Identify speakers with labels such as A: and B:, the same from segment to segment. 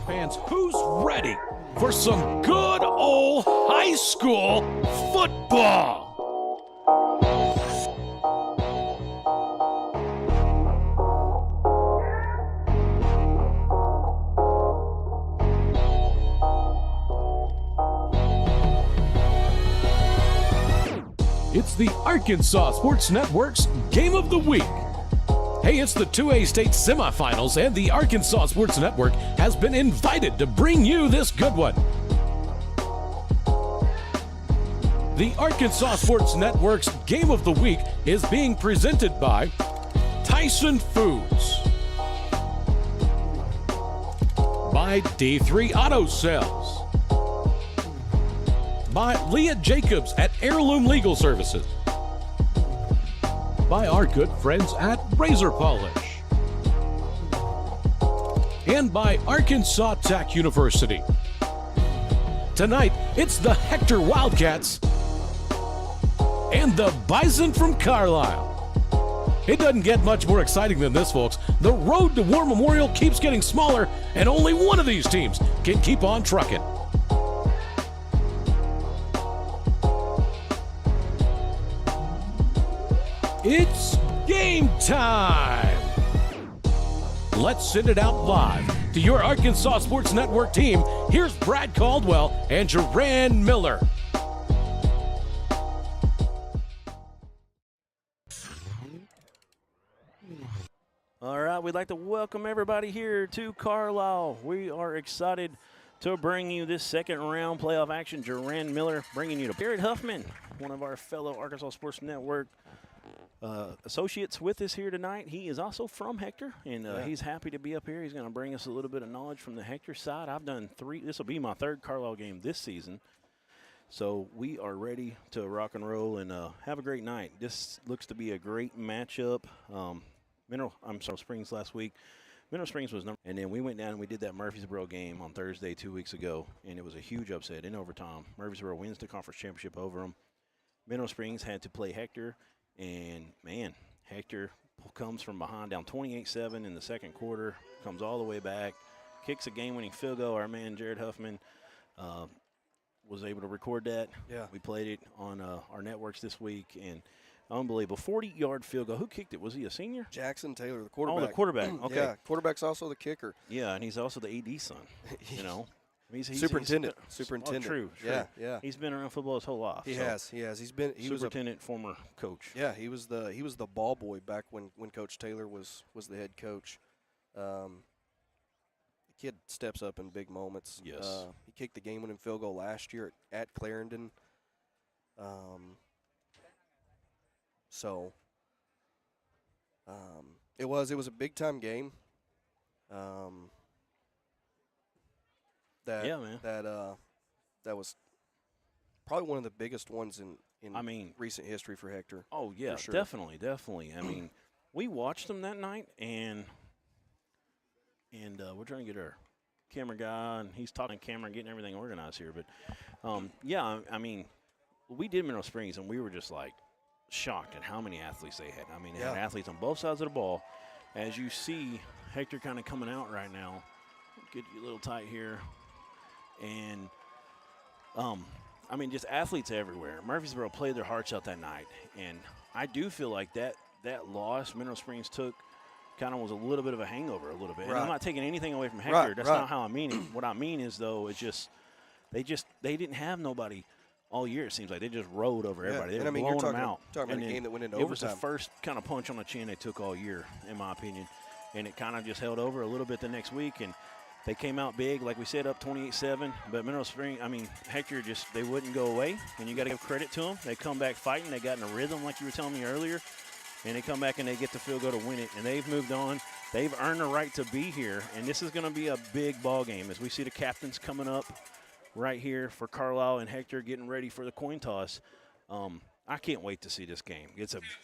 A: fans, who's ready for some good old high school football? It's the Arkansas Sports Network's Game of the Week. Hey, it's the 2A state semifinals, and the Arkansas Sports Network has been invited to bring you this good one. The Arkansas Sports Network's Game of the Week is being presented by Tyson Foods, by D3 Auto Sales, by Leah Jacobs at Heirloom Legal Services, by our good friends at Razor Polish, and by Arkansas Tech University. Tonight, it's the Hector Wildcats and the Bison from Carlisle. It doesn't get much more exciting than this, folks. The road to War Memorial keeps getting smaller, and only one of these teams can keep on trucking. It's game time! Let's send it out live to your Arkansas Sports Network team. Here's Brad Caldwell and Jerran Miller.
B: All right, we'd like to welcome everybody here to Carlisle. We are excited to bring you this second round playoff action. Jerran Miller bringing you to Jared Huffman, one of our fellow Arkansas Sports Network associates with us here tonight. He is also from Hector, and he's happy to be up here. He's going to bring us a little bit of knowledge from the Hector side. I've done three. This will be my third Carlisle game this season. So we are ready to rock and roll and have a great night. This looks to be a great matchup. Springs last week. Mineral Springs was number, and then we went down and we did that Murfreesboro game on Thursday 2 weeks ago, and it was a huge upset in overtime. Murfreesboro wins the conference championship over them. Mineral Springs had to play Hector. And, man, Hector comes from behind down 28-7 in the second quarter, comes all the way back, kicks a game-winning field goal. Our man, Jared Huffman, was able to record that.
C: Yeah.
B: We played it on our networks this week, and unbelievable. 40-yard field goal. Who kicked it? Was he a senior?
C: Jackson Taylor, the quarterback.
B: Oh, the quarterback. Okay.
C: Yeah, quarterback's also the kicker.
B: Yeah, and he's also the AD son, you know. He's
C: Superintendent.
B: Oh, true.
C: Yeah.
B: He's been around football his whole life.
C: He has. He
B: Superintendent, former coach.
C: Yeah, he was the ball boy back when Coach Taylor was the head coach. The kid steps up in big moments.
B: Yes.
C: He kicked the game-winning field goal last year at Clarendon. It was a big-time game. That was probably one of the biggest ones in recent history for Hector.
B: Oh, yeah,
C: sure.
B: definitely. I mean, we watched them that night, and we're trying to get our camera guy, and he's talking camera and getting everything organized here. But, I mean, we did Mineral Springs, and we were just, like, shocked at how many athletes they had. I mean, they had athletes on both sides of the ball. As you see, Hector kind of coming out right now. Get you a little tight here. And, just athletes everywhere. Murfreesboro played their hearts out that night. And I do feel like that loss Mineral Springs took kind of was a little bit of a hangover a little bit.
C: Right.
B: And I'm not taking anything away from Hector.
C: Right,
B: That's not how I mean it. What I mean is, though, it's just they didn't have nobody all year, it seems like. They just rode over everybody. They were blowing them out.
C: Talking about a game that went into overtime.
B: It was the first kind of punch on the chin they took all year, in my opinion. And it kind of just held over a little bit the next week. And they came out big, like we said, up 28-7. But Mineral Springs, Hector they wouldn't go away. And you got to give credit to them. They come back fighting. They got in a rhythm, like you were telling me earlier. And they come back and they get the field goal to win it. And they've moved on. They've earned the right to be here. And this is going to be a big ball game as we see the captains coming up right here for Carlisle and Hector getting ready for the coin toss. I can't wait to see this game.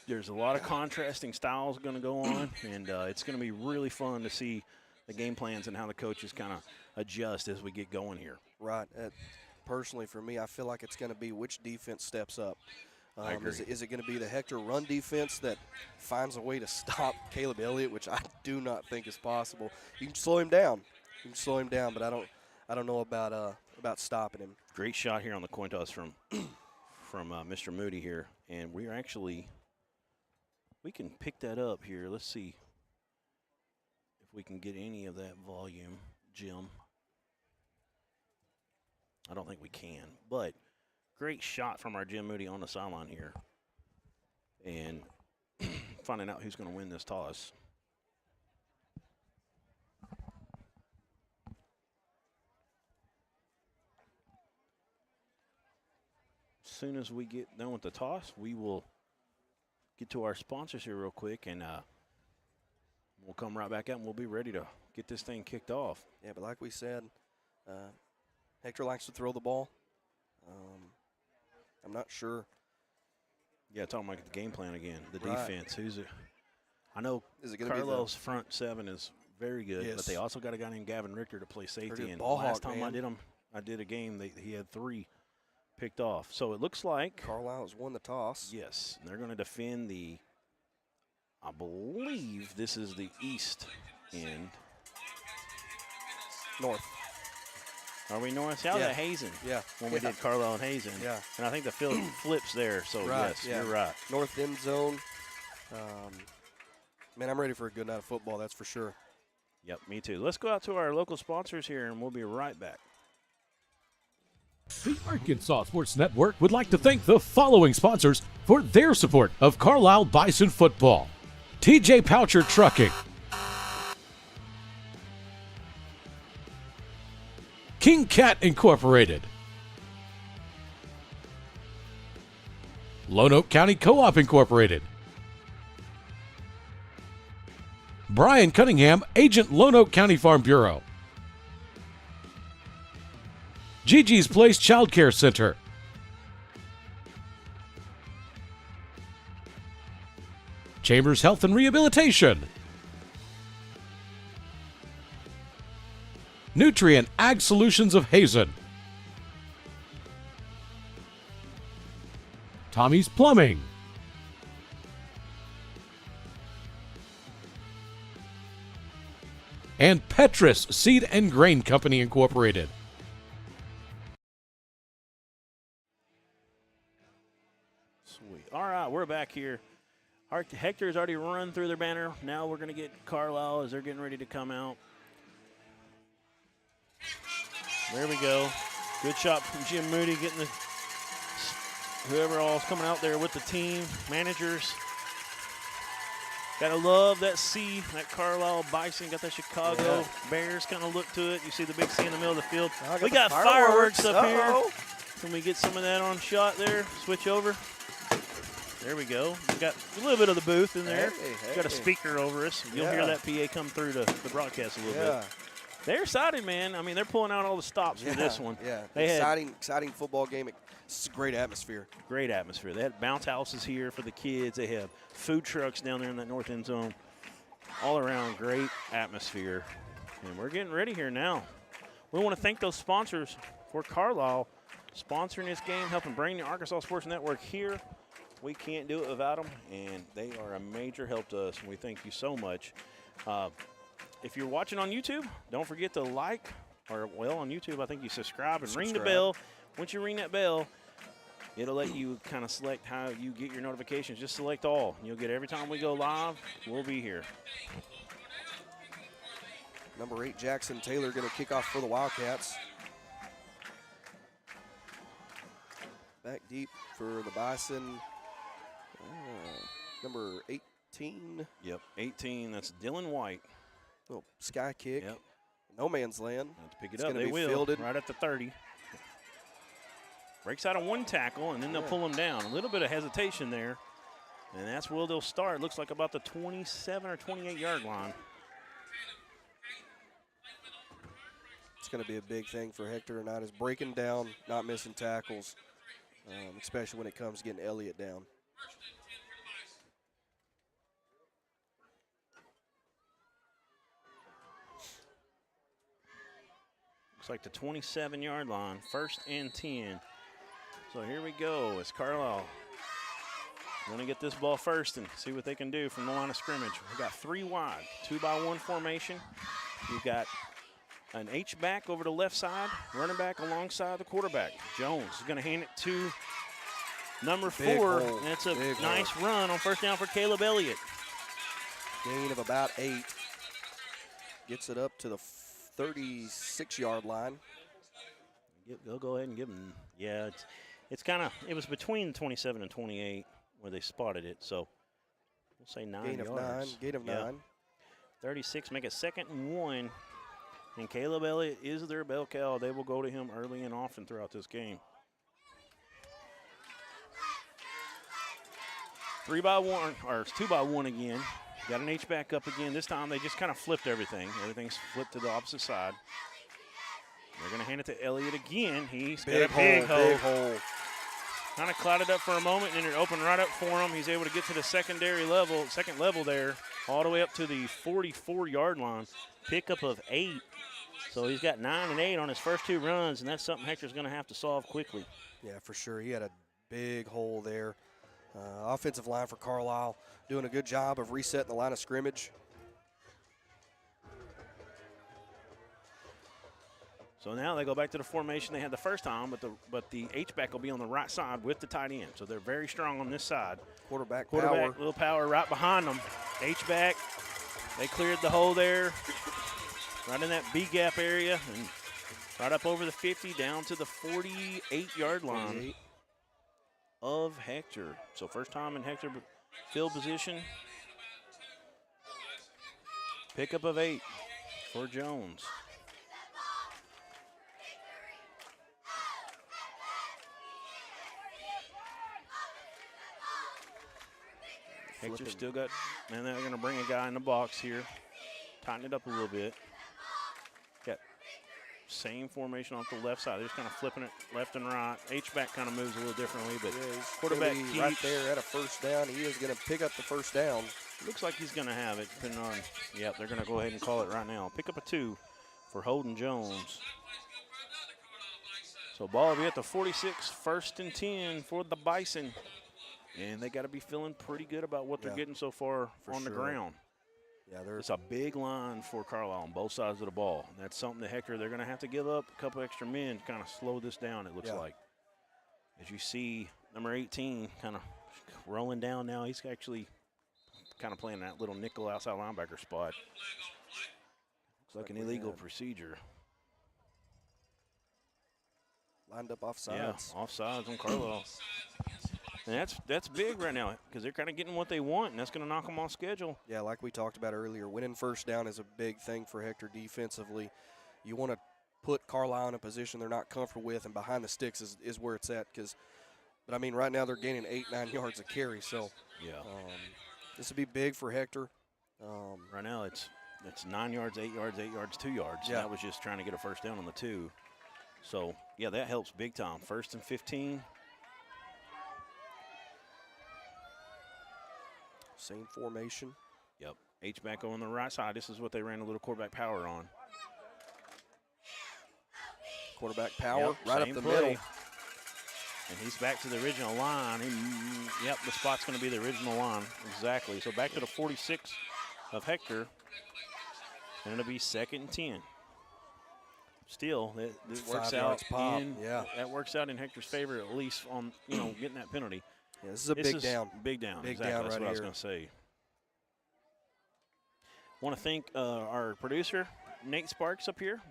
B: There's a lot of contrasting styles going to go on, and it's going to be really fun to see the game plans and how the coaches kind of adjust as we get going here.
C: Right. Personally, for me, I feel like it's going to be which defense steps up.
B: I agree.
C: Is it going to be the Hector run defense that finds a way to stop Caleb Elliott, which I do not think is possible? You can slow him down. You can slow him down, but I don't know about stopping him.
B: Great shot here on the coin toss from Mr. Moody here, and we can pick that up here. Let's see if we can get any of that volume, Jim. I don't think we can, but great shot from our Jim Moody on the sideline here, and finding out who's going to win this toss. As soon as we get done with the toss, we will get to our sponsors here real quick, and we'll come right back out, and we'll be ready to get this thing kicked off.
C: Yeah, but like we said, Hector likes to throw the ball. I'm not sure.
B: Yeah, talking about the game plan again, the
C: Right.
B: defense. I know Carlisle's front seven is very good,
C: Yes.
B: but they also got a guy named Gavin Richter to play safety.
C: good
B: And
C: ball
B: last
C: hawk,
B: time
C: man.
B: I did a game, he had 3 picked off. So it looks like
C: Carlisle has won the toss.
B: yes, they're going to defend I believe this is the east end.
C: North.
B: Are we north? South
C: Yeah.
B: at Hazen?
C: Yeah.
B: When we did Carlisle and Hazen.
C: Yeah.
B: And I think the field flips there. So
C: Right,
B: yes,
C: yeah.
B: you're right.
C: North end zone. Man, I'm ready for a good night of football, that's for sure.
B: Yep, me too. Let's go out to our local sponsors here, and we'll be right back.
A: The Arkansas Sports Network would like to thank the following sponsors for their support of Carlisle Bison football. TJ Poucher Trucking, King Cat Incorporated, Lone Oak County Co-op Incorporated, Brian Cunningham, Agent Lone Oak County Farm Bureau, Gigi's Place Child Care Center, Chambers Health and Rehabilitation, Nutrient Ag Solutions of Hazen, Tommy's Plumbing, and Petrus Seed and Grain Company Incorporated.
B: Sweet. All right, we're back here. Hector's already run through their banner. Now we're going to get Carlisle as they're getting ready to come out. There we go. Good shot from Jim Moody getting whoever all is coming out there with the team, managers. Gotta love that C, that Carlisle Bison. Got that Chicago Bears kind of look to it. You see the big C in the middle of the field. We got fireworks up here. Can we get some of that on shot there? Switch over. There we go. We got a little bit of the booth in there.
C: Hey.
B: Got a speaker over us. You'll hear that PA come through the broadcast a little bit. They're excited, man. I mean, they're pulling out all the stops for this one.
C: Yeah,
B: They
C: exciting football game. It's a great atmosphere.
B: Great atmosphere. They had bounce houses here for the kids. They have food trucks down there in that north end zone. All around, great atmosphere. And we're getting ready here now. We want to thank those sponsors for Carlisle sponsoring this game, helping bring the Arkansas Sports Network here. We can't do it without them, and they are a major help to us, and we thank you so much. If you're watching on YouTube, don't forget to like, or, well, on YouTube, I think you subscribe and ring the bell. Once you ring that bell, it'll let you kind of select how you get your notifications. Just select all. You'll get every time we go live, we'll be here.
C: Number 8, Jackson Taylor, going to kick off for the Wildcats. Back deep for the Bison. Number 18.
B: Yep, 18. That's Dylan White.
C: Little sky kick.
B: Yep.
C: No man's land.
B: Let's pick it
C: It's
B: up.
C: gonna
B: They
C: be
B: will.
C: fielded.
B: Right at the 30. Breaks out of one tackle, and then they'll pull him down. A little bit of hesitation there. And that's where they'll start. Looks like about the 27 or 28-yard line.
C: It's going to be a big thing for Hector tonight, is breaking down, not missing tackles, especially when it comes to getting Elliott down.
B: Looks like the 27-yard line, 1st and 10. So here we go. It's Carlisle. Want to get this ball first and see what they can do from the line of scrimmage. We got 3 wide, 2-by-1 formation. You've got an H-back over the left side, running back alongside the quarterback. Jones is going to hand it to number 4.
C: hole.
B: That's a
C: Big
B: nice
C: hole.
B: run on first down for Caleb Elliott.
C: Gain of about 8. Gets it up to the 36-yard line.
B: They'll go ahead and give him. Yeah, it's kind of, it was between 27 and 28 where they spotted it. So we'll say 9
C: Gain
B: yards.
C: of 9. Gain of 9.
B: 36, make it 2nd and 1. And Caleb Elliott is their bell cow. They will go to him early and often throughout this game. 3-by-1, or 2-by-1 again. Got an H-back up again. This time they just kind of flipped everything. Everything's flipped to the opposite side. They're going to hand it to Elliott again. He's got a big hole.
C: Big hole.
B: Kind of clouded up for a moment, and then it opened right up for him. He's able to get to the second level there, all the way up to the 44-yard line. Pickup of 8. So he's got 9 and 8 on his first 2 runs, and that's something Hector's going to have to solve quickly.
C: Yeah, for sure. He had a big hole there. Offensive line for Carlisle doing a good job of resetting the line of scrimmage.
B: So now they go back to the formation they had the first time, but the H-back will be on the right side with the tight end. So they're very strong on this side.
C: Quarterback power.
B: Little power right behind them. H-back, they cleared the hole there, right in that B-gap area, and right up over the 50, down to the 48-yard line
C: 48.
B: of Hector. So first time in Hector field position. Pickup of 8 for Jones. Hector still got, and they're going to bring a guy in the box here. Tighten it up a little bit. Got same formation off the left side. They're just kind of flipping it left and right. H-back kind of moves a little differently, but quarterback keeps.
C: Right there at a first down. He is going to pick up the first down.
B: Looks like he's going to have it, depending on, yep, they're going to go ahead and call it right now. Pick up a 2 for Holden Jones. So ball will be at the 46, 1st and 10 for the Bison. And they got to be feeling pretty good about what they're getting so far on the ground.
C: Yeah,
B: it's a big line for Carlisle on both sides of the ball. That's something that Hector, they're going to have to give up a couple extra men to kind of slow this down, it looks like. As you see, number 18 kind of rolling down now. He's actually kind of playing that little nickel outside linebacker spot. Looks like an illegal procedure.
C: Lined up offsides.
B: Yeah, offsides on Carlisle. And that's big right now because they're kind of getting what they want, and that's going to knock them off schedule.
C: Yeah, like we talked about earlier, winning first down is a big thing for Hector defensively. You want to put Carlisle in a position they're not comfortable with, and behind the sticks is where it's at. But, I mean, right now they're gaining 8-9 yards a carry. So, this would be big for Hector.
B: Right now it's 9 yards, 8 yards, 8 yards, 2 yards.
C: Yeah.
B: That was just trying to get a first down on the 2. So, yeah, that helps big time. 1st and 15.
C: Same formation.
B: Yep. H-back on the right side. This is what they ran a little quarterback power on.
C: Quarterback power right up the
B: play.
C: middle.
B: And he's back to the original line. Yep, the spot's going to be the original line. Exactly. So back to the 46 of Hector. And it'll be 2nd and 10. Still, it works out that works out in Hector's favor, at least on getting that penalty.
C: Yeah, this is a big down.
B: Big down.
C: Big
B: exactly.
C: down
B: That's
C: right
B: what I was
C: here.
B: going to say. Want to thank our producer, Nate Sparks, up here,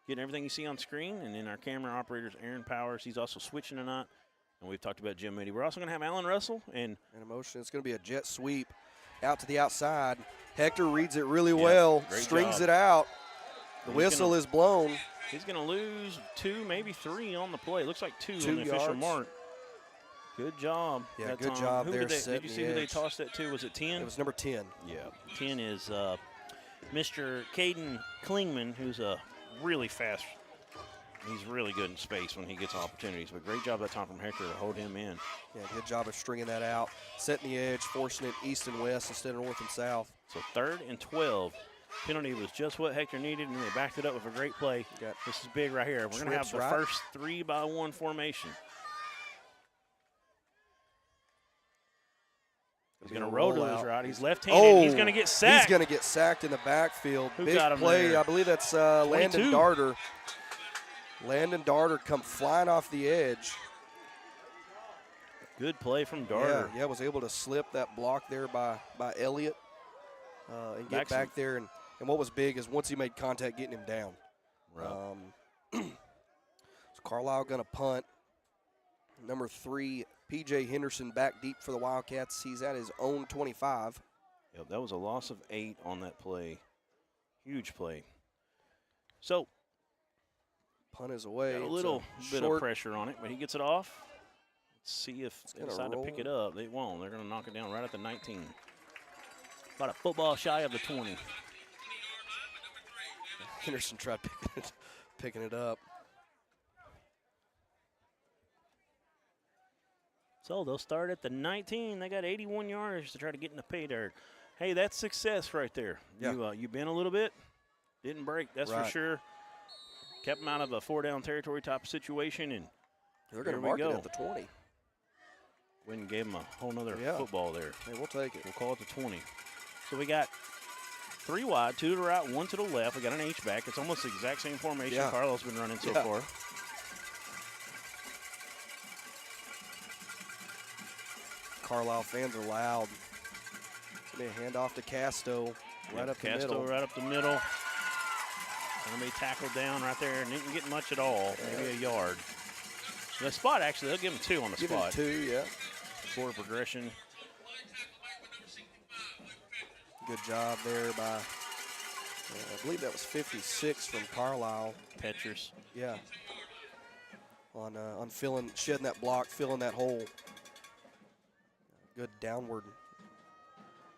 B: getting everything you see on screen, and then our camera operators, Aaron Powers. He's also switching tonight. And we've talked about Jim Moody. We're also going to have Alan Russell. And
C: in motion, it's going to be a jet sweep out to the outside. Hector reads it really well, strings it out. The whistle is blown.
B: He's going to lose 2, maybe 3 on the play. It looks like 2 on the
C: yards.
B: official mark. Good job.
C: Yeah, good job there.
B: Did you see who they tossed that to? Was it 10?
C: It was number 10.
B: Yeah, 10 is Mr. Caden Klingman, who's a really fast. He's really good in space when he gets opportunities. But great job that time from Hector to hold him in.
C: Yeah, good job of stringing that out, setting the edge, forcing it east and west instead of north and south.
B: So 3rd and 12. Penalty was just what Hector needed, and they backed it up with a great play. This is big right here. We're going to have the first 3-by-1 formation. He's going to roll to his right. He's left-handed.
C: Oh,
B: he's going to get sacked.
C: He's going to get sacked in the backfield.
B: Who
C: Big
B: got him
C: play.
B: there?
C: I believe that's Landon
B: 22.
C: Darter. Landon Darter come flying off the edge.
B: Good play from Darter.
C: Yeah, was able to slip that block there by Elliott and get back there. And what was big is once he made contact, getting him down.
B: Right.
C: So Carlisle going to punt. Number 3, P.J. Henderson back deep for the Wildcats. He's at his own 25.
B: Yep, that was a loss of 8 on that play. Huge play. So
C: punt is away.
B: got a little bit of pressure on it, but he gets it off. Let's see if they decide to pick it up. They won't. They're going to knock it down right at the 19. About a football shy of the 20.
C: Henderson tried picking it up.
B: So they'll start at the 19. They got 81 yards to try to get in the pay dirt. Hey, that's success right there.
C: Yeah.
B: You bent a little bit, didn't break, that's for sure. Kept them out of a 4-down territory type of situation, and
C: they're going to mark it at the 20.
B: Went and gave them a whole nother football there.
C: Hey, we'll take it.
B: We'll call it the 20. So we got 3 wide, 2 to the right, 1 to the left. We got an H-back. It's almost the exact same formation Carlisle's been running so far.
C: Carlisle fans are loud. It's going to be a handoff to Casto right up the middle.
B: Casto right up the middle. Going to be tackled down right there and didn't get much at all, maybe a yard. The spot, actually, they'll give him 2 on the spot.
C: Give him 2, yeah.
B: Forward progression.
C: Good job there by, I believe that was 56 from Carlisle.
B: Petchers.
C: Yeah. On shedding that block, filling that hole. Good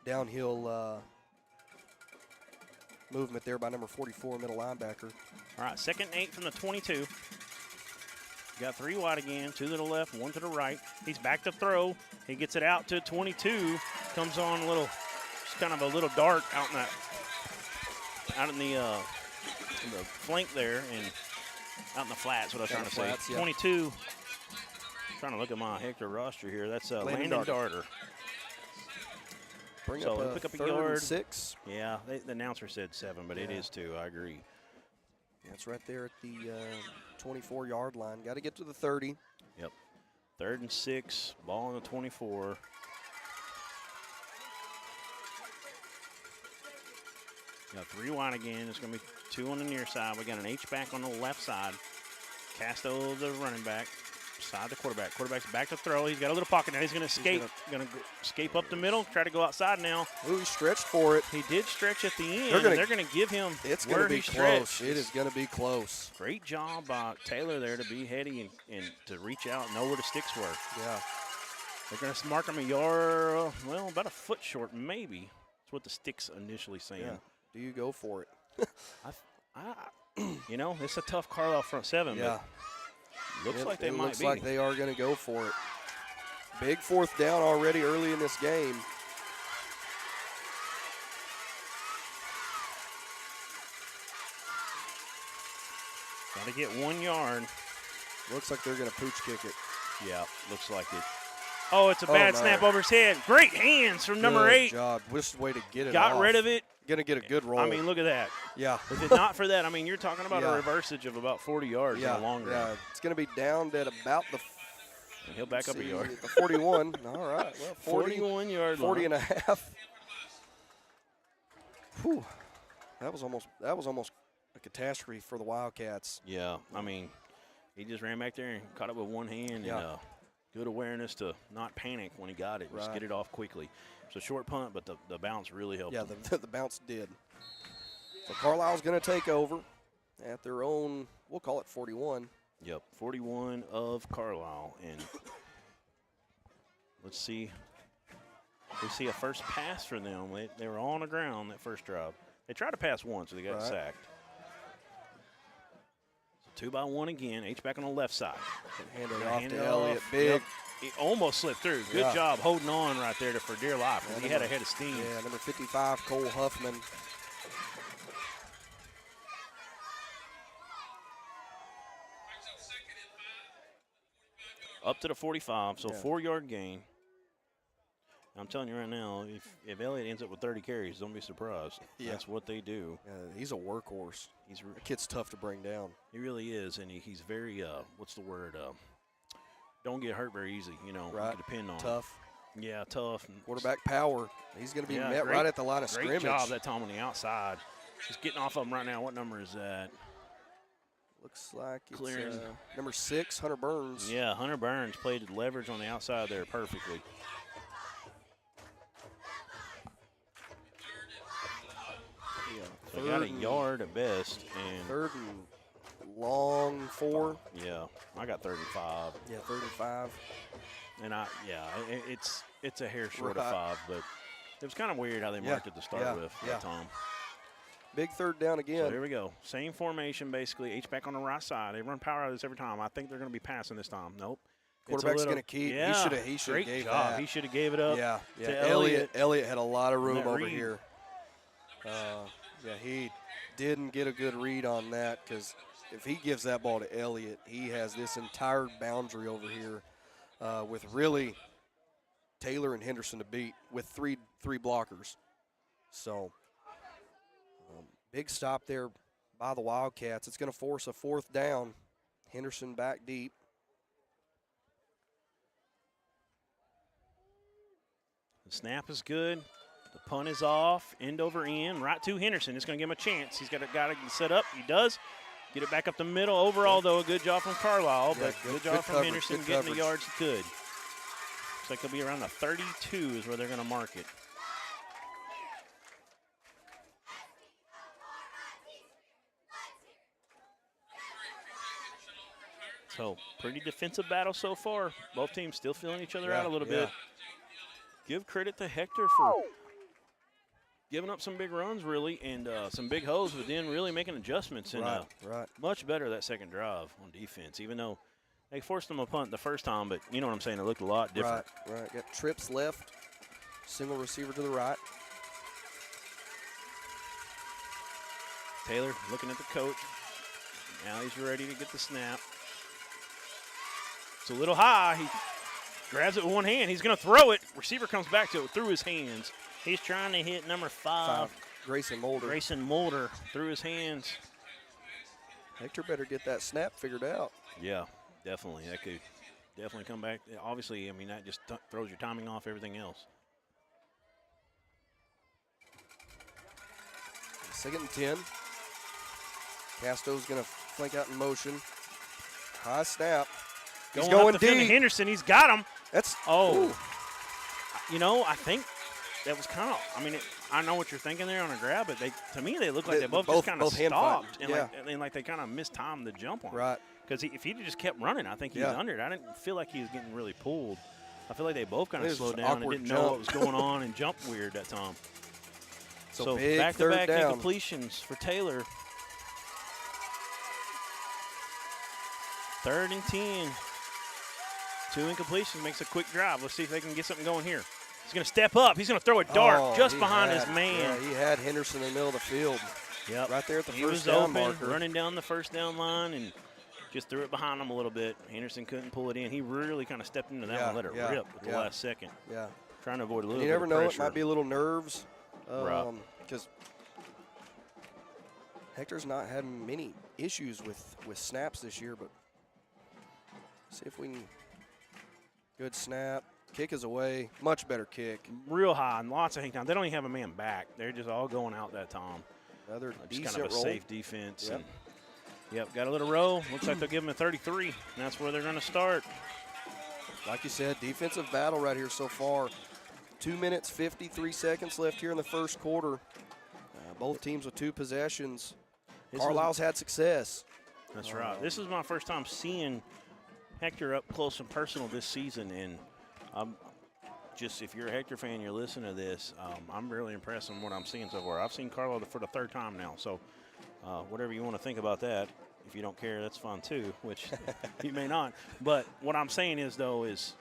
C: downhill movement there by number 44, middle linebacker.
B: All right, 2nd and 8 from the 22. Got 3 wide again, 2 to the left, 1 to the right. He's back to throw. He gets it out to 22. Comes on a little, just kind of a little dart out in the flank there and out in the flats. What I was trying to say.
C: Flats, yeah.
B: 22. Trying to look at my Hector roster here. That's Landon Darter.
C: Bring
B: so
C: up
B: pick up a
C: 3rd
B: yard.
C: and 6.
B: Yeah, the announcer said 7, but it is 2. I agree.
C: That's right there at the 24-yard line. Got to get to the 30.
B: Yep. 3rd and 6. Ball on the 24. Got 3 wide again. It's going to be 2 on the near side. We got an H-back on the left side. Casto, the running back. Side to quarterback. Quarterback's back to throw. He's got a little pocket now. He's going to escape. Going to escape up the middle. Try to go outside now.
C: Ooh, he stretched for it.
B: He did stretch at the end. They're going to give him.
C: It's going to be close. It is going to be close.
B: Great job by Taylor there to be heady and to reach out and know where the sticks were.
C: Yeah.
B: They're going to mark him a yard, well, about a foot short, maybe. That's what the sticks initially saying.
C: Yeah. Do you go for it?
B: You know, it's a tough Carlisle front 7.
C: Yeah.
B: But looks like they might be.
C: Looks like they are going to go for it. Big 4th down already early in this game.
B: Got to get 1 yard.
C: Looks like they're going to pooch kick it.
B: Yeah, looks like it. Oh, it's a bad snap over his head. Great hands from number 8.
C: Good job. Just way to get it
B: Got
C: off.
B: rid of it.
C: Going to get a good roll.
B: I mean, look at that.
C: Yeah.
B: If it's not for that, I mean, you're talking about a reversage of about 40 yards in the long run.
C: Yeah, it's going to be down at about the
B: and he'll back up a yard.
C: The 41. All right. Well,
B: 41-yard
C: 40
B: line.
C: and a half. Whew. That was almost a catastrophe for the Wildcats.
B: Yeah. I mean, he just ran back there and caught it with one hand and good awareness to not panic when he got it. Just get it off quickly. It's a short punt, but the bounce really helped.
C: Yeah, the bounce did. So Carlisle's going to take over at their own, we'll call it 41.
B: Yep, 41 of Carlisle. And let's see. We see a first pass for them. They were on the ground that first drive. They tried to pass once, so they got sacked. So 2 by 1 again. H-back on the left side.
C: Hand it off to Elliott. Big. Yep.
B: He almost slipped through. Good job holding on right there for dear life. He had a head of steam.
C: Yeah, number 55, Cole Huffman.
B: Up to the 45, so 4-yard gain. I'm telling you right now, if Elliott ends up with 30 carries, don't be surprised.
C: Yeah.
B: That's what they do.
C: He's a workhorse. The kid's tough to bring down.
B: He really is, and he's very, what's the word? Don't get hurt very easy, you know.
C: Right.
B: You can depend on him.
C: Tough.
B: Yeah, tough.
C: Quarterback power. He's going to be met
B: great,
C: right at the line of scrimmage.
B: Great job that time on the outside. He's getting off of him right now. What number is that?
C: Looks like it's
B: Clearing.
C: number 6, Hunter Burns.
B: Yeah, Hunter Burns played leverage on the outside there perfectly.
C: Yeah.
B: So got a yard at best. And
C: 3rd and long 4.
B: Yeah, I got 35.
C: Yeah, 35.
B: And it's a hair short of 5, but it was kind of weird how they marked it to start with that time.
C: Big 3rd down again.
B: So here we go. Same formation, basically. H-back on the right side. They run power out of this every time. I think they're going to be passing this time. Nope.
C: Quarterback's going to keep.
B: Yeah,
C: he should have gave
B: job.
C: that.
B: He should have gave it up.
C: Yeah.
B: To Elliott.
C: Elliott had a lot of room over
B: read.
C: here. He didn't get a good read on that because if he gives that ball to Elliott, he has this entire boundary over here with really Taylor and Henderson to beat with three blockers. So big stop there by the Wildcats. It's going to force a 4th down. Henderson back deep.
B: The snap is good. The punt is off. End over end. Right to Henderson. It's going to give him a chance. He's got to set up. He does. Get it back up the middle. Overall, though, a good job from Carlisle, but good job from Henderson getting the yards he could. Looks like it'll be around the 32 is where they're going to mark it. So, pretty defensive battle so far. Both teams still feeling each other out a little bit. Give credit to Hector for giving up some big runs, really, and some big hoes, but then really making adjustments. And much better that second drive on defense, even though they forced them a punt the first time, but you know what I'm saying, it looked a lot different.
C: Right. Got trips left, single receiver to the right.
B: Taylor looking at the coach. Now he's ready to get the snap. It's a little high. He grabs it with one hand. He's going to throw it. Receiver comes back to it through his hands. He's trying to hit number 5.
C: Grayson Mulder.
B: Grayson Mulder through his hands.
C: Hector better get that snap figured out.
B: Yeah, definitely. That could definitely come back. Obviously, I mean, that just throws your timing off everything else.
C: 2nd and 10. Casto's going to flank out in motion. High snap. He's going deep.
B: Henderson, he's got him.
C: That's
B: You know, I think that was kind of. I mean, I know what you're thinking there on a grab, but to me they look like they both just kind of stopped and like they kind of mistimed the jump on.
C: Right.
B: Because if he just kept running, I think he was under it. I didn't feel like he was getting really pulled. I feel like they both kind of slowed down and didn't know what was going on and jumped weird that time. So back-to-back incompletions for Taylor. 3rd and 10. 2 incompletions makes a quick drive. Let's see if they can get something going here. He's going to step up. He's going to throw a dart just behind his man.
C: Yeah, he had Henderson in the middle of the field.
B: Yep.
C: Right there at the
B: he
C: first
B: was
C: down
B: open,
C: marker.
B: Running down the first down line and just threw it behind him a little bit. Henderson couldn't pull it in. He really kind of stepped into that one, let it rip at the last second.
C: Yeah.
B: Trying to avoid a little
C: bit
B: of pressure.
C: You never know. It might be a little nerves. Because Hector's not had many issues with snaps this year, but see if we can. Good snap. Kick is away. Much better kick.
B: Real high and lots of hang time. They don't even have a man back. They're just all going out that time.
C: Another
B: just
C: decent
B: kind of a
C: roll.
B: safe defense. And, got a little roll. Looks like they'll give him a 33. And that's where they're going to start.
C: Like you said, defensive battle right here so far. 2 minutes, 53 seconds left here in the first quarter. Both teams with 2 possessions. Carlisle's had success.
B: That's right. This is my first time seeing Hector up close and personal this season, and if you're a Hector fan, you're listening to this, I'm really impressed with what I'm seeing so far. I've seen Carlisle for the 3rd time now, so whatever you want to think about that, if you don't care, that's fine too, which you may not. But what I'm saying is, though, is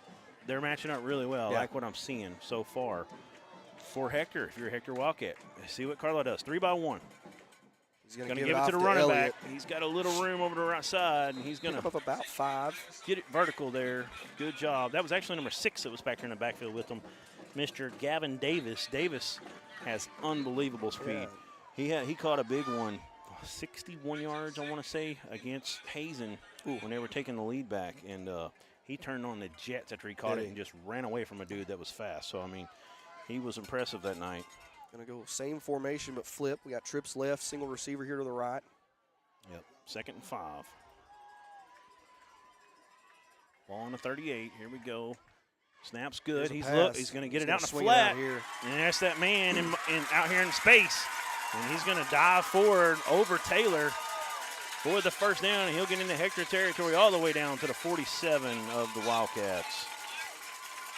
B: they're matching up really well. I like what I'm seeing so far. For Hector, if you're a Hector Wildcat, see what Carlisle does. 3-by-1.
C: He's going
B: to give it to the running back. He's got a little room over the right side, and he's going to
C: up about 5.
B: Get it vertical there. Good job. That was actually number 6 that was back here in the backfield with him. Mr. Gavin Davis. Davis has unbelievable speed. He caught a big one, 61 yards, I want to say, against Hazen when they were taking the lead back. And he turned on the jets after he caught it and just ran away from a dude that was fast. So, I mean, he was impressive that night.
C: Going to go same formation but flip. We got trips left, single receiver here to the right.
B: Yep, 2nd and 5. Ball on the 38. Here we go. Snap's good. He's going to get it out in the flat. And that's that man out here in space. And he's going to dive forward over Taylor for the first down, and he'll get into Hector territory all the way down to the 47 of the Wildcats.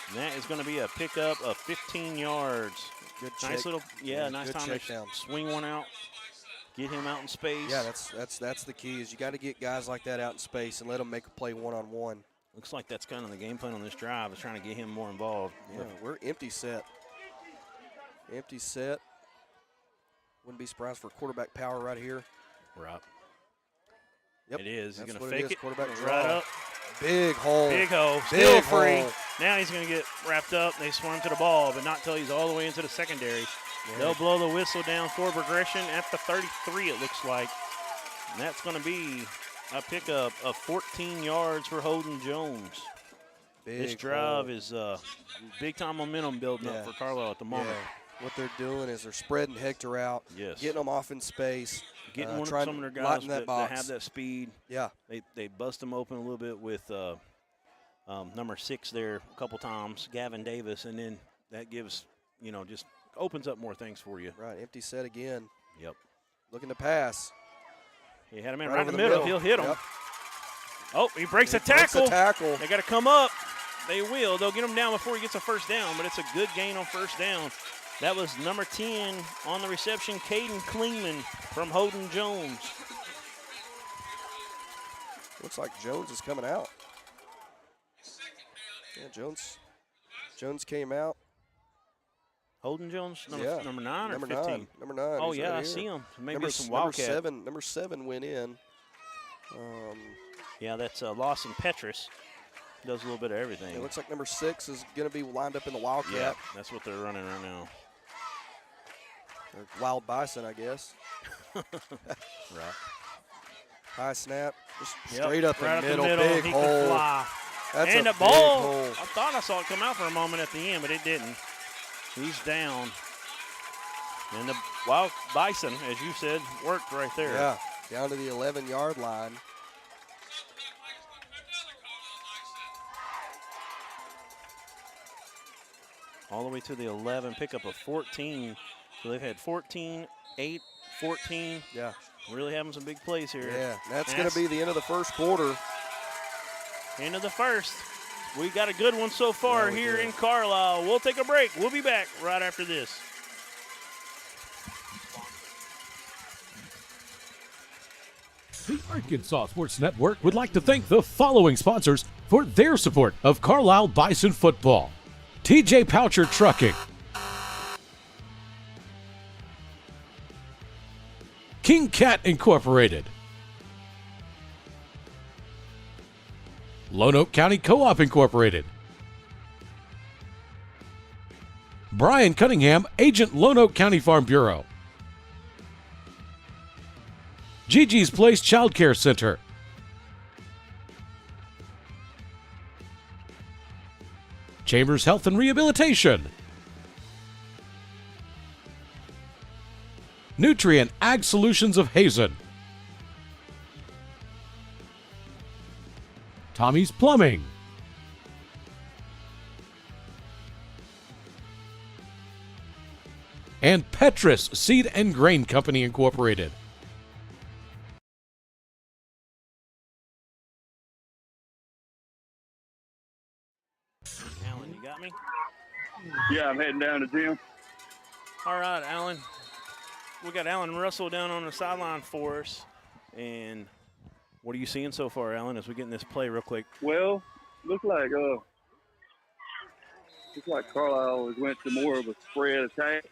B: And that is going to be a pickup of 15 yards.
C: Good
B: nice
C: check.
B: little, nice time to swing one out, get him out in space.
C: Yeah, that's the key is you got to get guys like that out in space and let them make a play one-on-one.
B: Looks like that's kind of the game plan on this drive is trying to get him more involved.
C: Yeah, we're empty set. Empty set. Wouldn't be surprised for quarterback power right here.
B: Right.
C: Yep.
B: It is. He's
C: going
B: to fake it.
C: Quarterback
B: draw. Right up.
C: Big hole.
B: Big hole. Still free. Now he's going to get wrapped up. They swarm to the ball, but not until he's all the way into the secondary. Yeah. They'll blow the whistle down for progression at the 33, it looks like. And that's going to be a pickup of 14 yards for Holden Jones. This drive is big-time momentum building up for Carlisle at the moment.
C: Yeah. What they're doing is they're spreading Hector out, getting them off in space,
B: getting some of their guys that have that speed.
C: Yeah.
B: They bust them open a little bit with number 6 there a couple times, Gavin Davis, and then that gives, just opens up more things for you.
C: Right, empty set again.
B: Yep.
C: Looking to pass.
B: He had him in right in the middle. He'll hit him.
C: Yep.
B: Oh, he breaks a tackle.
C: Tackle.
B: They got to come up. They will. They'll get him down before he gets a first down, but it's a good gain on first down. That was number 10 on the reception, Caden Klingman from Holden Jones.
C: Looks like Jones is coming out. Yeah, Jones came out.
B: Holden Jones, number 9 or 15?
C: Number 9.
B: Oh, yeah, I see him. Maybe some Wildcat.
C: Number 7 went in.
B: Yeah, that's Lawson Petrus. Does a little bit of everything.
C: It looks like number 6 is going to be lined up in the Wildcat.
B: Yeah, that's what they're running right now.
C: Or Wild Bison, I guess.
B: Right.
C: High snap, just straight up
B: right
C: the middle.
B: Big
C: he
B: hole. Can fly.
C: That's
B: and
C: a
B: the ball.
C: Hole.
B: I thought I saw it come out for a moment at the end, but it didn't. He's down. And the Wild Bison, as you said, worked right there.
C: Yeah, down to the 11-yard line.
B: All the way to the 11, pickup of 14. So they've had 14, 8, 14.
C: Yeah.
B: Really having some big plays here.
C: Yeah, that's going to be the end of the first quarter.
B: End of the first. We got a good one so far here in Carlisle. We'll take a break. We'll be back right after this.
A: The Arkansas Sports Network would like to thank the following sponsors for their support of Carlisle Bison football. TJ Poucher Trucking, King Cat Incorporated, Lone Oak County Co-op Incorporated, Brian Cunningham, Agent Lone Oak County Farm Bureau, Gigi's Place Child Care Center, Chambers Health and Rehabilitation, Nutrient Ag Solutions of Hazen, Tommy's Plumbing, and Petrus Seed and Grain Company Incorporated.
B: Alan, you got me?
D: Yeah, I'm heading down to the gym.
B: All right, Alan. We got Alan Russell down on the sideline for us. And what are you seeing so far, Alan, as we get in this play real quick?
D: Well, looks like Carlisle has went to more of a spread attack,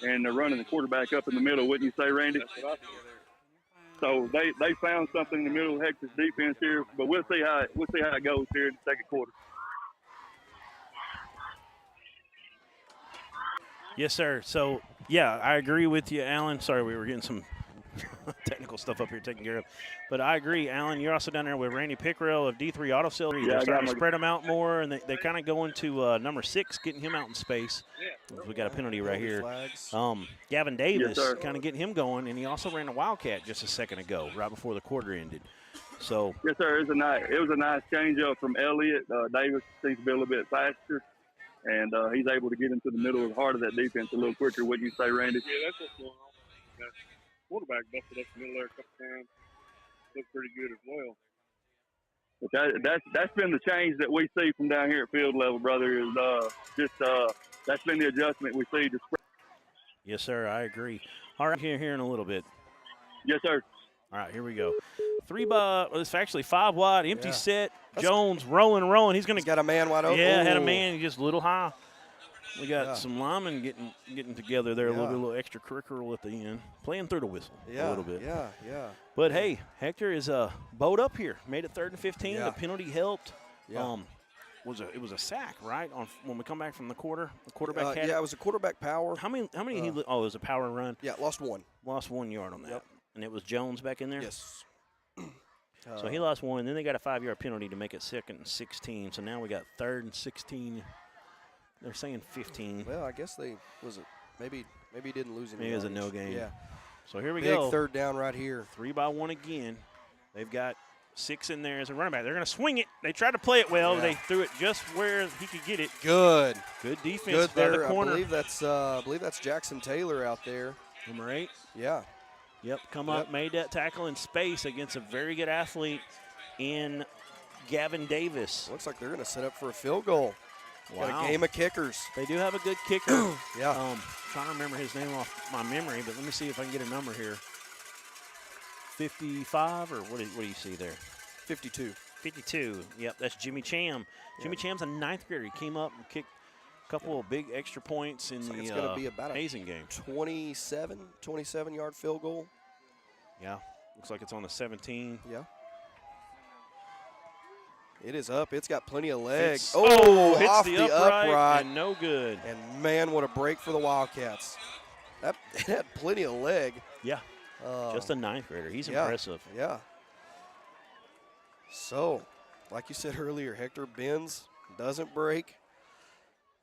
D: and they're running the quarterback up in the middle, wouldn't you say, Randy? So they found something in the middle of Hector's defense here, but we'll see how it goes here in the second quarter.
B: Yes, sir. So, yeah, I agree with you, Alan. Sorry, we were getting some technical stuff up here taken care of. But I agree, Alan. You're also down there with Randy Pickrell of D3 Auto Sales. They're starting to spread them out more, and they're kind of going to number 6, getting him out in space. We got a penalty right here. Gavin Davis,
D: Yes,
B: kind of getting him going, and he also ran a Wildcat just a second ago, right before the quarter ended. So
D: Yes, sir. It was a nice change up from Elliott. Davis seems to be a little bit faster, and he's able to get into the middle of the heart of that defense a little quicker. Wouldn't you say, Randy?
E: Yeah, that's what's going on. That quarterback busted up the middle there a couple times. Looked pretty good as well.
D: But that's been the change that we see from down here at field level, brother. Is that's been the adjustment we see.
B: yes, sir. I agree. All right, here in a little bit.
D: Yes, sir.
B: All right, here we go. It's actually 5 wide, empty
C: Yeah.
B: set. Jones rolling. He's
C: got a man wide open.
B: Yeah, had a
C: Ooh.
B: man. He's just a little high. We got some linemen getting together there, a little extracurricular at the end, playing through the whistle a little bit.
C: Yeah.
B: But hey, Hector is bowed up here. Made it 3rd and 15.
C: Yeah.
B: The penalty helped.
C: Yeah.
B: It was a sack, right? When we come back from the quarter, the quarterback had
C: Yeah, it was a quarterback power.
B: How many? It was a power run.
C: Yeah, lost 1.
B: Lost 1 yard on that.
C: Yep.
B: And it was Jones back in there.
C: Yes.
B: So he lost 1. Then they got a 5-yard penalty to make it 2nd and 16. So now we got 3rd and 16. They're saying 15.
C: Well, I guess maybe he didn't lose any.
B: Maybe it was a
C: yardage.
B: no gain.
C: Yeah.
B: So here we
C: Big
B: go.
C: 3rd down right here.
B: 3-by-1 again. They've got 6 in there as a running back. They're going to swing it. They tried to play it well.
C: Yeah.
B: They threw it just where he could get it.
C: Good
B: Defense by
C: there.
B: the corner.
C: I believe that's Jackson Taylor out there.
B: Number 8.
C: Yeah.
B: Yep, up, made that tackle in space against a very good athlete in Gavin Davis.
C: Looks like they're going to set up for a field goal.
B: Wow.
C: Got a game of kickers.
B: They do have a good kicker.
C: Yeah.
B: Trying to remember his name off my memory, but let me see if I can get a number here. 55, or what do you see there?
C: 52.
B: 52. Yep, that's Jimmy Cham. Jimmy Cham's a 9th grader. He came up and kicked a couple of big extra points in
C: It's going to be about a
B: Hazing game.
C: 27-yard field goal.
B: Yeah, looks like it's on the 17.
C: Yeah. It is up. It's got plenty of legs.
B: Hits
C: off
B: the
C: the
B: upright. And no good.
C: And man, what a break for the Wildcats. That had plenty of leg.
B: Yeah, just a 9th grader. He's
C: yeah,
B: impressive.
C: Yeah. So, like you said earlier, Hector bends, doesn't break.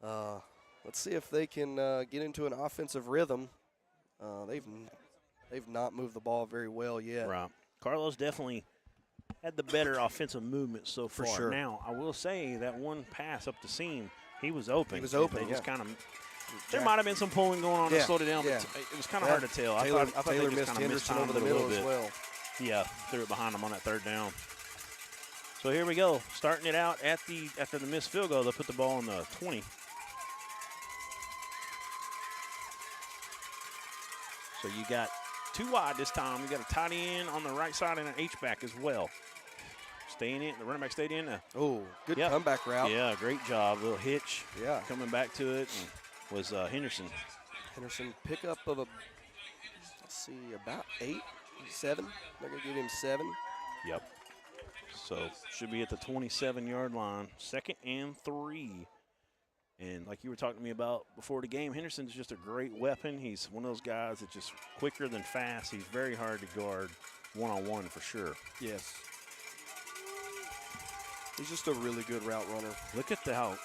C: Let's see if they can get into an offensive rhythm. They've not moved the ball very well yet.
B: Right. Carlisle's definitely had the better offensive movement so far.
C: For sure.
B: Now, I will say that one pass up the seam, he was open.
C: He was open,
B: They just
C: yeah.
B: kind of there might have been some pulling going on to
C: Yeah,
B: slow it down,
C: yeah.
B: but it was kind of hard to tell.
C: Taylor,
B: I thought
C: Taylor
B: they just
C: missed
B: kind of
C: Henderson
B: mistimed
C: over the
B: it a little
C: middle as
B: bit.
C: well.
B: Yeah, threw it behind them on that 3rd down. So here we go, starting it out after the missed field goal. They'll put the ball on the 20. So you got 2 wide this time. You got a tight end on the right side and an H-back as well. Staying in, the running back stayed in.
C: Oh, good
B: Yep.
C: comeback route.
B: Yeah, great job. Little hitch.
C: Yeah.
B: Coming back to it and was Henderson.
C: Henderson pickup of about 8, 7. They're going to give him 7.
B: Yep. So should be at the 27-yard line. 2nd and 3. And like you were talking to me about before the game, Henderson's just a great weapon. He's one of those guys that's just quicker than fast. He's very hard to guard one-on-one for sure.
C: Yes. He's just a really good route runner.
B: Look at how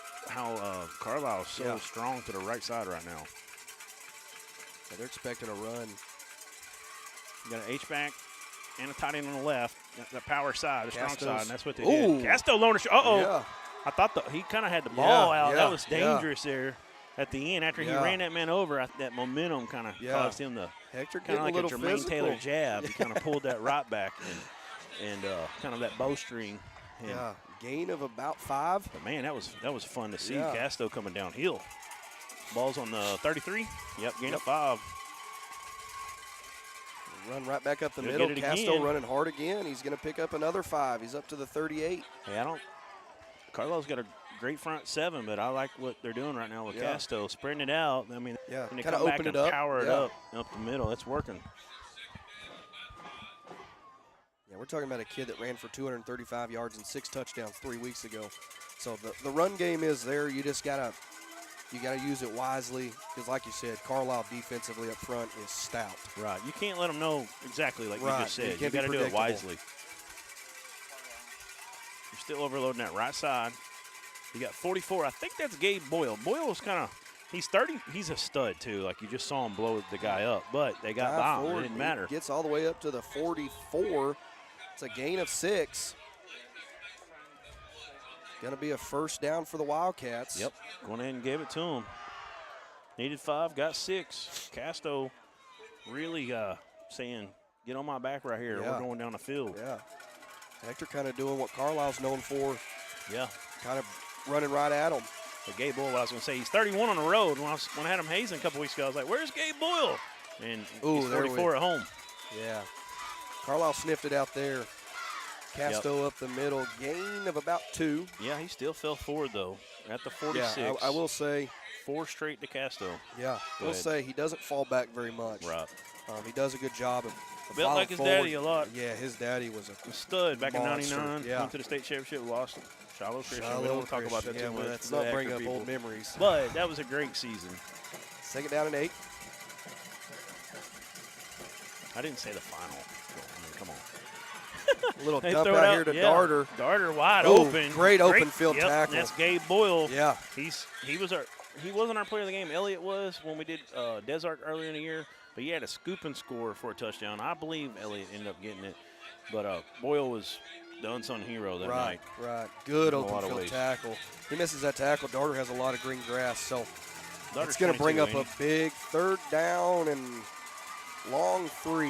B: Carlisle is so strong to the right side right now.
C: So they're expecting a run.
B: You got an H-back and a tight end on the left. The power side, the strong
C: Castos.
B: side, and that's what they
C: Ooh.
B: did. Casto loaner. Uh-oh.
C: Yeah.
B: I thought he kind of had the ball out.
C: Yeah,
B: That was
C: yeah.
B: dangerous there at the end. After he ran that man over, that momentum kind of caused him to
C: Hector
B: kind of like
C: a little
B: a Jermaine
C: physical.
B: Taylor jab. He kind of pulled that right back and kind of that bowstring. And,
C: Yeah, gain of about 5.
B: But man, that was fun to see.
C: Yeah.
B: Casto coming downhill. Ball's on the 33. Yep, gain of 5.
C: Run right back up the
B: He'll
C: middle.
B: get it
C: Casto
B: again.
C: running hard again. He's going to pick up another 5. He's up to the 38.
B: Hey, Carlisle's got a great front 7, but I like what they're doing right now with Casto, spreading it out. I mean,
C: Yeah,
B: when they
C: kind of
B: come back
C: open
B: and
C: it up.
B: power it
C: Yeah.
B: up the middle, it's working.
C: Yeah, we're talking about a kid that ran for 235 yards and 6 touchdowns 3 weeks ago. So the run game is there. You just got to you got to use it wisely because, like you said, Carlisle defensively up front is stout.
B: Right. You can't let them know exactly like
C: Right.
B: you just said.
C: It
B: You
C: can't be
B: got to do it
C: predictable.
B: wisely. You're still overloading that right side. You got 44. I think that's Gabe Boyle. Boyle was kind of, he's 30. He's a stud, too. Like, you just saw him blow the guy up. But they got
C: Drive
B: by him.
C: forward,
B: It didn't matter.
C: He gets all the way up to the 44. It's a gain of 6. Going to be a first down for the Wildcats.
B: Yep. Went in and gave it to him. Needed 5, got 6. Casto really saying, get on my back right here.
C: Yeah.
B: We're going down the field.
C: Yeah. Hector kind of doing what Carlisle's known for,
B: Yeah.
C: kind of running right at him.
B: But Gabe Boyle, I was going to say, he's 31 on the road. When I had him hazing a couple weeks ago, I was like, where's Gabe Boyle? And he's
C: Ooh, there
B: 44 at home.
C: Yeah. Carlisle sniffed it out there. Casto up the middle, gain of about 2.
B: Yeah, he still fell forward, though, at the 46.
C: Yeah, I will say,
B: 4 straight to Casto.
C: yeah,
B: Go
C: we'll
B: ahead.
C: say he doesn't fall back very much.
B: Right.
C: He does a good job of
B: Built
C: following
B: like his
C: forward.
B: daddy a lot.
C: Yeah, his daddy was
B: A stud back
C: Monster,
B: in 99.
C: yeah.
B: Went to the state championship, lost. Shiloh Christian.
C: Shiloh
B: We don't want to talk about that
C: Christian.
B: too
C: Yeah,
B: much.
C: let's
B: for
C: not
B: the
C: bring
B: Hector
C: up old
B: people.
C: memories.
B: But that was a great season.
C: Second down and 8.
B: I didn't say the final. I mean, come on.
C: A little
B: They
C: dump
B: throw it
C: out here to
B: yeah.
C: Darter.
B: Darter wide
C: Ooh,
B: open.
C: great open field
B: yep,
C: tackle.
B: That's Gabe Boyle.
C: Yeah.
B: He wasn't our player of the game. Elliott was when we did Desart earlier in the year, but he had a scoop and score for a touchdown. I believe Elliott ended up getting it, but Boyle was the unsung hero that night.
C: Right. Good
B: In a
C: open
B: lot of
C: field
B: ways.
C: tackle. He misses that tackle. Darter has a lot of green grass, so
B: Darter's
C: it's going to bring
B: 22,
C: up a big third down and long 3.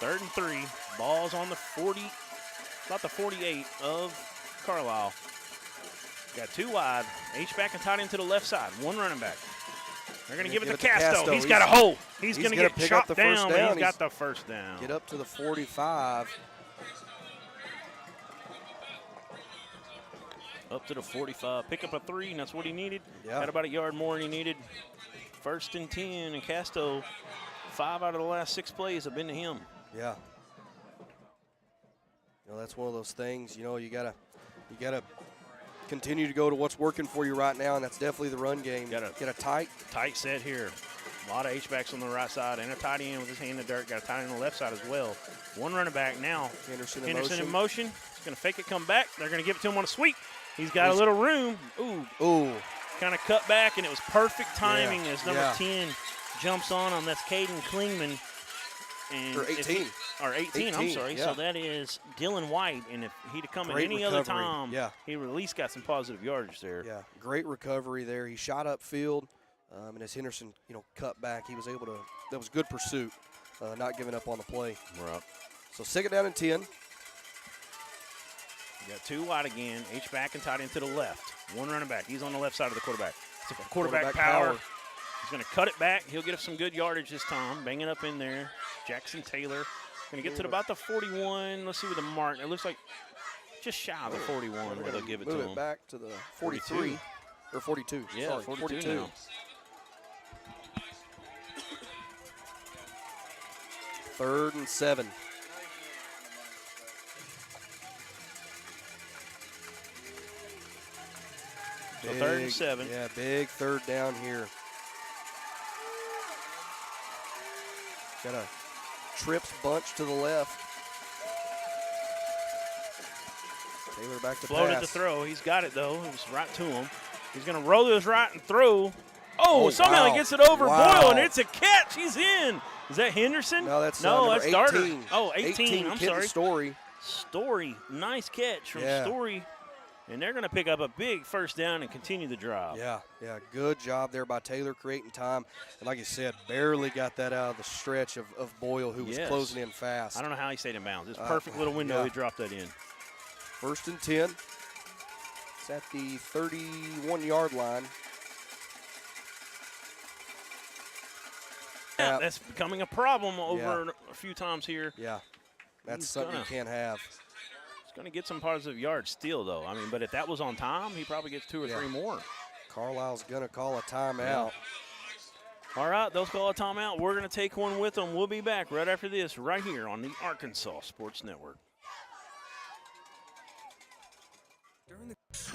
B: Third and 3. Ball's on the 40, about the 48 of Carlisle. Got 2 wide. H-back and tight end to the left side. 1 running back. They're going to give it to Casto. He's got a hole. He's going to get
C: pick up
B: chopped
C: the first
B: down, but
C: down.
B: he's got the first down.
C: Get up to the 45.
B: Up to the 45. Pick up a 3, and that's what he needed.
C: Yeah.
B: Had about a yard more than he needed. First and 10, and Casto, 5 out of the last 6 plays have been to him.
C: Yeah. That's one of those things, you gotta continue to go to what's working for you right now, and that's definitely the run game.
B: Gotta
C: get a tight
B: set here. A lot of H-backs on the right side, and a tight end with his hand in the dirt. Got a tight end on the left side as well. 1 running back now.
C: Henderson
B: in motion. He's going to fake it, come back. They're going to give it to him on a sweep. He's got a little room.
C: Ooh.
B: Kind of cut back, and it was perfect timing as number
C: Yeah.
B: 10 jumps on him. That's Caden Klingman. And
C: Or 18.
B: Or 18, I'm
C: 18,
B: sorry.
C: yeah.
B: So that is Dylan White, and if he'd have come
C: Great
B: at any other
C: recovery,
B: time,
C: yeah.
B: he would at least got some positive yardage there.
C: Yeah, great recovery there. He shot upfield, and as Henderson, cut back, he was able to. That was good pursuit, not giving up on the play.
B: Right.
C: So second down and 10.
B: You got 2 wide again. H-back and tight end to the left. 1 running back. He's on the left side of the quarterback. It's a quarterback power. He's going to cut it back. He'll get us some good yardage this time. Bang it up in there. Jackson Taylor. Going to get to about the 41. Let's see with the mark. It looks like just shy of the 41 where they'll give it to
C: Move
B: him.
C: it back to the 43. Or 42.
B: Yeah,
C: Sorry,
B: 42 now.
C: Third and 7.
B: So third and 7.
C: Yeah, big third down here. Got a trips bunch to the left. Taylor back to
B: Floated
C: pass.
B: the throw. He's got it, though. It was right to him. He's going to roll this right and throw. Oh, somehow
C: wow.
B: he gets it over
C: Wow.
B: Boyle, and it's a catch. He's in. Is that Henderson?
C: No, that's
B: that's
C: 18.
B: Darter. Oh, 18. I'm
C: Kenton
B: sorry.
C: Story.
B: Story. Nice catch from Story. And they're going to pick up a big first down and continue the drive.
C: Yeah, good job there by Taylor creating time. And like you said, barely got that out of the stretch of Boyle, who was closing in fast.
B: I don't know how he stayed in bounds. It's a perfect little window he dropped that in.
C: First and 10. It's at the 31-yard line.
B: Yeah, that's becoming a problem over a few times here.
C: Yeah, that's something you can't have.
B: He's going to get some positive yards still, though. I mean, but if that was on time, he probably gets 2 or 3 more.
C: Carlisle's going to call a timeout.
B: All right, they'll call a timeout. We're going to take one with them. We'll be back right after this right here on the Arkansas Sports Network.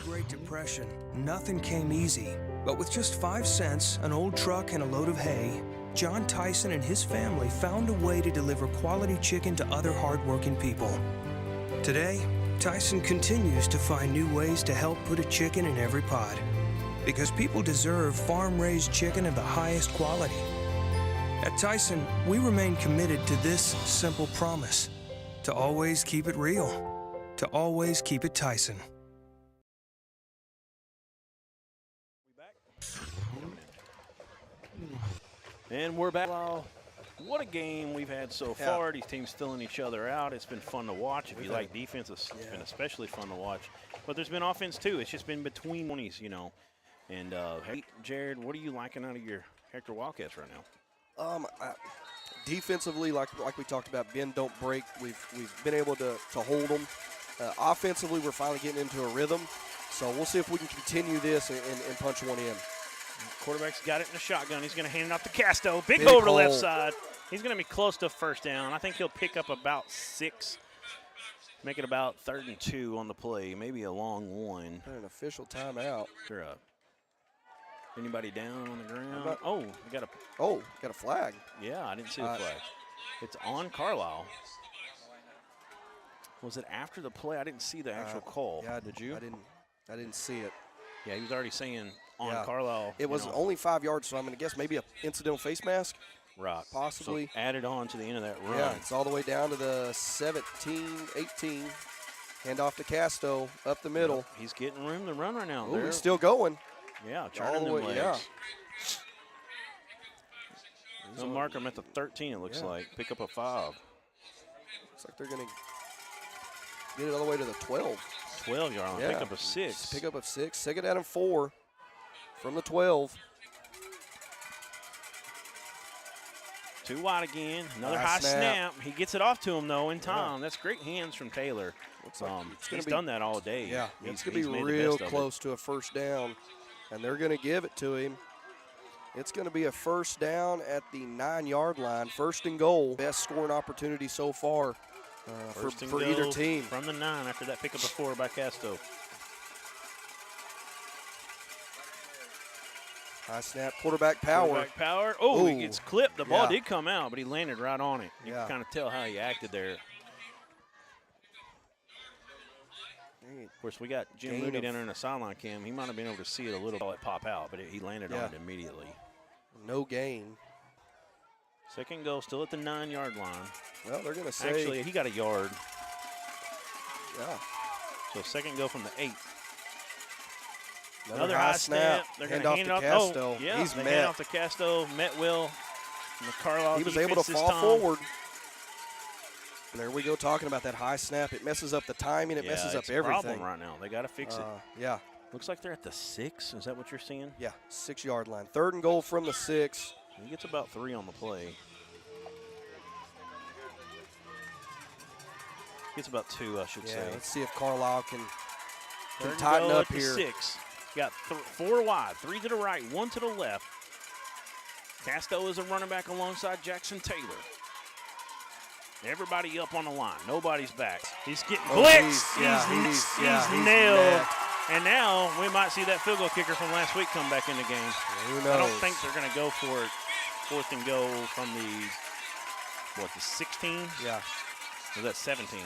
F: Great Depression, nothing came easy. But with just 5 cents, an old truck, and a load of hay, John Tyson and his family found a way to deliver quality chicken to other hardworking people. Today, Tyson continues to find new ways to help put a chicken in every pot. Because people deserve farm-raised chicken of the highest quality. At Tyson, we remain committed to this simple promise: to always keep it real, to always keep it Tyson.
B: And we're back. Well, what a game we've had so far. These teams filling each other out. It's been fun to watch. If you like defense, it's been especially fun to watch. But there's been offense, too. It's just been between 20s, you know. And, hey, Jared, what are you liking out of your Hector Wildcats right now?
C: Defensively, like we talked about, bend, don't break. We've been able to hold them. Offensively, we're finally getting into a rhythm. So we'll see if we can continue this and punch one in.
B: Quarterback's got it in the shotgun. He's going to hand it off to Casto. Big hole to the left side. He's going to be close to first down. I think he'll pick up about 6, make it about 3rd and 2 on the play, maybe a long one.
C: An official timeout.
B: Sure. Anybody down on the ground?
C: Got a flag.
B: Yeah, I didn't see the flag. It's on Carlisle. Was it after the play? I didn't see the actual call.
C: Yeah,
B: did you?
C: I didn't see it.
B: Yeah, he was already saying on Carlisle.
C: It was only 5 yards, so I'm going to guess maybe an incidental face mask.
B: Right.
C: Possibly.
B: So added on to the end of that run.
C: Yeah, it's all the way down to the 17, 18. Hand off to Casto, up the middle.
B: Yep, he's getting room to run right now.
C: Ooh, he's still going.
B: Yeah, churning them legs.
C: Yeah.
B: They'll mark him at the 13, it looks like. Pick up a 5.
C: Looks like they're going to get it all the way to the 12.
B: 12-yard line. Pick up a 6.
C: Pick up a 6. Second down and 4 from the 12.
B: Too wide again. Another high snap. He gets it off to him, though, in time. That's great hands from Taylor. He's done that all day.
C: Yeah,
B: it's
C: going to be real close to a first down, and they're going to give it to him. It's going to be a first down at the 9-yard line. 1st and goal. Best scoring opportunity so far for either team.
B: From the 9 after that pickup of 4 by Casto.
C: High snap, quarterback power.
B: Oh, he gets clipped. The ball did come out, but he landed right on it. You can kind of tell how he acted there. Of course, we got Jim Mooney down there in the sideline cam. He might have been able to see it a little bit pop out, but he landed on it immediately.
C: No gain.
B: 2nd goal, still at the 9-yard line.
C: Well, they're going to say.
B: Actually, he got a yard.
C: Yeah.
B: So 2nd goal from the 8.
C: Another high snap.
B: They're going to hand it off to Casto.
C: He's
B: hand it off to Casto. Met well. Carlisle
C: he was able to fall forward. And there we go, talking about that high snap. It messes up the timing. It messes up everything.
B: Problem right now. They got to fix it.
C: Yeah.
B: Looks like they're at the 6. Is that what you're seeing?
C: Yeah, 6-yard line. 3rd and goal from the 6.
B: He gets about 3 on the play. Gets about 2, I should say.
C: Let's see if Carlisle can tighten up here.
B: 6. Got 4 wide, 3 to the right, 1 to the left. Casto is a running back alongside Jackson Taylor. Everybody up on the line. Nobody's back. He's getting blitzed. He's nailed. And now we might see that field goal kicker from last week come back in the game.
C: Who knows?
B: I don't think they're going to go for it. 4th and goal from the 16?
C: Yeah.
B: Was that 17?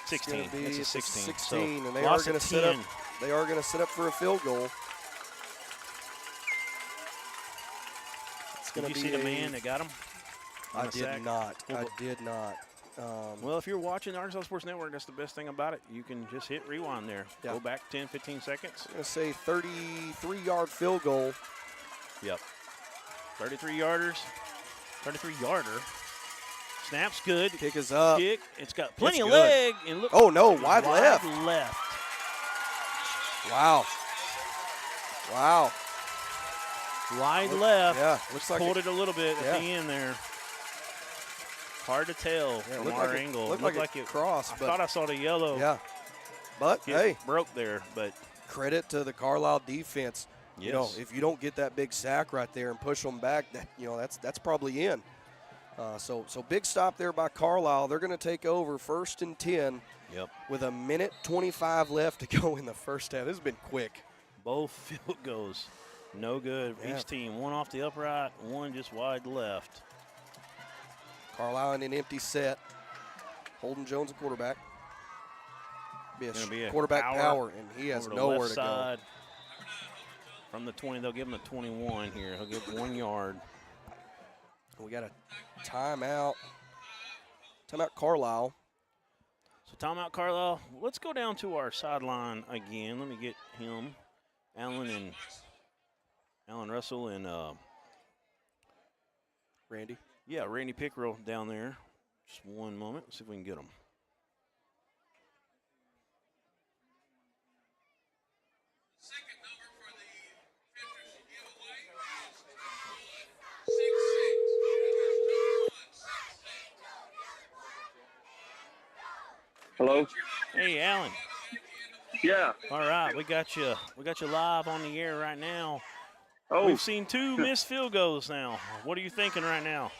B: 16. It's a 16.
C: 16,
B: so
C: and they are going to set up. They are going to set up for a field goal.
B: Did you see the man that got him?
C: I did not.
B: Well, if you're watching the Arkansas Sports Network, that's the best thing about it. You can just hit rewind there. Yeah. Go back 10, 15 seconds.
C: I'm going to say 33-yard field goal.
B: Yep. 33-yarder. Snap's good.
C: Kick is up.
B: Kick. It's got plenty of leg. And look,
C: wide left. Wow.
B: Wide left.
C: Yeah, looks like
B: pulled it a little bit at the end there. Hard to tell from our angle.
C: Looked like it crossed.
B: I thought I saw the yellow.
C: Yeah. But, hey.
B: Broke there. But
C: credit to the Carlisle defense.
B: Yes.
C: You know, if you don't get that big sack right there and push them back, that's probably in. So big stop there by Carlisle. They're going to take over 1st and 10
B: Yep.
C: with a minute 25 left to go in the first half. This has been quick.
B: Both field goals, no good.
C: Yeah.
B: Each team, one off the upright, one just wide left.
C: Carlisle in an empty set. Holden Jones, a quarterback.
B: Gonna be a
C: quarterback power, and he has
B: over the
C: nowhere
B: left
C: to
B: side. Go. From the 20, they'll give him the 21 here. He'll get 1 yard.
C: We got a timeout. Timeout Carlisle.
B: So timeout Carlisle. Let's go down to our sideline again. Let me get him. Allen Russell and
C: Randy.
B: Yeah, Randy Pickerel down there. Just one moment. Let's see if we can get him.
D: Hello?
B: Hey, Alan.
D: Yeah.
B: All right, we got you live on the air right now.
D: Oh,
B: We've seen 2 missed field goals now. What are you thinking right now?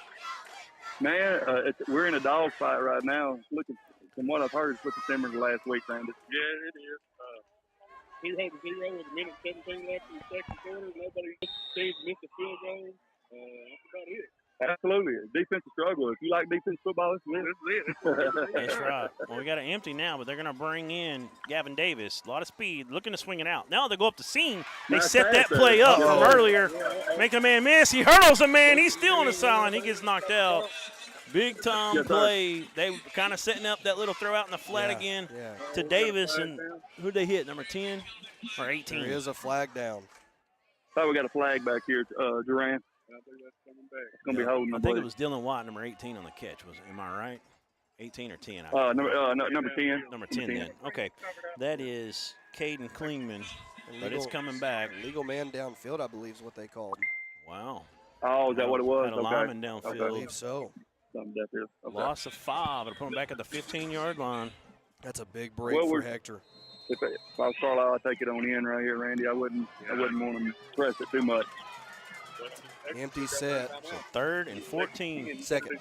D: man, we're in a dogfight right now. Looking, from what I've heard, it's looking similar to last week, Randy.
E: Yeah, it is. 0-0 with a minute 17 left in the second quarter. Nobody missed a field goal. That's about it.
D: Absolutely. Defensive struggle. If you like defensive football, this is it.
B: That's right. Well, we got it empty now, but they're going to bring in Gavin Davis. A lot of speed, looking to swing it out. Now they go up the seam. They
D: Nice
B: set that
D: pass
B: play
D: there.
B: up from
D: Uh-oh.
B: earlier, making a man miss. He hurdles a man. He's still on the sideline. He gets knocked out. Big time
D: Yes, sir.
B: play. They kind of setting up that little throw out in the flat again to Davis. And who'd they hit? Number 10 or 18?
C: There is a flag down.
D: Thought we got a flag back here, Duran.
E: I think that's coming back.
D: It's going to be holding,
B: I
D: I
B: think
D: believe.
B: it was Dylan White, number 18 on the catch. Am I right? 18 or 10?
D: Number 10.
B: Number 10 then. Okay. That is Caden Klingman, but it's coming back.
C: Legal man downfield, I believe, is what they called him.
B: Wow.
D: Oh, is that what it was?
B: Had a lineman downfield.
C: I believe so.
D: Something down there. Okay.
B: Loss of 5. It'll put him back at the 15-yard line.
C: That's a big break
D: Well,
C: for
D: we're-
C: Hector.
D: If I was Carlisle, I'd take it on in right here, Randy. I wouldn't want to press it too much.
C: Empty set.
B: So 3rd and 14.
C: Second.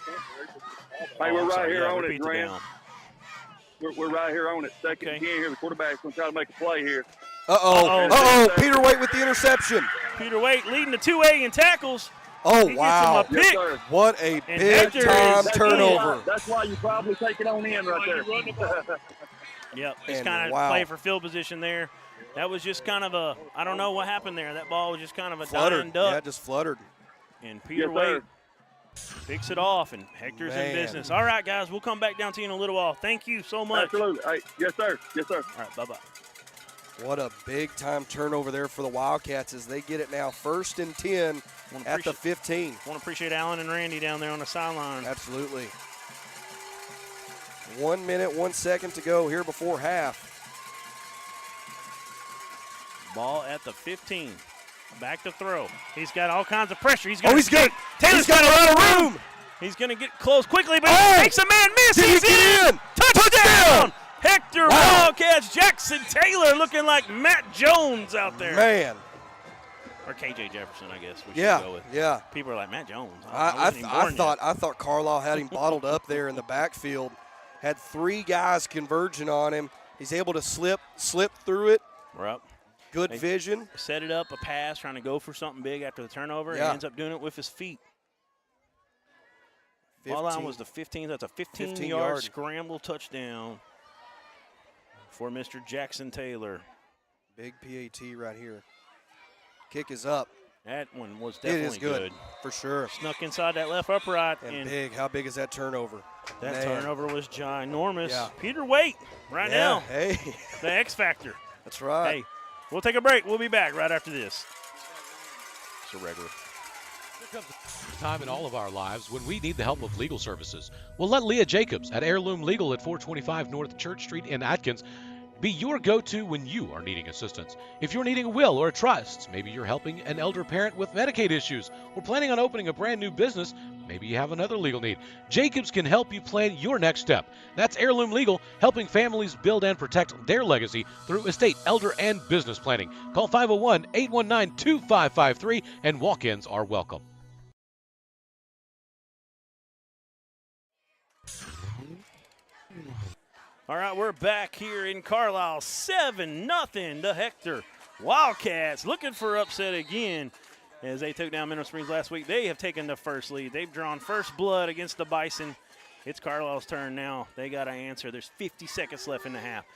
D: Hey, we're
B: I'm
D: right
B: sorry,
D: here
B: yeah,
D: on it,
B: repeat the
D: Duran.
B: down.
D: We're right here on it. Second
B: Okay.
D: and 10 here. The quarterback's going to try to make a play here.
C: Uh-oh. Peter Waite with the interception.
B: Peter Waite leading the 2A in tackles.
C: Oh,
B: He
C: wow.
B: gets him a pick.
D: sir.
C: What a
B: And
C: big
B: Hector
C: time
B: is-
C: turnover.
D: That's why you probably take it on in right there.
B: Yep, just
C: And
B: kind of
C: wow.
B: play for field position there. That was just kind of a, I don't know what happened there. That ball was just kind of a
C: Fluttered.
B: dying duck.
C: Yeah, just fluttered.
B: And Peter
D: Yes,
B: Waite
D: sir.
B: picks it off, and Hector's in
C: Man.
B: business. All right, guys, we'll come back down to you in a little while. Thank you so much.
D: Absolutely. Hey, yes, sir. Yes, sir.
B: All right, bye-bye.
C: What a big time turnover there for the Wildcats as they get it now 1st and 10 at the 15.
B: Want to appreciate Alan and Randy down there on the sideline.
C: Absolutely. 1 minute, 1 second to go here before half.
B: Ball at the 15. Back to throw. He's got all kinds of pressure. He's got
C: He's got
B: Taylor's
C: a lot of room.
B: He's going to get close quickly, but
C: Oh!
B: he makes a man miss.
C: Did he
B: He's
C: get in?
B: Touchdown! Hector
C: Wow.
B: Wildcats. Jackson Taylor looking like Matt Jones out there.
C: Man.
B: Or KJ Jefferson, I guess we should
C: Yeah,
B: go with.
C: yeah.
B: People are like, Matt Jones.
C: I
B: wasn't even born yet.
C: thought Carlisle had him bottled up there in the backfield. Had 3 guys converging on him. He's able to slip through it.
B: We're up.
C: Good
B: They
C: vision.
B: Set it up, a pass, trying to go for something big after the turnover, and
C: Yeah.
B: ends up doing it with his feet.
C: 15.
B: Ball line was the 15. That's a 15-yard
C: 15-yard.
B: scramble touchdown for Mr. Jackson Taylor.
C: Big PAT right here. Kick is up.
B: That one was
C: It
B: definitely
C: is good, for sure.
B: Snuck inside that left upright,
C: And
B: and
C: big. How big is that turnover?
B: that
C: Man.
B: turnover was ginormous.
C: Yeah.
B: Peter Waite right
C: Yeah,
B: now,
C: Hey,
B: the X Factor.
C: that's right.
B: Hey, we'll take a break. We'll be back right after this. It's a regular.
A: There comes a time in all of our lives when we need the help of legal services. Well, let Leah Jacobs at Heirloom Legal at 425 North Church Street in Atkins be your go-to when you are needing assistance. If you're needing a will or a trust, maybe you're helping an elder parent with Medicaid issues, or planning on opening a brand new business, maybe you have another legal need. Jacobs can help you plan your next step. That's Heirloom Legal, helping families build and protect their legacy through estate, elder, and business planning. Call 501-819-2553, and walk-ins are welcome.
B: All right, we're back here in Carlisle, 7-0 to Hector. Wildcats looking for upset again as they took down Mineral Springs last week. They have taken the first lead. They've drawn first blood against the Bison. It's Carlisle's turn now. They got to answer. There's 50 seconds left in the half.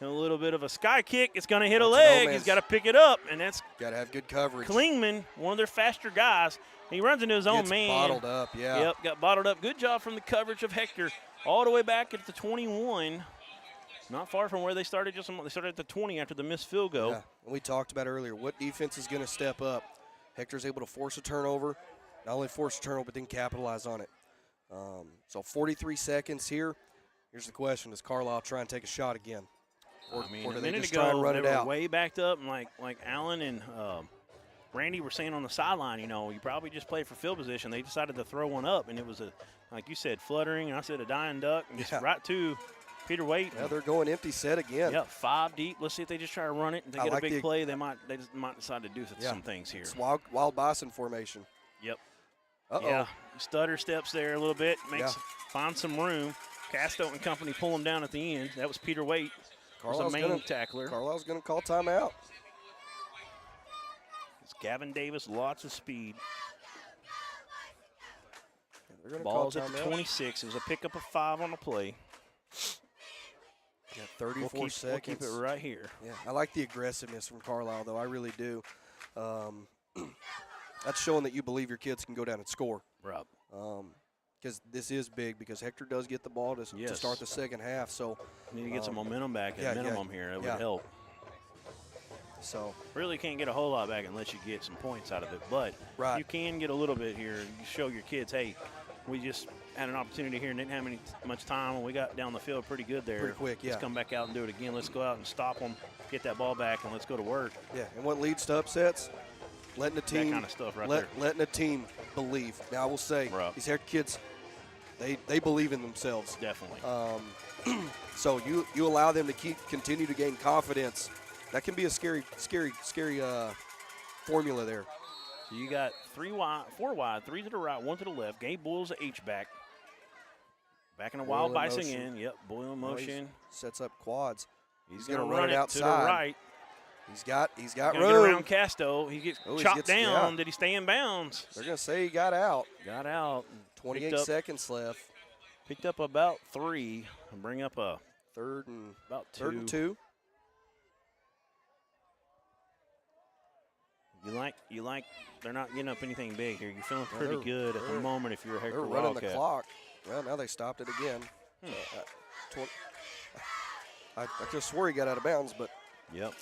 B: And a little bit of a sky kick. It's going to hit a leg. He's got to pick it up, and that's
C: got to have good coverage.
B: Klingman, one of their faster guys. He runs into his own man.
C: Bottled up, yeah.
B: Yep, got bottled up. Good job from the coverage of Hector. All the way back at the 21. Not far from where they started. They started at the 20 after the missed field goal.
C: Yeah, and we talked about earlier, what defense is going to step up? Hector's able to force a turnover. Not only force a turnover, but then capitalize on it. So 43 seconds here. Here's the question. Does Carlisle try and take a shot again? Or do they just try and run it out?
B: Way backed up, and like Allen and Randy were saying on the sideline, you probably just played for field position. They decided to throw one up, and it was like you said, fluttering, and I said a dying duck, and just right to Peter Waite.
C: Yeah, they're going empty set again.
B: Yep, 5 deep. Let's see if they just try to run it and they get a big play. They might decide to do some things here.
C: It's wild bison formation.
B: Yep.
C: Uh-oh.
B: Yeah, stutter steps there a little bit, finds some room. Casto and company pull him down at the end. That was Peter Waite.
C: Carlisle's
B: the main tackler.
C: Carlisle's going to call timeout.
B: It's Gavin Davis, lots of speed.
C: Ball's
B: at the 26. It was a pickup of 5 on the play.
C: Yeah, 34 seconds.
B: We'll keep it right here.
C: Yeah, I like the aggressiveness from Carlisle, though. I really do. That's showing that you believe your kids can go down and score.
B: Right.
C: Because this is big, because Hector does get the ball to start the second half. So
B: need to get some momentum back at minimum here. It would help.
C: So
B: really can't get a whole lot back unless you get some points out of it. But you can get a little bit here. You show your kids, hey, we just had an opportunity here and didn't have much time, and we got down the field pretty good there.
C: Pretty quick,
B: Let's come back out and do it again. Let's go out and stop them, get that ball back, and let's go to work.
C: Yeah, and what leads to upsets? Letting the team,
B: that kind of stuff right there.
C: Letting a team believe. Now, I will say, these Hector kids, they believe in themselves.
B: Definitely.
C: So you allow them to continue to gain confidence. That can be a scary formula there.
B: So you got 4 wide, 3 to the right, 1 to the left. Gabe Boyle's a H-back. Back in the wild bison in. Yep, Boyle in motion.
C: Sets up quads.
B: He's going to run it outside. To the right.
C: He's got room.
B: Get around Casto. He gets chopped down. Did he stay in bounds?
C: They're going to say he got out.
B: Got out.
C: 28 seconds left.
B: Picked up about 3 and bring up a
C: third and
B: 2. You like they're not getting up anything big here. You're feeling pretty good at the moment if you're a Hector Wildcat.
C: They're running the clock. Well, now they stopped it again. I just swore he got out of bounds, but.
B: Yep.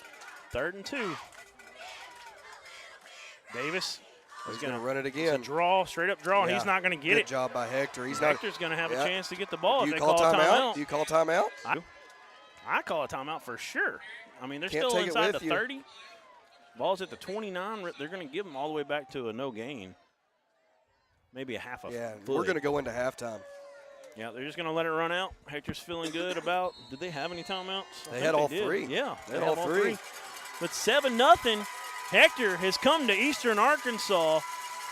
B: 3rd and 2. Davis
C: is going to run it again.
B: It's a draw, straight up draw, and he's not going to get it.
C: Good job by Hector.
B: Hector's going to have a chance to get the ball if they call
C: timeout. Do you call timeout?
B: I call a timeout for sure. I mean, they're still inside the 30. Ball's at the 29. They're going to give them all the way back to a no gain. Maybe a half a
C: we're going to go into halftime.
B: Yeah, they're just going to let it run out. Hector's feeling good about – did they have any timeomes?
C: They had all 3.
B: Yeah,
C: they had all 3.
B: But 7-0, Hector has come to Eastern Arkansas.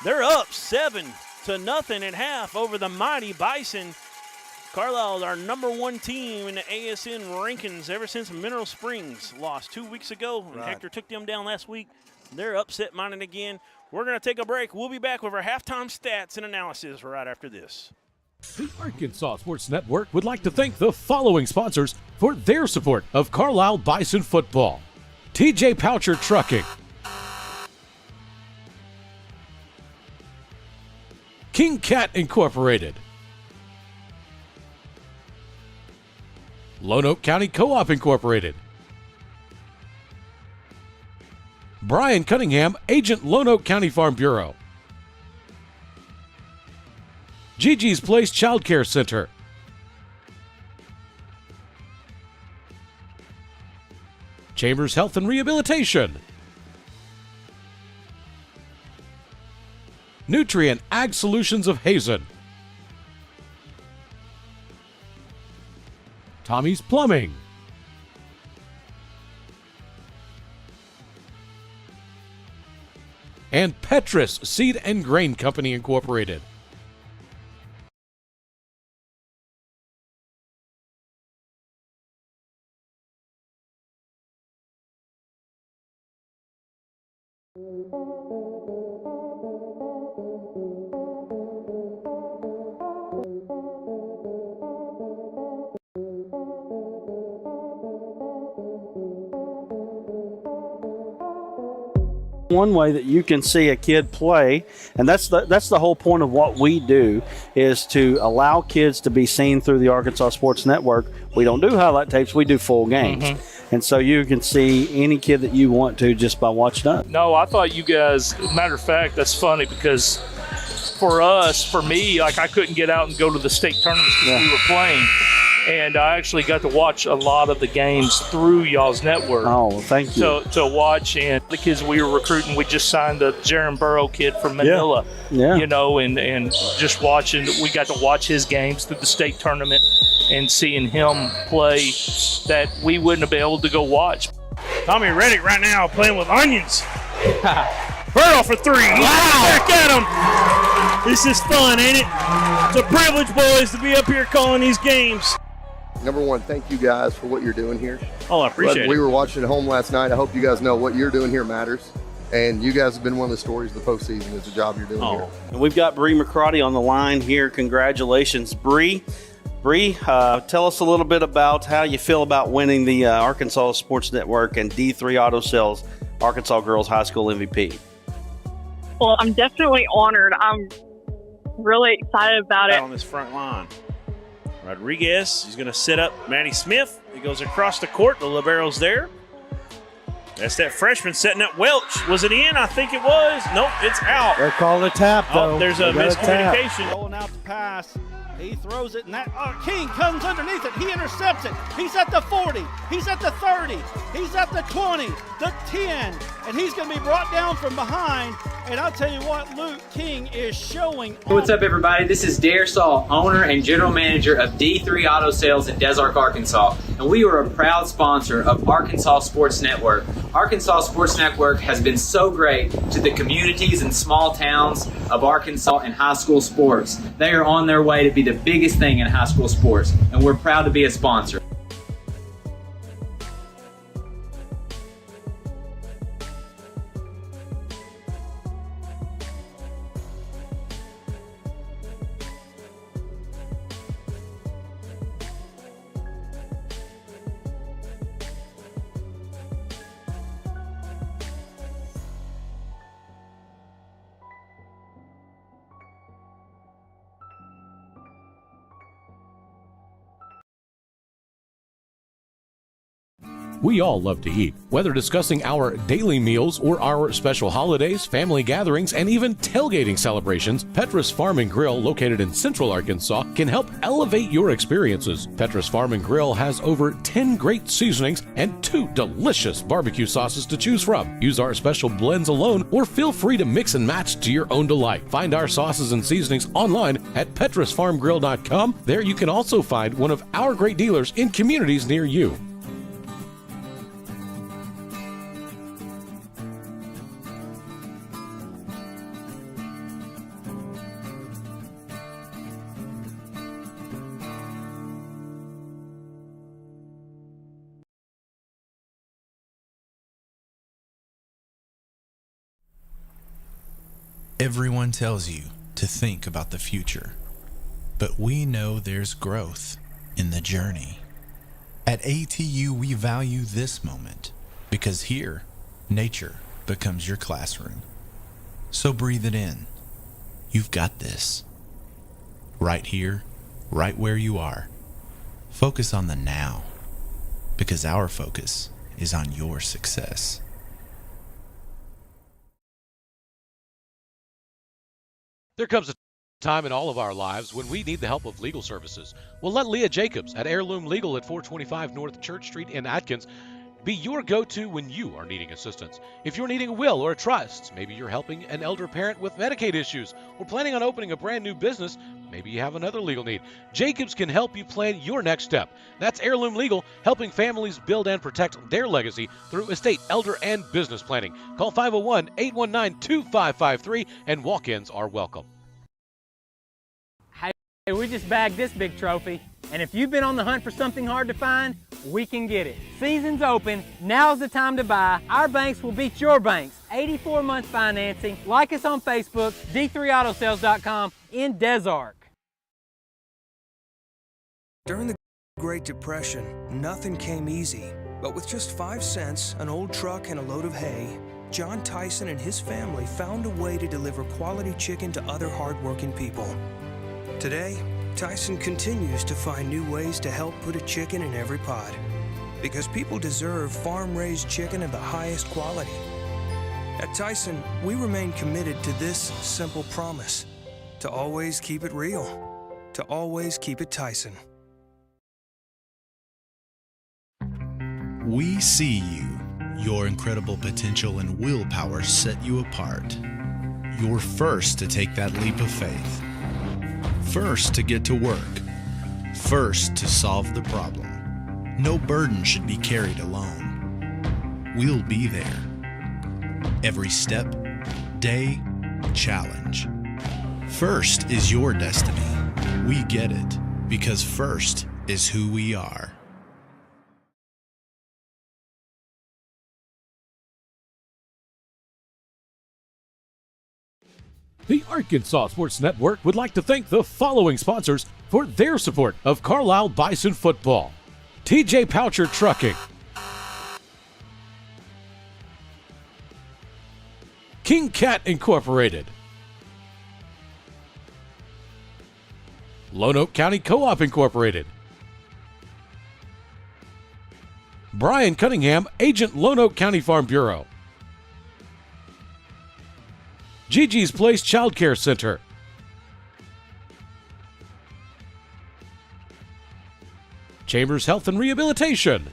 B: They're up 7-0 at half over the mighty Bison. Carlisle is our #1 team in the ASN rankings ever since Mineral Springs lost 2 weeks ago. And Hector took them down last week. They're upset-minded again. We're going to take a break. We'll be back with our halftime stats and analysis right after this.
A: The Arkansas Sports Network would like to thank the following sponsors for their support of Carlisle Bison football. TJ Poucher Trucking, King Cat Incorporated, Lonoke County Co-op Incorporated, Brian Cunningham, Agent Lonoke County Farm Bureau, Gigi's Place Child Care Center, Chambers Health and Rehabilitation, Nutrient Ag Solutions of Hazen, Tommy's Plumbing, and Petrus Seed and Grain Company Incorporated.
G: One way that you can see a kid play, and that's the whole point of what we do, is to allow kids to be seen through the Arkansas Sports Network. We don't do highlight tapes, we do full games. And so you can see any kid that you want to just by watching us.
H: No, I thought you guys, matter of fact, that's funny because for me, like I couldn't get out and go to the state tournaments because we were playing. And I actually got to watch a lot of the games through y'all's network.
G: Oh, well, thank you.
H: To watch, and the kids we were recruiting, we just signed the Jaron Burrow kid from Manila.
G: Yeah.
H: You know, and just watching, we got to watch his games through the state tournament and seeing him play that we wouldn't have been able to go watch.
I: Tommy Reddick right now playing with onions. Burrow for three. Back at him. This is fun, ain't it? It's a privilege, boys, to be up here calling these games.
J: Number one, thank you guys for what you're doing here.
I: Oh, I appreciate it.
J: We were watching at home last night. I hope you guys know what you're doing here matters. And you guys have been one of the stories of the postseason is the job you're doing here.
G: And we've got Bree McCarty on the line here. Congratulations, Bree. Bree, tell us a little bit about how you feel about winning the Arkansas Sports Network and D3 Auto Sales Arkansas Girls High School MVP.
K: Well, I'm definitely honored. I'm really excited about it.
I: On this front line. Rodriguez, he's going to set up Maddie Smith. He goes across the court. The libero's there. That's that freshman setting up Welch. Was it in? I think it was. Nope, it's out.
L: They're calling a tap, though.
I: Oh, there's a miscommunication.
M: Rolling out the pass. He throws it, and King comes underneath it. He intercepts it. He's at the 40. He's at the 30. He's at the 20, the 10, and he's going to be brought down from behind. And I'll tell you what, Luke King is showing.
N: What's up, everybody? This is Dare Saul, owner and general manager of D3 Auto Sales in Des Arc, Arkansas, and we are a proud sponsor of Arkansas Sports Network. Arkansas Sports Network has been so great to the communities and small towns of Arkansas and high school sports. They are on their way to be the biggest thing in high school sports, and we're proud to be a sponsor.
A: We all love to eat, whether discussing our daily meals or our special holidays, family gatherings, and even tailgating celebrations. Petrus Farm and Grill, located in Central Arkansas, can help elevate your experiences. Petrus Farm and Grill has over 10 great seasonings and 2 delicious barbecue sauces to choose from. Use our special blends alone or feel free to mix and match to your own delight. Find our sauces and seasonings online at petrusfarmgrill.com. There you can also find one of our great dealers in communities near you.
O: Everyone tells you to think about the future, but we know there's growth in the journey. At ATU, we value this moment because here, nature becomes your classroom. So breathe it in. You've got this. Right here, right where you are. Focus on the now, because our focus is on your success.
A: There comes a time in all of our lives when we need the help of legal services. Well, let Leah Jacobs at Heirloom Legal at 425 North Church Street in Atkins be your go-to when you are needing assistance. If you're needing a will or a trust, maybe you're helping an elder parent with Medicaid issues, or planning on opening a brand new business, maybe you have another legal need. Jacobs can help you plan your next step. That's Heirloom Legal, helping families build and protect their legacy through estate, elder, and business planning. Call 501-819-2553, and walk-ins are welcome.
P: Hey, we just bagged this big trophy, and if you've been on the hunt for something hard to find, we can get it. Season's open. Now's the time to buy. Our banks will beat your banks. 84-month financing. Like us on Facebook, d3autosales.com in Des Arc.
F: During the Great Depression, nothing came easy. But with just 5 cents, an old truck, and a load of hay, John Tyson and his family found a way to deliver quality chicken to other hardworking people. Today, Tyson continues to find new ways to help put a chicken in every pot, because people deserve farm-raised chicken of the highest quality. At Tyson, we remain committed to this simple promise: to always keep it real, to always keep it Tyson.
O: We see you. Your incredible potential and willpower set you apart. You're first to take that leap of faith. First to get to work. First to solve the problem. No burden should be carried alone. We'll be there. Every step, day, challenge. First is your destiny. We get it, because first is who we are.
A: The Arkansas Sports Network would like to thank the following sponsors for their support of Carlisle Bison football: TJ Poucher Trucking, King Cat Incorporated, Lone Oak County Co-op Incorporated, Brian Cunningham, Agent, Lone Oak County Farm Bureau, Gigi's Place Child Care Center, Chambers Health and Rehabilitation,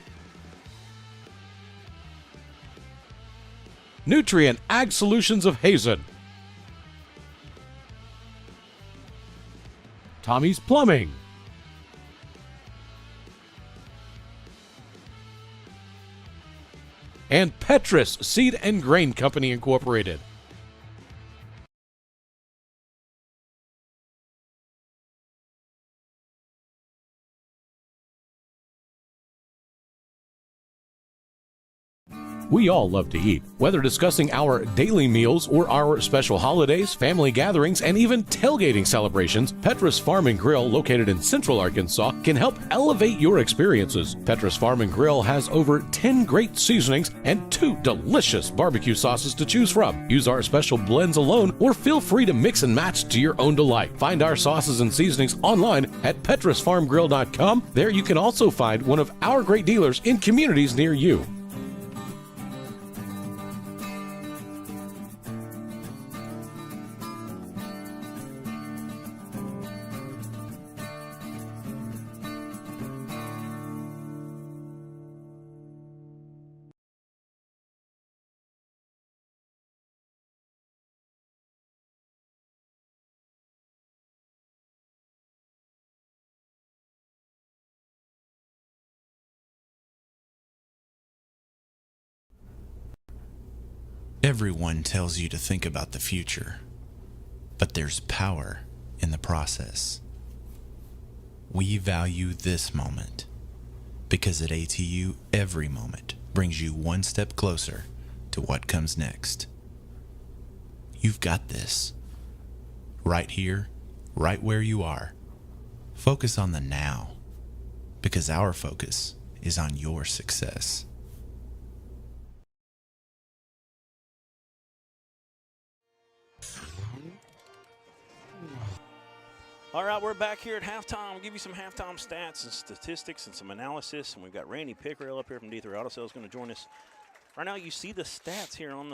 A: Nutrient Ag Solutions of Hazen, Tommy's Plumbing, and Petrus Seed and Grain Company Incorporated. We all love to eat. Whether discussing our daily meals or our special holidays, family gatherings, and even tailgating celebrations, Petrus Farm and Grill, located in Central Arkansas, can help elevate your experiences. Petrus Farm and Grill has over 10 great seasonings and 2 delicious barbecue sauces to choose from. Use our special blends alone, or feel free to mix and match to your own delight. Find our sauces and seasonings online at petrusfarmgrill.com. There you can also find one of our great dealers in communities near you.
O: Everyone tells you to think about the future, but there's power in the process. We value this moment, because at ATU, every moment brings you one step closer to what comes next. You've got this. Right here, right where you are. Focus on the now, because our focus is on your success.
B: All right, we're back here at halftime. I'll give you some halftime stats and statistics and some analysis. And we've got Randy Pickrell up here from D3 Auto Sales going to join us. Right now, you see the stats here on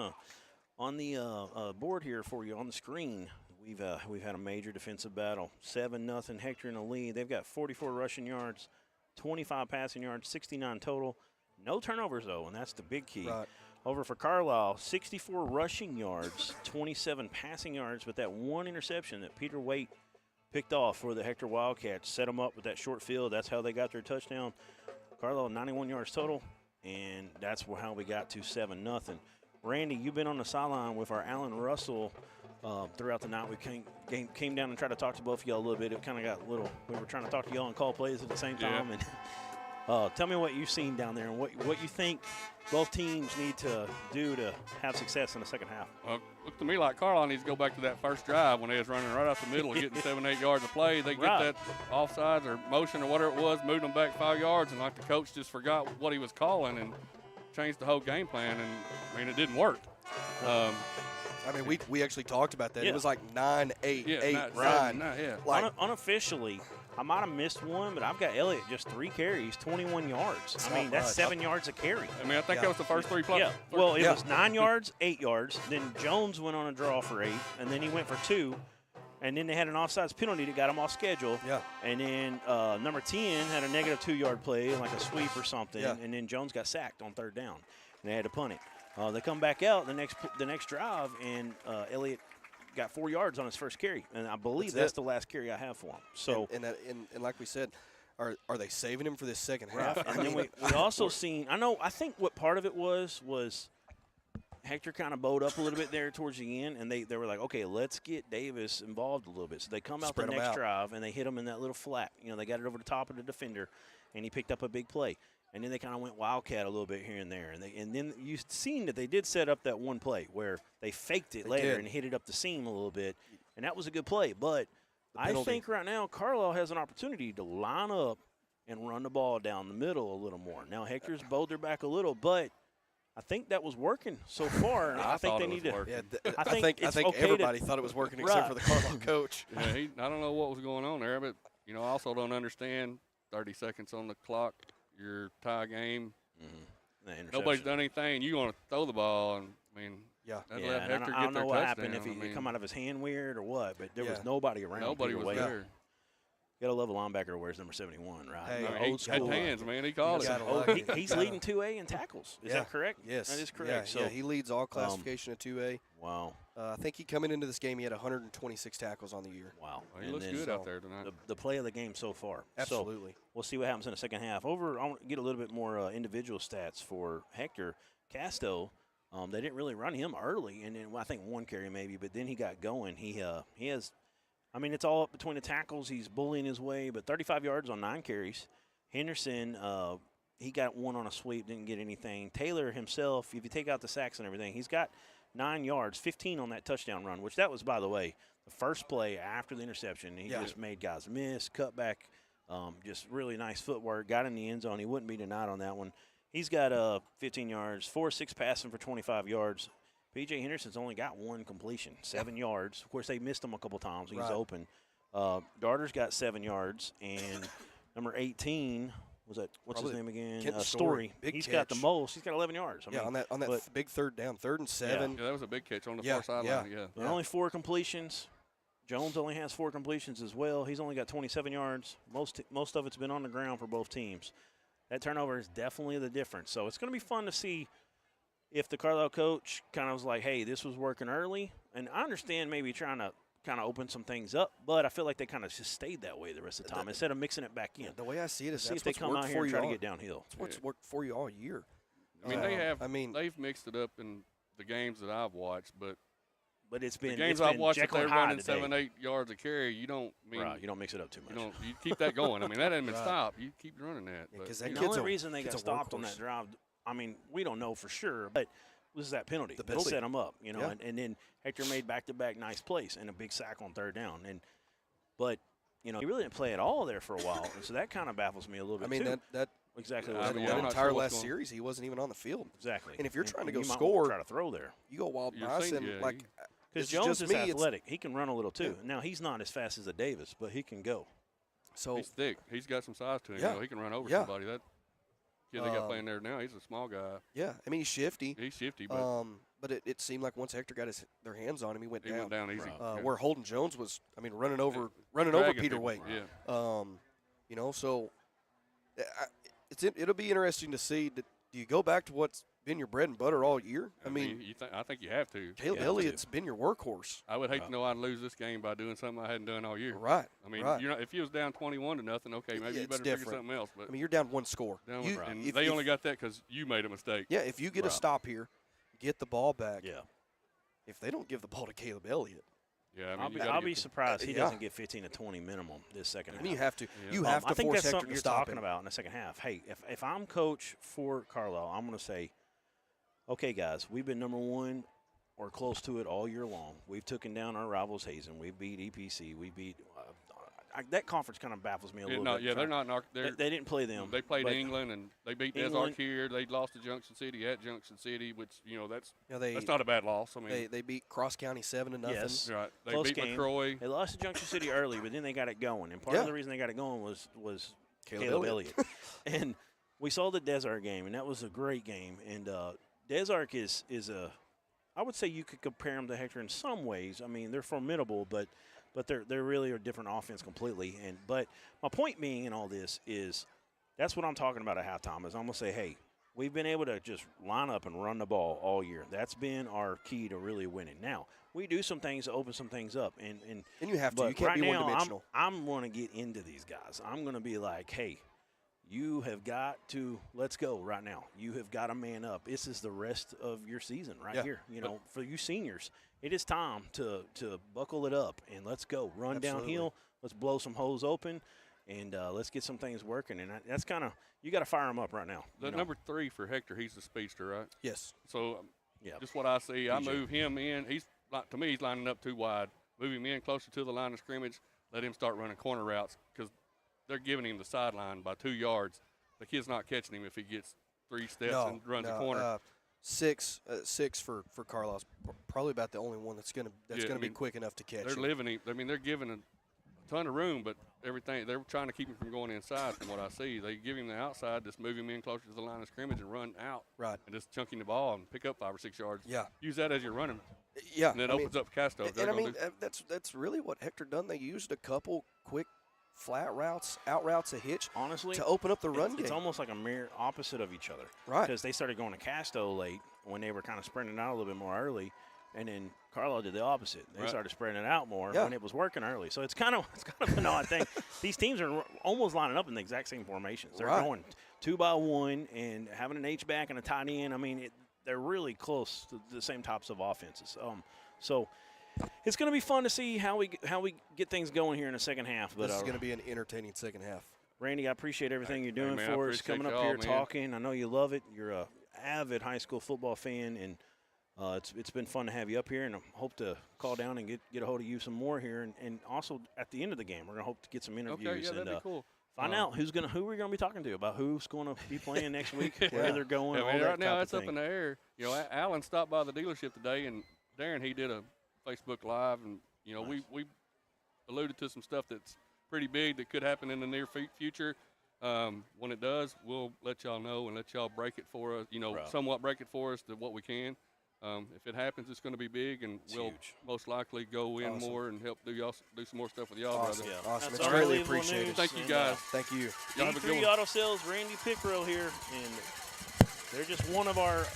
B: the board here for you on the screen. We've had a major defensive battle. 7-0 Hector in the lead. They've got 44 rushing yards, 25 passing yards, 69 total. No turnovers, though, and that's the big key.
C: Right.
B: Over for Carlisle, 64 rushing yards, 27 passing yards, but that one interception that Peter Waite picked off for the Hector Wildcats, set them up with that short field. That's how they got their touchdown. Carlisle, 91 yards total, and that's how we got to 7-0. Randy, you've been on the sideline with our Alan Russell throughout the night. We came down and tried to talk to both of y'all a little bit. It kind of got a little – we were trying to talk to y'all and call plays at the same time.
L: Yeah.
B: And tell me what you've seen down there and what you think both teams need to do to have success in the second half.
L: Well, looked to me like Carlisle needs to go back to that first drive when they was running right out the middle, getting 7-8 yards of play. They get that offsides or motion or whatever it was, moved them back 5 yards, and like the coach just forgot what he was calling and changed the whole game plan. And I mean, it didn't work.
C: I mean, we actually talked about that.
B: Yeah.
C: It was like 9, 8,
L: Yeah,
C: 8,
L: right.
C: 9.
L: Yeah.
C: Like,
B: Unofficially, I might have missed one, but I've got Elliott just 3 carries, 21 yards. I mean, that's
C: much.
B: 7 yards a carry.
L: I mean, I think that was the first 3 plays.
B: Yeah. Well, it was 9 yards, 8 yards. Then Jones went on a draw for 8, and then he went for 2. And then they had an offsides penalty that got him off schedule.
C: Yeah.
B: And then number 10 had a negative 2-yard play, like a sweep or something.
C: Yeah.
B: And then Jones got sacked on 3rd down, and they had to punt it. They come back out the next drive, and Elliott got 4 yards on his first carry, and I believe that's the last carry I have for him. So
C: and like we said, are they saving him for this second half?
B: and then we also seen. I think what part of it was Hector kind of bowed up a little bit there towards the end, and they were like, okay, let's get Davis involved a little bit. So they come out
C: Spread
B: the
C: him
B: next
C: out.
B: drive, and they hit him in that little flat. They got it over the top of the defender, and he picked up a big play. And then they kind of went wildcat a little bit here and there. And then you've seen that they did set up that one play where they faked it later and hit it up the seam a little bit, and that was a good play. But I think right now Carlisle has an opportunity to line up and run the ball down the middle a little more. Now Hector's bowed their back a little, but I think that was working so far. And I think they need to.
C: Yeah,
B: I
C: think everybody thought it was working except for the Carlisle coach.
L: Yeah, I don't know what was going on there, but I also don't understand 30 seconds on the clock, your tie game. Nobody's done anything. You want to throw the ball, and I mean,
C: yeah,
L: let
B: and
L: Hector
B: I don't
L: get their
B: know what
L: touchdown.
B: happened if he come out of his hand weird or what, but there was nobody around.
L: Nobody was there.
B: You got to love a linebacker who wears number 71, right?
C: Hey,
B: old school.
L: Had hands, man. He called
B: it. He's leading 2A in tackles. Is that correct?
C: Yes.
B: That is correct.
C: Yeah, he leads all classification of 2A.
B: Wow.
C: I think coming into this game, he had 126 tackles on the year.
B: Wow.
L: Well, he looks good out there tonight.
B: The play of the game so far.
C: Absolutely.
B: So we'll see what happens in the second half. I want to get a little bit more individual stats for Hector. Casto, they didn't really run him early, and then I think 1 carry maybe, but then he got going. He has – I mean, it's all up between the tackles. He's bullying his way, but 35 yards on 9 carries. Henderson, he got 1 on a sweep, didn't get anything. Taylor himself, if you take out the sacks and everything, he's got 9 yards, 15 on that touchdown run, which that was, by the way, the first play after the interception. He just made guys miss, cut back, just really nice footwork, got in the end zone. He wouldn't be denied on that one. He's got 15 yards, 4-6 passing for 25 yards. P.J. Henderson's only got 1 completion, 7 yards. Of course, they missed him a couple times. He's open. Darter's got 7 yards, and number 18 was that. What's his name again? Story. He's got the most. He's got 11 yards. I mean,
C: on that big 3rd down, 3rd and 7.
L: Yeah, that was a big catch on the far sideline. Yeah.
B: Only 4 completions. Jones only has 4 completions as well. He's only got 27 yards. Most of it's been on the ground for both teams. That turnover is definitely the difference. So it's going to be fun to see if the Carlisle coach kind of was like, hey, this was working early. And I understand maybe trying to kind of open some things up, but I feel like they kind of just stayed that way the rest of the time instead of mixing it back in.
C: The way I see it is
B: see if they come out here and try to get downhill.
C: That's what's worked for you all year.
L: I mean, they've mixed it up in the games that I've watched, but
B: it's been
L: the games
B: I've
L: I've watched that they're running
B: today.
L: 7-8 yards a carry. You don't
B: you don't mix it up too much.
L: You keep that going. I mean, that hasn't been stopped. You keep running that.
C: Because
B: the only reason they got stopped on that drive, I mean, we don't know for sure, but was that penalty that set them up, and then Hector made back-to-back nice plays and a big sack on 3rd down. But he really didn't play at all there for a while, and so that kind of baffles me a little bit.
C: I mean,
B: too.
C: that
B: exactly
C: that entire last series, he wasn't even on the field.
B: Exactly.
C: And if you're trying to go
B: you might
C: score,
B: try to throw there.
C: You go wild nice and
B: because Jones is athletic, he can run a little too. Now he's not as fast as a Davis, but he can go.
C: So
L: he's thick. He's got some size to him. He can run over somebody. That kid they got playing there now, he's a small guy.
C: Yeah, I mean he's shifty.
L: He's shifty, but
C: it seemed like once Hector got their hands on him, he went down.
L: He went down easy.
C: Where Holden Jones was, I mean, running over Peter Wade.
L: Yeah.
C: So it'll be interesting to see. Do you go back to what's been your bread and butter all year? I mean,
L: I think you have to.
C: Caleb Elliott's been your workhorse.
L: I would hate to know I'd lose this game by doing something I hadn't done all year.
C: Right.
L: I mean, if you was down 21-0, okay, maybe you better figure something else. But
C: I mean, you're down 1 score.
L: And they only got that because you made a mistake.
C: Yeah, if you get a stop here, get the ball back.
B: Yeah.
C: If they don't give the ball to Caleb Elliott.
L: Yeah, I mean,
B: I'll be surprised he doesn't get 15 to 20 minimum this second half.
C: I mean, you have to. Yeah. You have to
B: I think
C: force
B: that's
C: Hector
B: something
C: to
B: you're
C: stop
B: talking
C: him.
B: about in the second half. Hey, if I'm coach for Carlisle, I'm going to say, okay, guys, we've been number 1 or close to it all year long. We've taken down our rivals, Hazen. We beat EPC. We beat that conference kind of baffles me a little bit.
L: Yeah, they're not.
B: They didn't play them.
L: They played England, and they beat Desark here. They lost to Junction City at Junction City, which that's not a bad loss. I mean,
C: they beat Cross County 7-0.
B: Yes,
L: right. They
B: close
L: beat
B: game.
L: McCroy.
B: They lost to Junction City early, but then they got it going. And part of the reason they got it going was Caleb Elliott. And we saw the Desark game, and that was a great game. And Desark is a, I would say you could compare them to Hector in some ways. I mean, they're formidable, but they're really a different offense completely. But my point being in all this is that's what I'm talking about at halftime is I'm going to say, hey, we've been able to just line up and run the ball all year. That's been our key to really winning. Now, we do some things to open some things up. And
C: you have to. You can't be one-dimensional.
B: I'm going to get into these guys. I'm going to be like, hey, you have got to – let's go right now. You have got to man up. This is the rest of your season right here. You know, for you seniors, it is time to buckle it up and let's go. Run downhill. Let's blow some holes open, and let's get some things working. And that's kind of – you got to fire them up right now.
L: The number 3 for Hector, he's the speedster, right?
C: Yes.
L: So, just what I see, I move him in. To me, he's lining up too wide. Move him in closer to the line of scrimmage. Let him start running corner routes because they're giving him the sideline by 2 yards. The kid's not catching him if he gets 3 steps and runs a corner.
C: 6 for Carlisle. Probably about the only one that's gonna be quick enough to catch.
L: They're living him. I mean, they're giving a ton of room, but everything they're trying to keep him from going inside. From what I see, they give him the outside, just move him in closer to the line of scrimmage and run out.
C: Right.
L: And just chunking the ball and pick up 5 or 6 yards.
C: Yeah.
L: Use that as you're running.
C: Yeah.
L: And it opens up Casto.
C: And I mean, that's really what Hector done. They used a couple quick flat routes, out routes, a hitch,
B: honestly,
C: to open up the run game.
B: It's almost like a mirror opposite of each other.
C: Right.
B: Because they started going to Casto late when they were kind of spreading it out a little bit more early, and then Carlisle did the opposite. They started spreading it out more when it was working early. So it's kind of an odd thing. These teams are almost lining up in the exact same formations. They're going 2 by 1 and having an H-back and a tight end. I mean, they're really close to the same types of offenses. So it's going to be fun to see how we get things going here in the second half. But
C: this is going to be an entertaining second half.
B: Randy, I appreciate everything you're doing for us, coming up here talking. I know you love it. You're a avid high school football fan, and it's been fun to have you up here, and I hope to call down and get a hold of you some more here. And also at the end of the game, we're going to hope to get some interviews.
L: Okay, yeah, that'd be cool.
B: Find out who we're going to be talking to about who's going to be playing next week, where they're going.
L: I mean, right now it's up in the air. You know, Alan stopped by the dealership today, and Darren, he did a Facebook Live, and you know, we alluded to some stuff that's pretty big that could happen in the near future. When it does, we'll let y'all know and let y'all break it for us. You know, somewhat break it for us to what we can. If it happens, it's going to be big, and we'll most likely go in more and help do some more stuff with y'all, brother.
C: Yeah. Awesome. It's greatly appreciated.
L: Thank you, guys.
C: Thank you.
L: Y'all have a good
B: D3
L: one.
B: Auto Sales, Randy Pickrell here, and they're just one of our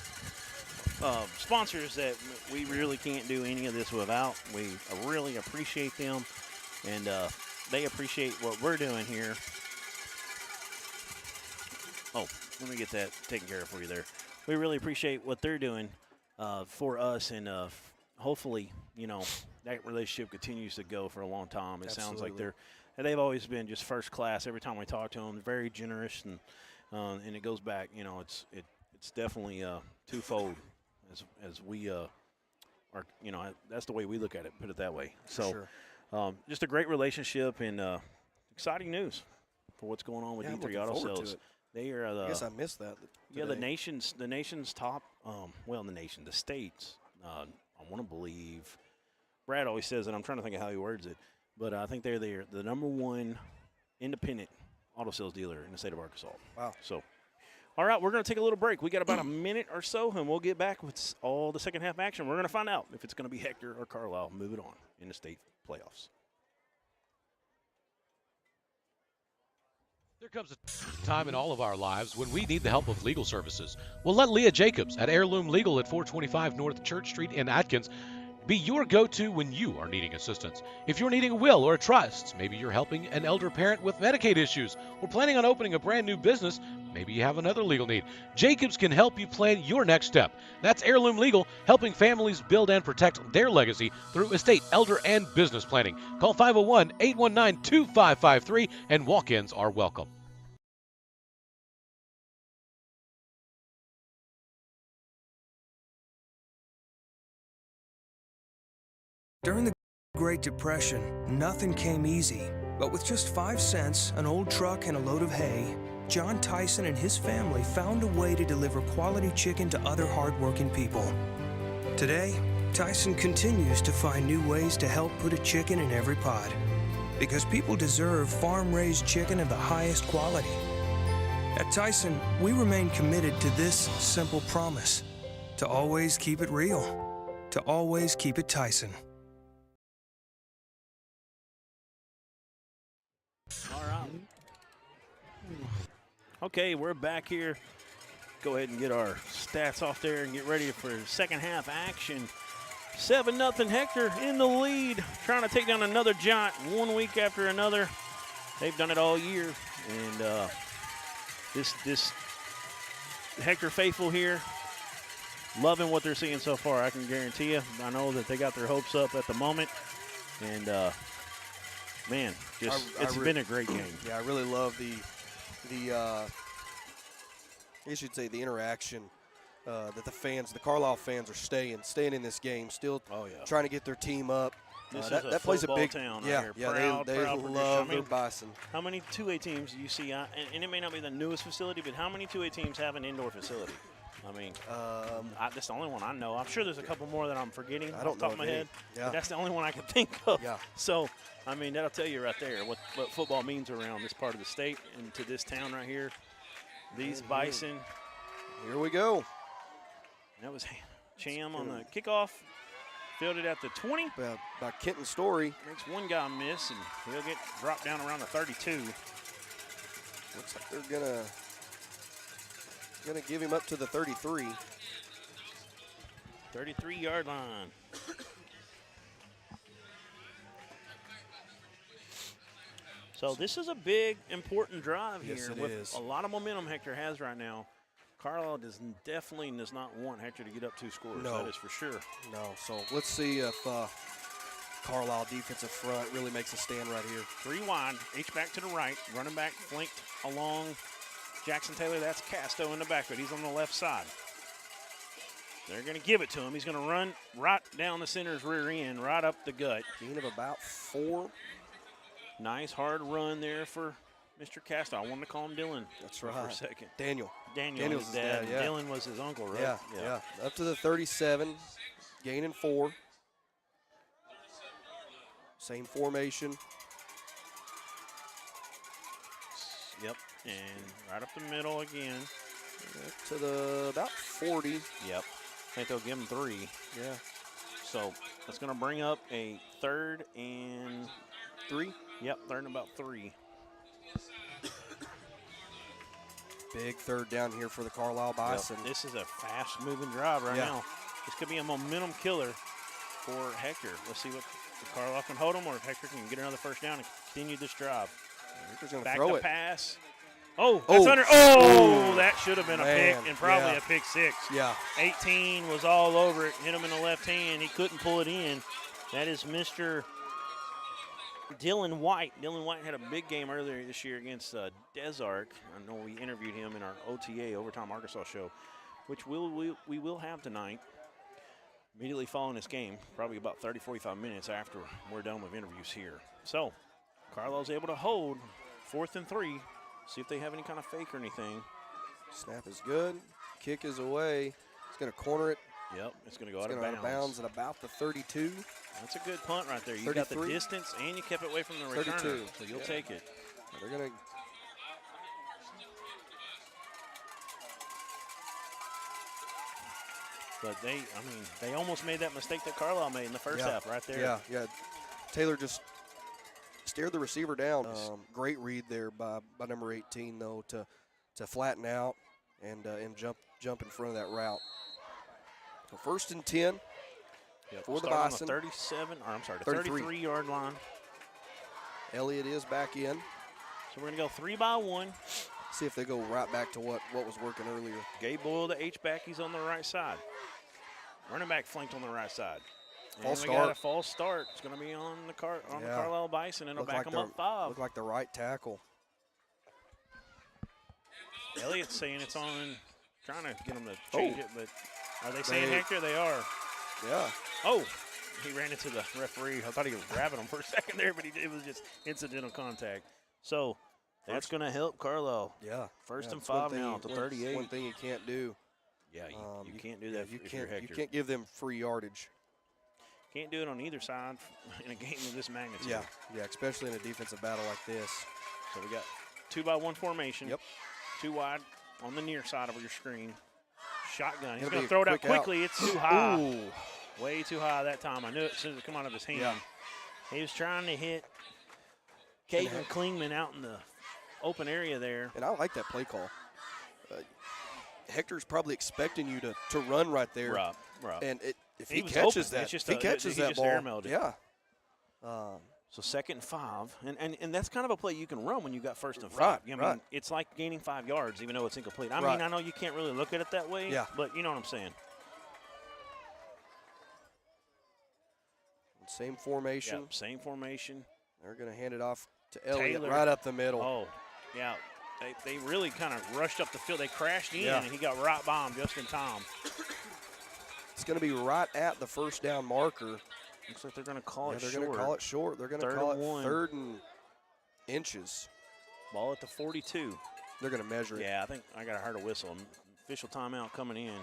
B: sponsors that we really can't do any of this without. We really appreciate them, and they appreciate what we're doing here. Oh, let me get that taken care of for you there. We really appreciate what they're doing for us, and hopefully, you know, that relationship continues to go for a long time. It sounds like they've always been just first class. Every time we talk to them, very generous, and it goes back. You know, it's definitely twofold as we are. You know, that's the way we look at it. Put it that way. So, just a great relationship and exciting news for what's going on with D3 Auto Sales. They are I
C: guess I missed that.
B: Yeah, the nation's top. The states. I want to believe. Brad always says it. I'm trying to think of how he words it, but I think they're the number 1 independent auto sales dealer in the state of Arkansas.
C: Wow.
B: So, all right, we're going to take a little break. We got about a minute or so, and we'll get back with all the second half action. We're going to find out if it's going to be Hector or Carlisle moving on in the state playoffs.
Q: There comes a time in all of our lives when we need the help of legal services. Well, let Leah Jacobs at Heirloom Legal at 425 North Church Street in Atkins be your go-to when you are needing assistance. If you're needing a will or a trust, maybe you're helping an elder parent with Medicaid issues, or planning on opening a brand new business, maybe you have another legal need. Jacobs can help you plan your next step. That's Heirloom Legal, helping families build and protect their legacy through estate, elder, and business planning. Call 501-819-2553, and walk-ins are welcome.
F: During the Great Depression, nothing came easy. But with just 5 cents, an old truck, and a load of hay, John Tyson and his family found a way to deliver quality chicken to other hardworking people. Today, Tyson continues to find new ways to help put a chicken in every pot. Because people deserve farm-raised chicken of the highest quality. At Tyson, we remain committed to this simple promise: to always keep it real, to always keep it Tyson.
B: All right. Okay, we're back here. Go ahead and get our stats off there and get ready for second half action. 7-0 Hector in the lead, trying to take down another giant 1 week after another. They've done it all year, and this Hector faithful here, loving what they're seeing so far. I can guarantee you. I know that they got their hopes up at the moment, and man, it's been a great game.
C: Yeah, I really love the I should say the interaction. That the Carlisle fans are staying in this game, still trying to get their team up.
B: This is
C: that plays a big
B: town.
C: Yeah,
B: right
C: yeah,
B: proud,
C: they
B: proud
C: love
B: their
C: their Bison.
B: How many 2A teams do you see? And it may not be the newest facility, but how many 2A teams have an indoor facility? I mean, that's the only one I know. I'm sure there's a couple more that I'm forgetting off the top of my head.
C: Yeah.
B: But that's the only one I can think of.
C: Yeah.
B: So, I mean, that'll tell you right there what football means around this part of the state and to this town right here. These Bison.
C: Here we go.
B: That was Cham on the kickoff. Fielded at the 20.
C: By Kenton Story.
B: Makes one guy miss, and he'll get dropped down around the 32.
C: Looks like they're gonna give him up to the 33.
B: 33-yard line. So this is a big, important drive here.
C: Yes, it
B: with
C: is.
B: A lot of momentum Hector has right now. Carlisle definitely does not want Hector to get up 2 scores.
C: No.
B: That is for sure.
C: No, so let's see if Carlisle defensive front really makes a stand right here.
B: 3 wide, H-back to the right, running back flanked along Jackson Taylor. That's Casto in the backfield. He's on the left side. They're going to give it to him. He's going to run right down the center's rear end, right up the gut.
C: Gain of about 4.
B: Nice hard run there for Mr. Casto. I wanted to call him Dylan.
C: That's
B: for
C: right.
B: a second.
C: Daniel's
B: his dad.
C: yeah.
B: Dylan was his uncle, right?
C: Yeah. Up to the 37, gaining 4. Same formation.
B: Yep, and right up the middle again.
C: Up to the about 40.
B: Yep. I think they'll give him 3.
C: Yeah.
B: So that's going to bring up a 3rd and
C: 3.
B: Yep, 3rd and about 3.
C: Big 3rd down here for the Carlisle Bison.
B: Yep. This is a fast-moving drive right now. This could be a momentum killer for Hector. Let's see if Carlisle can hold him or if Hector can get another first down and continue this drive.
C: Hector's going to
B: Back
C: throw
B: to
C: it.
B: Pass. Oh, that's under. Oh, that should have been a pick and probably a pick 6.
C: Yeah.
B: 18 was all over it. Hit him in the left hand. He couldn't pull it in. That is Mr. Dylan White. Dylan White had a big game earlier this year against Desark. I know we interviewed him in our OTA, Overtime Arkansas show, which we will have tonight. Immediately following this game, probably about 30, 45 minutes after we're done with interviews here. So, Carlisle's able to hold 4th and 3. See if they have any kind of fake or anything.
C: Snap is good. Kick is away. He's going to corner it.
B: Yep, it's going to go out of
C: bounds.
B: bounds
C: At about the 32.
B: That's a good punt right there. You
C: 33.
B: got the distance and you kept it away from the returner,
C: 32.
B: so you'll take it.
C: They're going to.
B: But they almost made that mistake that Carlisle made in the first half right there.
C: Yeah. Taylor just stared the receiver down. Great read there by number 18 though to flatten out and jump in front of that route. So 1st and 10 for the Bison.
B: On the 33-yard line.
C: Elliott is back in.
B: So we're going to go 3 by 1.
C: See if they go right back to what was working earlier.
B: Gabe Boyle, the H-back, he's on the right side. Running back flanked on the right side.
C: False
B: we
C: start.
B: got a false start. It's going to be on the Carlisle Bison, and it'll back them up 5.
C: Look like the right tackle.
B: Elliott's saying it's on, trying to get them to change it, but are they saying Hector? They are.
C: Yeah.
B: Oh, he ran into the referee. I thought he was grabbing him for a second there, but it was just incidental contact. So that's going to help Carlisle.
C: Yeah.
B: First and
C: it's one
B: 5
C: thing
B: now to 38.
C: One thing you can't do.
B: Yeah, you can't do that.
C: You
B: if you're
C: can't. You
B: Hector.
C: can't give them free yardage.
B: Can't do it on either side in a game of this magnitude.
C: Yeah, especially in a defensive battle like this.
B: So we got 2-by-1 formation.
C: Yep.
B: 2 wide on the near side of your screen. Shotgun. He's
C: It'll
B: going
C: be
B: to throw it out
C: quick out.
B: quickly. It's too high.
C: Ooh.
B: Way too high that time. I knew it as soon as it come out of his hand.
C: Yeah.
B: He was trying to hit Caden Klingman out in the open area there.
C: And I like that play call. Hector's probably expecting you to run right there.
B: Right.
C: And if
B: He
C: he
B: was
C: catches
B: open.
C: that,
B: It's just
C: if he
B: a-
C: catches
B: he
C: that
B: just
C: ball,
B: airmailed it.
C: yeah.
B: So 2nd and 5. And that's kind of a play you can run when you got 1st and 5.
C: Right,
B: I mean,
C: right.
B: it's like gaining 5 yards, even though it's incomplete. I
C: Right.
B: mean, I know you can't really look at it that way,
C: Yeah.
B: but you know what I'm saying.
C: Same formation.
B: Yep, same formation.
C: They're going to hand it off to Elliott
B: Taylor.
C: right up the middle.
B: Oh, yeah. They really kind of rushed up the field. They crashed in,
C: Yeah.
B: and he got right by him just in time.
C: It's going to be right at the first down marker.
B: Looks like they're going to call it
C: They're
B: short.
C: going to call it short. They're going to
B: 3rd
C: call
B: and
C: it
B: 1.
C: 3rd and inches.
B: Ball at the 42.
C: They're going to measure it.
B: Yeah, I think I got heard a whistle. Official timeout coming in.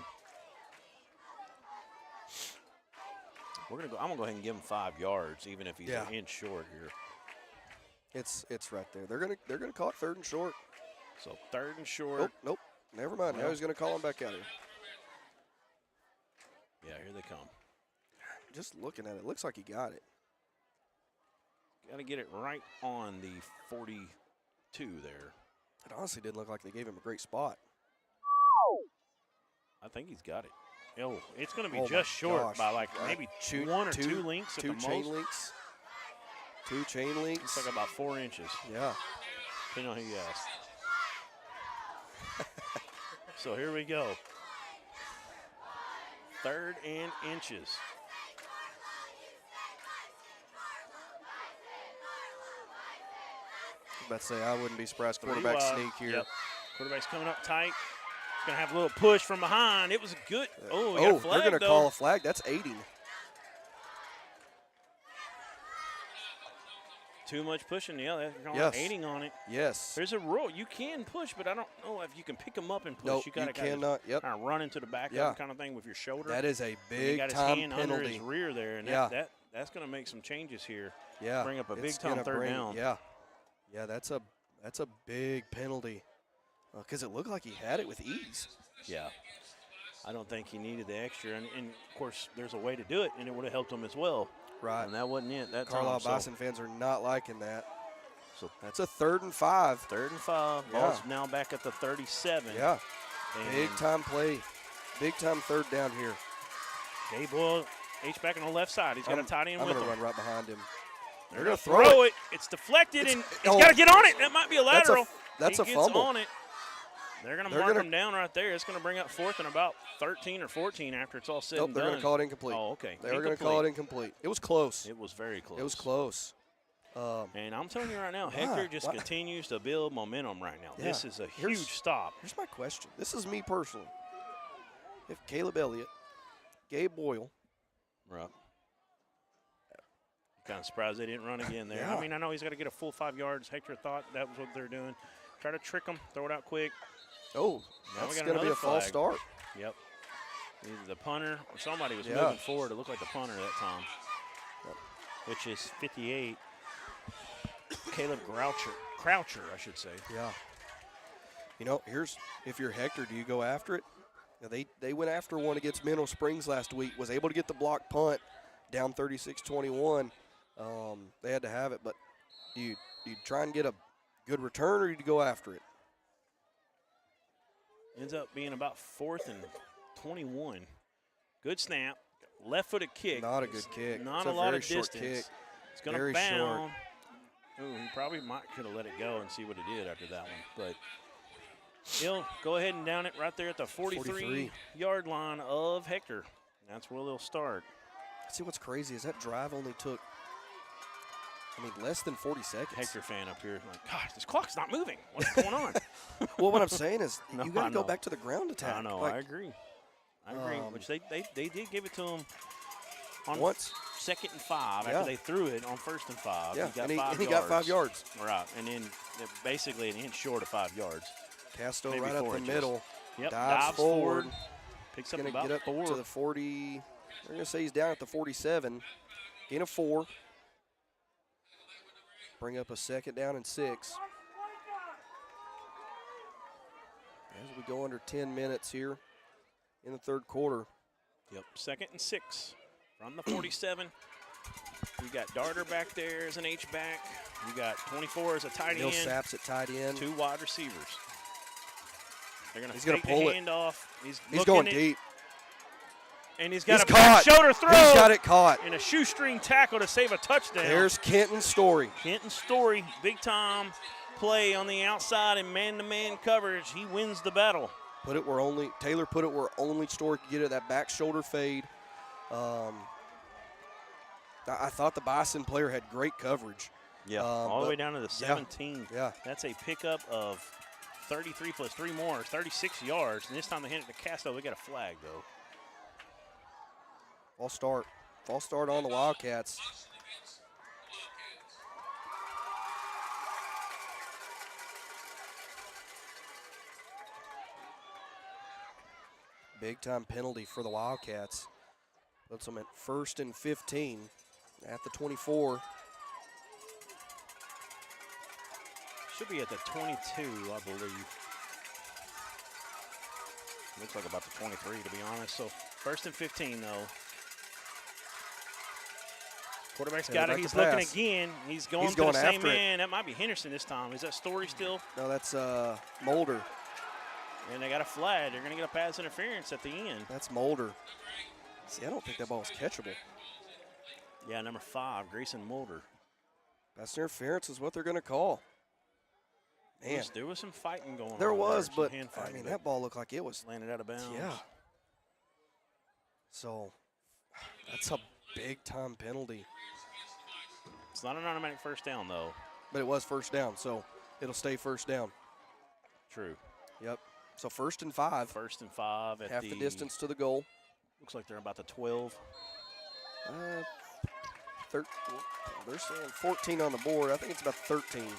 B: I'm gonna go ahead and give him 5 yards, even if he's an inch short here.
C: It's right there. They're gonna call it 3rd and short.
B: So 3rd and short.
C: Nope. Never mind. Now he's gonna call him back out here.
B: Yeah, here they come.
C: Just looking at it, looks like he got it.
B: Got to get it right on the 42 there.
C: It honestly didn't look like they gave him a great spot.
B: I think he's got it. Oh, it's going to be
C: Oh my
B: just short
C: gosh.
B: by like
C: Right.
B: maybe 1 or 2 links at the most.
C: 2 chain links. 2 chain links.
B: It's like about 4 inches.
C: Yeah.
B: Depending on who you ask. So here we go. 3rd and inches.
C: I was about to say, I wouldn't be surprised.
B: 3
C: Quarterback
B: wide.
C: sneak here.
B: Yep. Quarterback's coming up tight. He's going to have a little push from behind. It was a good. Oh, we got a flag,
C: they're going to
B: though.
C: call a flag. That's aiding.
B: Too much pushing. Yeah, they're calling
C: Yes.
B: aiding on it.
C: Yes.
B: There's a rule. You can push, but I don't know if you can pick them up and push.
C: Nope,
B: you got to
C: you cannot. Yep.
B: kind of run into the back of
C: Yeah.
B: them kind of thing with your shoulder.
C: That is a
B: And he
C: big
B: got his
C: time
B: hand under
C: penalty.
B: his rear there, and
C: Yeah.
B: that's going to make some changes here.
C: Yeah.
B: Bring up a big
C: it's
B: time
C: gonna
B: 3rd down.
C: Yeah. Yeah, that's a big penalty. Because it looked like he had it with ease.
B: Yeah. I don't think he needed the extra. And of course, there's a way to do it, and it would have helped him as well.
C: Right.
B: And that wasn't it that
C: Carlisle
B: time.
C: Bison fans are not liking that.
B: So
C: that's a 3rd and 5.
B: 3rd and 5.
C: Yeah.
B: Ball's now back at the 37.
C: Yeah.
B: And
C: Big time play. Big time 3rd down here.
B: Gabe Boyle, H-back on the left side. He's got a tight end
C: I'm
B: with
C: going to
B: him.
C: run right behind him.
B: They're going to throw it. It's deflected, and he's got to get on it. That might be a lateral.
C: That's
B: he
C: a
B: gets
C: fumble.
B: on it. They're going to mark him down right there. It's going to bring up 4th and about 13 or 14 after it's all said and
C: They're
B: done.
C: going to call it incomplete.
B: Oh, okay.
C: They were going to call it incomplete. It was close.
B: It was very close.
C: It was close.
B: And I'm telling you right now, Hector just continues to build momentum right now.
C: Yeah.
B: This is a huge stop.
C: Here's my question. This is me personally. If Caleb Elliott, Gabe Boyle.
B: Right. Kind of surprised they didn't run again there.
C: Yeah.
B: I mean, I know he's got to get a full 5 yards. Hector thought that was what they're doing. Try to trick him, throw it out quick.
C: Oh,
B: Now we
C: that's
B: got
C: going to be
B: another
C: a false
B: flag.
C: start.
B: Yep. Either the punter or somebody was
C: Yeah.
B: moving forward. It looked like the punter that time, which is 58. Caleb Croucher, I should say.
C: Yeah. You know, if you're Hector, do you go after it? Now, they went after one against Mineral Springs last week, was able to get the block punt down 36-21. They had to have it, but do you try and get a good return, or do you go after it?
B: Ends up being about 4th and 21. Good snap. Left-footed kick.
C: Not a good kick.
B: Not
C: It's
B: a lot
C: very
B: of
C: short
B: distance.
C: kick.
B: It's going to
C: Very
B: bound. Ooh, he probably could have let it go and see what it did after that one. But he'll go ahead and down it right there at the 43-yard line of Hector. That's where they'll start.
C: See, what's crazy is that drive only took, less than 40 seconds.
B: Hector fan up here, like, gosh, this clock's not moving. What's going on?
C: Well, what I'm saying is
B: No,
C: you got
B: I
C: to go
B: know.
C: back to the ground attack.
B: I know,
C: Like,
B: I agree. Which they did give it to him. On
C: once
B: 2nd and 5
C: Yeah.
B: after they threw it on 1st and 5.
C: Yeah,
B: He got
C: and
B: 5
C: he got 5 yards.
B: Right, and then basically an inch short of 5 yards.
C: Casto
B: Maybe
C: right up
B: 4
C: the
B: inches.
C: middle.
B: Yep,
C: dives forward.
B: Picks up
C: Gonna
B: about
C: get up
B: 4.
C: to the 40. They're going to say he's down at the 47. Gain of 4. Bring up a 2nd down and 6. As we go under 10 minutes here in the 3rd quarter.
B: Yep, 2nd and 6 from the 47. We got Darter back there as an H-back. We got 24 as a tight end.
C: Millsaps at tight end.
B: 2 wide receivers. They're going to
C: gonna
B: take the
C: pull it.
B: handoff. He's
C: going
B: it,
C: deep.
B: And he's got a
C: caught.
B: shoulder throw.
C: He's got it caught.
B: And a shoestring tackle to save a touchdown.
C: There's Kenton Story.
B: Kenton Story, big time play on the outside and man-to-man coverage. He wins the battle.
C: Taylor put it where only Story could get it, that back shoulder fade. I thought the Bison player had great coverage.
B: Yeah, all the way down to the 17.
C: Yeah.
B: That's a pickup of 33 plus 3 more, 36 yards. And this time they hand it to Casto. We got a flag, though.
C: False start on the Wildcats. Big time penalty for the Wildcats. Puts them at 1st and 15 at the 24.
B: Should be at the 22, I believe. Looks like about the 23, to be honest. So 1st and 15, though. Quarterback's got it. He's looking again. He's going to the same man. That might be Henderson this time. Is that Story still?
C: No, that's Mulder.
B: And they got a flag. They're going to get a pass interference at the end.
C: That's Mulder. See, I don't think that ball was catchable.
B: Yeah, number 5, Grayson Mulder.
C: Pass interference is what they're going to call. Man,
B: There was some fighting going on.
C: there was,
B: some
C: but
B: hand
C: I
B: fighting,
C: mean,
B: but
C: that ball looked like it was
B: landed out of bounds.
C: Yeah. So that's a big time penalty.
B: It's not an automatic first down, though.
C: But it was 1st down, so it'll stay 1st down.
B: True.
C: Yep. So 1st and 5.
B: 1st and 5 at
C: half the distance to the goal.
B: Looks like they're about the 12.
C: They're saying 14 on the board. I think it's about 13.
B: Yeah.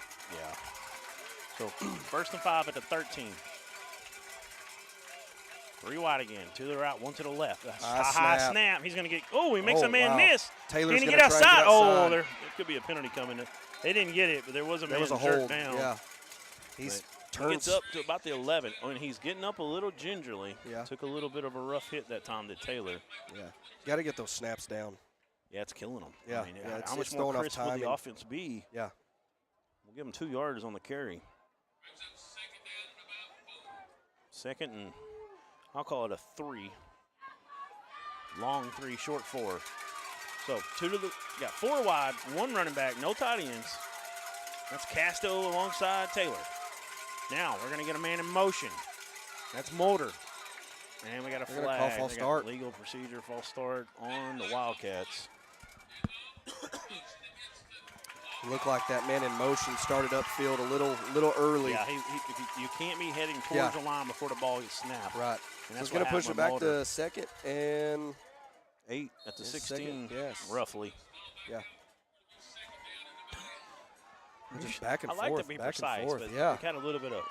B: So 1st and 5 at the 13. 3 wide again. 2 to the right, 1 to the left. High snap. He's going to get. Oh, he makes a man miss.
C: Taylor's
B: Can he
C: gonna
B: get
C: try and
B: outside?
C: get
B: Oh,
C: outside.
B: there could be a penalty coming. They didn't get it, but there was a man
C: a
B: jerked
C: hold.
B: down.
C: Yeah.
B: He gets up to about the 11, and he's getting up a little gingerly.
C: Yeah.
B: Took a little bit of a rough hit that time to Taylor.
C: Yeah. Got to get those snaps down.
B: Yeah, it's killing them.
C: Yeah.
B: I mean,
C: yeah,
B: how much
C: it's
B: more
C: throwing
B: crisp
C: off
B: would
C: time
B: the
C: and-
B: offense be?
C: Yeah.
B: We'll give them 2 yards on the carry. 2nd and I'll call it a 3. Long 3, short 4. So got 4 wide, 1 running back, no tight ends. That's Casto alongside Taylor. Now we're gonna get a man in motion. That's Mulder. And we got a
C: They're gonna
B: flag.
C: call false
B: They got
C: start.
B: legal procedure, false start on the Wildcats.
C: Looked like that man in motion started upfield a little early.
B: Yeah, you can't be heading towards the line before the ball gets snapped.
C: Right.
B: And
C: So
B: that's
C: it's going to push it back to
B: Mulder.
C: 2nd and
B: 8 at the 16,
C: second, yes.
B: roughly.
C: Yeah. Just back and
B: I like
C: forth,
B: to be
C: back
B: precise,
C: and forth.
B: but
C: Yeah.
B: it had a little bit of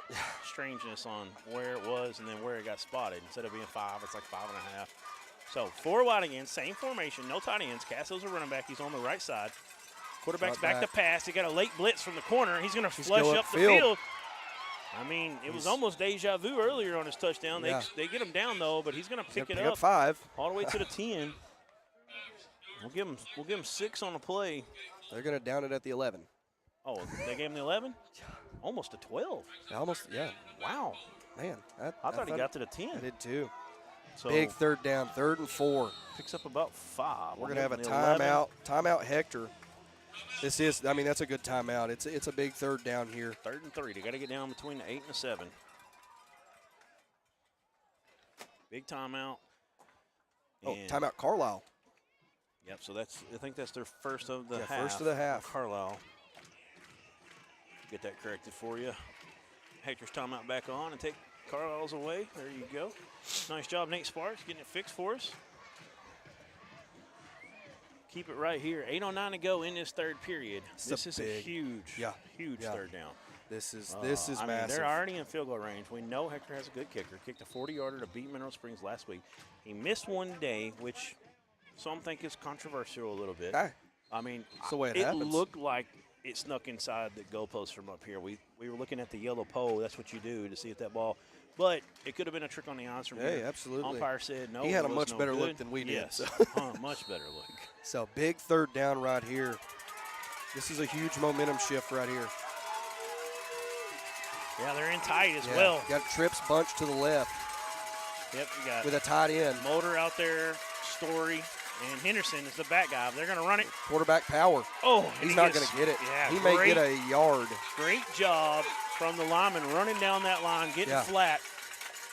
B: strangeness on where it was and then where it got spotted. Instead of being 5, it's like 5.5. So 4 wide again, same formation, no tight ends. Castro's a running back. He's on the right side. Quarterback's back to pass. He got a late blitz from the corner. He's going to flush up the field. I mean, it was almost deja vu earlier on his touchdown.
C: Yeah.
B: They get him down, though, but he's going to pick it
C: pick
B: up.
C: up 5.
B: All the way to the 10. We'll give him 6 on the play.
C: They're going to down it at the 11.
B: Oh, they gave him the 11? Almost a 12.
C: Almost, yeah.
B: Wow.
C: Man.
B: I thought he got to the 10.
C: I did too.
B: So
C: Big 3rd down, 3rd and 4.
B: Picks up about 5.
C: We're going to have a timeout. Timeout Hector. That's a good timeout. It's a big 3rd down here.
B: 3rd and 3. They got to get down between the 8 and the 7. Big timeout.
C: Oh, timeout Carlisle.
B: Yep, so I think that's their first of the half.
C: First of the half.
B: Carlisle. Get that corrected for you. Hector's timeout back on and take Carlisle's away. There you go. Nice job, Nate Sparks, getting it fixed for us. keep it right here. 8:09 to go in this third period. This is a huge third down.
C: This is
B: I
C: massive.
B: mean, they're already in field goal range. We know Hector has a good kicker. Kicked a 40-yarder to beat Mineral Springs last week. He missed one day, which some think is controversial a little bit. I mean,
C: that's the way it
B: it
C: happens.
B: looked like it snuck inside the goalpost from up here. We were looking at the yellow pole. That's what you do to see if that ball. But it could have been a trick on the eyes from here.
C: Hey, absolutely.
B: Umpire said no.
C: He had a
B: it was
C: much
B: no
C: better
B: good.
C: look than we did.
B: Yes,
C: So.
B: much better look.
C: So big third down right here. This is a huge momentum shift right here.
I: Yeah, they're in tight as well.
C: Got Trips bunch to the left.
I: Yep, you got
C: with a tight end.
I: Motor out there, Story, and Henderson is the back guy. They're going to run it.
C: Quarterback power.
I: Oh,
C: he's not going to get it.
I: Yeah,
C: he may get a yard.
I: Great job from the lineman running down that line, getting flat,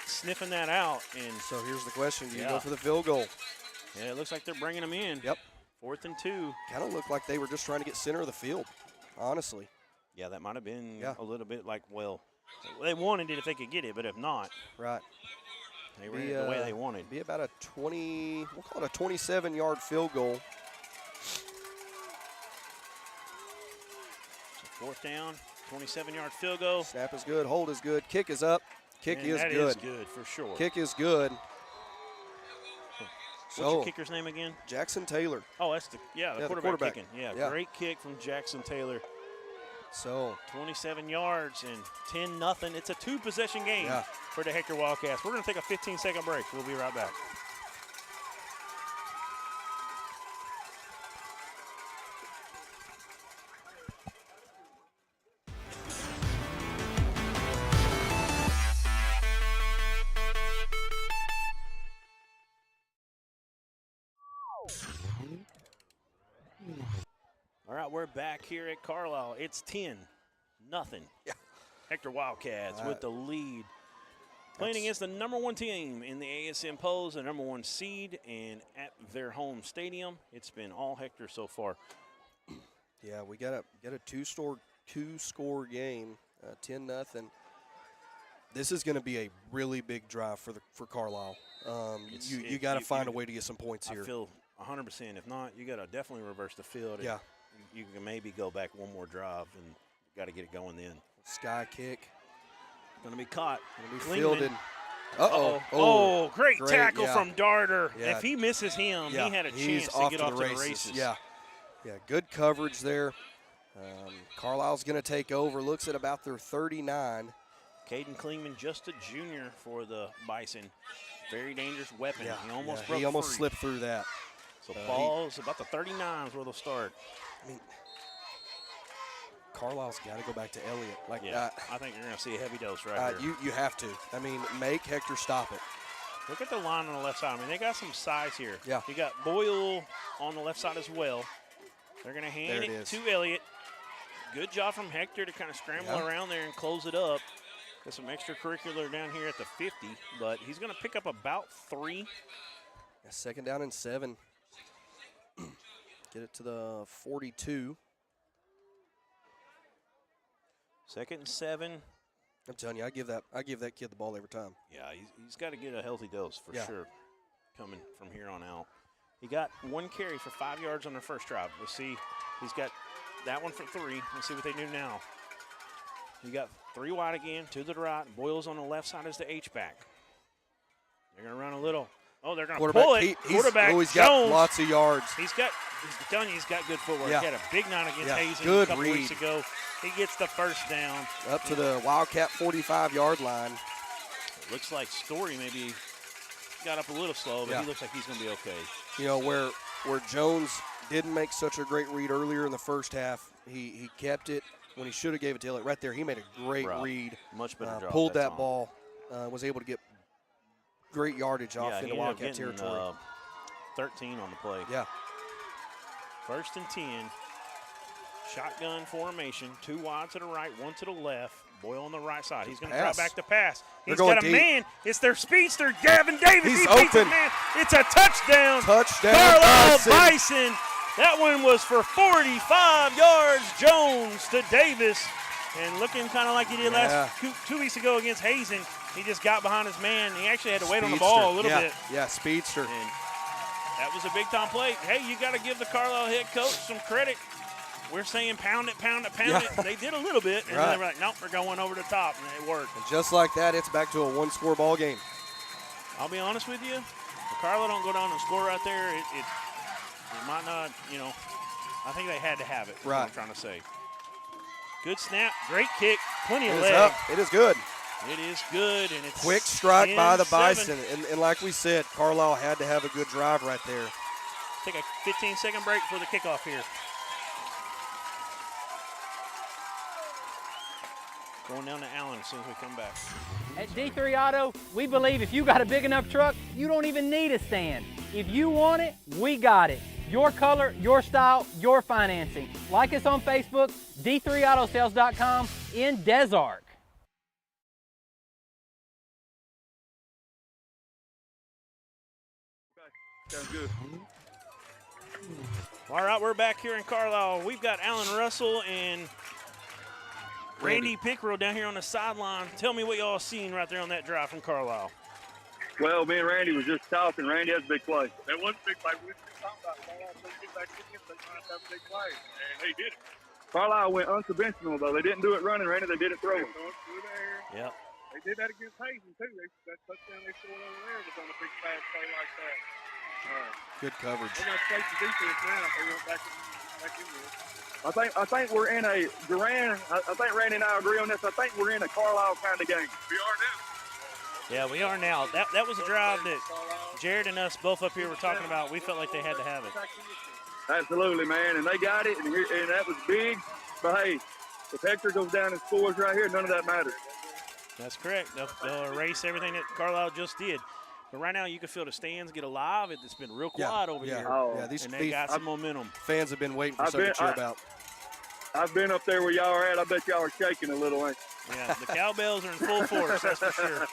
I: sniffing that out. And
C: so here's the question: do you go for the field goal?
B: Yeah, it looks like they're bringing them in.
C: Yep.
B: 4th and 2.
C: Kind of looked like they were just trying to get center of the field, honestly.
B: Yeah, that might have been a little bit like, well, they wanted it if they could get it, but if not.
C: Right.
B: They ran it the way they wanted.
C: Be about a 20, we'll call it a 27-yard field goal.
B: So 4th down, 27-yard field goal.
C: Snap is good, hold is good, kick is up. Kick is
B: that
C: good.
B: Is good for sure.
C: Kick is good.
B: What's your kicker's name again?
C: Jackson Taylor.
B: Oh, that's the quarterback kicking.
C: Yeah,
B: great kick from Jackson Taylor.
C: So
B: 27 yards and 10-0. It's a 2-possession game for the Hector Wildcats. We're going to take a 15-second break. We'll be right back. All right, we're back here at Carlisle. It's 10-0.
C: Yeah.
B: Hector Wildcats with the lead. Playing against the #1 team in the ASM polls, the #1 seed, and at their home stadium. It's been all Hector so far.
C: Yeah, we got a two-score game, 10-0. This is going to be a really big drive for Carlisle. You got to find a way to get some points here.
B: I feel 100%. If not, you got to definitely reverse the field.
C: Yeah.
B: You can maybe go back one more drive and got to get it going then.
C: Sky kick.
B: Going to be caught.
C: Going to be fielded. Uh-oh.
B: Oh, great tackle from Darter.
C: Yeah.
B: If he misses him, he had a chance to get off to the races.
C: Yeah, good coverage there. Carlisle's going to take over. Looks at about their 39.
B: Caden Klingman, just a junior for the Bison. Very dangerous weapon.
C: Yeah,
B: he almost
C: he almost slipped through that.
B: So ball's about the 39 is where they'll start.
C: I mean, Carlisle's got to go back to Elliott.
B: I think you're going to see a heavy dose right here.
C: You have to. I mean, make Hector stop it.
B: Look at the line on the left side. I mean, they got some size here.
C: Yeah.
B: You got Boyle on the left side as well. They're going to hand it to Elliott. Good job from Hector to kind of scramble around there and close it up. Got some extracurricular down here at the 50, but he's going to pick up about 3.
C: Yeah, 2nd down and 7. Get it to the 42.
B: 2nd and 7.
C: I'm telling you, I give that kid the ball every time.
B: Yeah, he's got to get a healthy dose for sure coming from here on out. He got 1 carry for 5 yards on their first drive. We'll see. He's got that one for 3. Let's see what they do now. You got 3 wide again, 2 to the right. Boyle's on the left side as the H-back. They're going to run a little. Oh, they're going to pull it. Quarterback
C: he's
B: Jones.
C: Got lots of yards.
B: He's telling you he's got good footwork.
C: Yeah.
B: He had a big night against Hazen
C: good
B: a couple
C: read.
B: weeks ago. He gets the first down.
C: Up to the Wildcat 45-yard line.
B: Looks like Story maybe got up a little slow, but he looks like he's going to be okay.
C: You know, where Jones didn't make such a great read earlier in the first half, he kept it when he should have gave it to Elliott. Right there, he made a great read.
B: Much better job.
C: Pulled that ball, was able to get great yardage off into Wildcat
B: getting,
C: territory.
B: 13 on the play.
C: Yeah.
B: 1st and 10. Shotgun formation. 2 wide to the right, 1 to the left. Boyle on the right side. He's going to drop back to pass. He's got a man. It's their speedster, Gavin Davis.
C: He's
B: he beats
C: open.
B: it, man. It's a touchdown.
C: Carlisle
B: Bison. That one was for 45 yards. Jones to Davis. And looking kind of like he did last 2 weeks ago against Hazen. He just got behind his man. He actually had to wait on the ball a little bit.
C: Yeah, speedster.
B: And
I: That was a big-time play. Hey, you got to give the Carlisle head coach some credit. We're saying pound it, pound it, pound it. They did a little bit, and then they were like, nope, we're going over the top, and it worked.
C: And just like that, it's back to a one-score ball game.
I: I'll be honest with you. If Carlisle don't go down and score right there, it might not, I think they had to have it.
C: Right.
I: What I'm trying to say. Good snap, great kick, plenty of
C: It is
I: leg.
C: up. It is good.
I: It is good, and it's
C: Quick strike by the
I: 10-7.
C: Bison. And like we said, Carlisle had to have a good drive right there.
I: Take a 15-second break for the kickoff here. Going down to Allen as soon as we come back.
P: At D3 Auto, we believe if you got a big enough truck, you don't even need a stand. If you want it, we got it. Your color, your style, your financing. Like us on Facebook, d3autosales.com in Des Arc.
D: Sounds good.
I: All right, we're back here in Carlisle. We've got Alan Russell and Randy Pickrell down here on the sideline. Tell me what y'all seen right there on that drive from Carlisle.
D: Well, me and Randy was just talking. Randy has a big play.
E: That wasn't a big play. We were just talking about Carlisle. They get back in it. They trying to have a big play, and they did it.
D: Carlisle went unconventional, though. They didn't do it running, Randy. They did it throwing.
E: Through the air.
I: Yep.
E: They did that against Hazen, too. That touchdown they scored over there was on a big fast play like that.
C: Good coverage.
E: They're going to straight the defense now if they went back into it.
D: I think we're in a Duran. I think Randy and I agree on this. I think we're in a Carlisle kind of game.
E: We are now.
I: Yeah, we are now. That was a drive that Jared and us both up here were talking about. We felt like they had to have it.
D: Absolutely, man. And they got it, and that was big. But, hey, if Hector goes down and scores right here, none of that matters.
I: That's correct. They'll erase everything that Carlisle just did. But right now, you can feel the stands get alive. It's been real quiet over here.
C: These
I: they got some momentum.
C: Fans have been waiting for something to cheer about.
D: I've been up there where y'all are at. I bet y'all are shaking a little, ain't you?
I: Yeah, the cowbells are in full force, that's for sure.